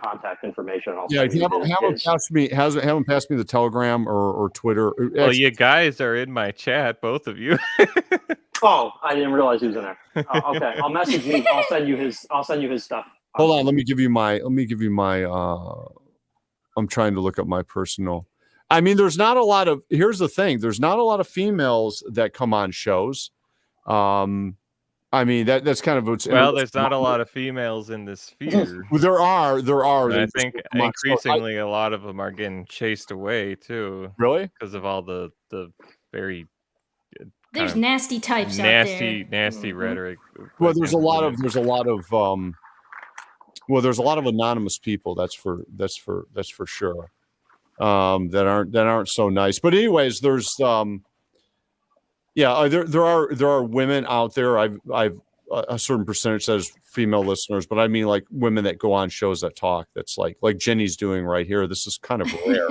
contact information. Have him pass me the Telegram or Twitter. Well, you guys are in my chat, both of you. Oh, I didn't realize he was in there. Oh, okay, I'll message you. I'll send you his stuff. Hold on, let me give you my I'm trying to look up my personal. I mean, there's not a lot of, here's the thing, there's not a lot of females that come on shows. I mean, that's kind of what's, Well, there's not a lot of females in this sphere. there are. And I They just think don't come on shows. increasingly a lot of them are getting chased away too, Really? because of all the very There's kind of nasty types out there. nasty rhetoric. Well, there's a against lot women. of there's a lot of anonymous people. That's for sure. That aren't so nice. But anyways, there's there are women out there. I've a certain percentage says female listeners, but I mean like women that go on shows that talk. That's like Jenny's doing right here. This is kind of rare.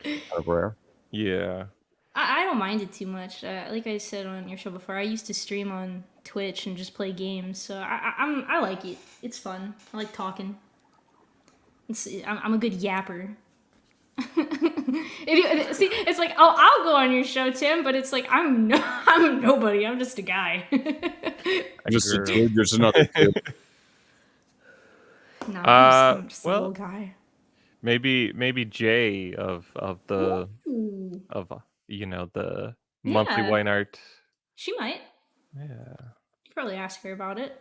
Kind of rare. Yeah. I don't mind it too much. Like I said on your show before, I used to stream on Twitch and just play games, so I like it. It's fun. I like talking. I'm a good yapper. See, it's like I'll go on your show, Tim, but it's like I'm nobody. I'm just a guy. Just a dude. There's another dude. No, I'm just a little guy. Maybe Jay of the Ooh. of the monthly wine art. She might. Yeah. You probably ask her about it.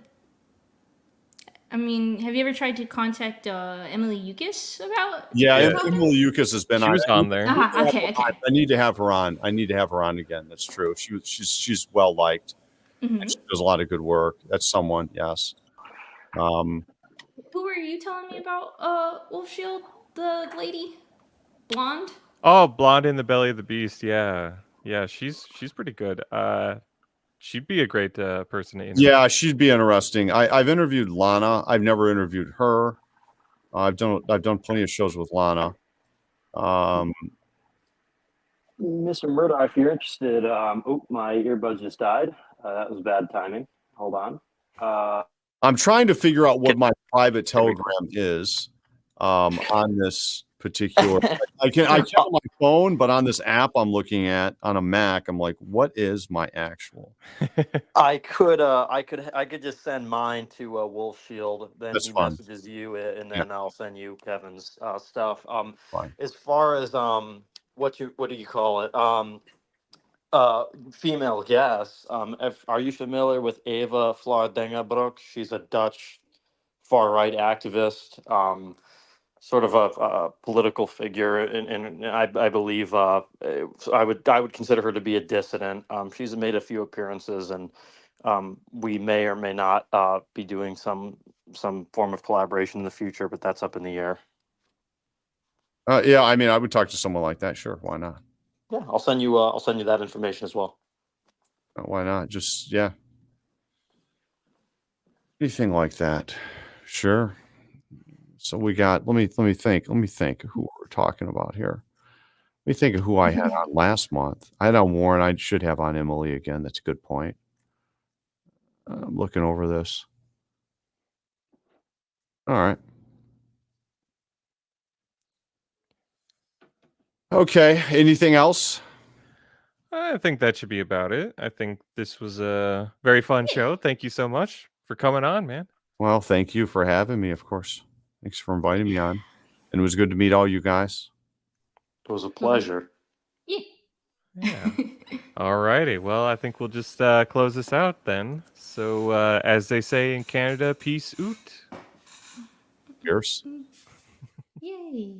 I mean, have you ever tried to contact Emily Yukis about? Yeah, Emily Yukis has been She was on there. Okay. I need to have her on. I need to have her on again. That's true. She's well liked. Mm-hmm. And she does a lot of good work. That's someone, yes. Who were you telling me about? Wolf Shield, the lady, blonde. Oh, Blonde in the Belly of the Beast. Yeah, she's pretty good. She'd be a great person to interview. Yeah, she'd be interesting. I've interviewed Lana. I've never interviewed her. I've done plenty of shows with Lana. Mr. Murdock, if you're interested, my earbuds just died. That was bad timing. Hold on. I'm trying to figure out what my private Telegram is on this particular. I can on my phone, but on this app I'm looking at on a Mac, I'm like, what is my actual? I could just send mine to Wolf Shield. Then That's he fine. messages you, and then I'll send you Kevin's stuff. Fine. As far as what do you call it? Female guests. Are you familiar with Eva Vlaardingenbroek? She's a Dutch far right activist. Sort of a political figure, and I believe I would consider her to be a dissident. She's made a few appearances, and we may or may not be doing some form of collaboration in the future, but that's up in the air. Yeah, I mean, I would talk to someone like that. Sure, why not? Yeah, I'll send you that information as well. Why not? Just anything like that. Sure. So we got. Let me think of who we're talking about here. Let me think of who I had on last month. I had on Warren. I should have on Emily again. That's a good point. I'm looking over this. All right. Okay. Anything else? I think that should be about it. I think this was a very fun show. Thank you so much for coming on, man. Well, thank you for having me, of course. Thanks for inviting me on. And it was good to meet all you guys. It was a pleasure. Yeah. All righty. Well, I think we'll just close this out then. So, as they say in Canada, peace out. Cheers. Yay.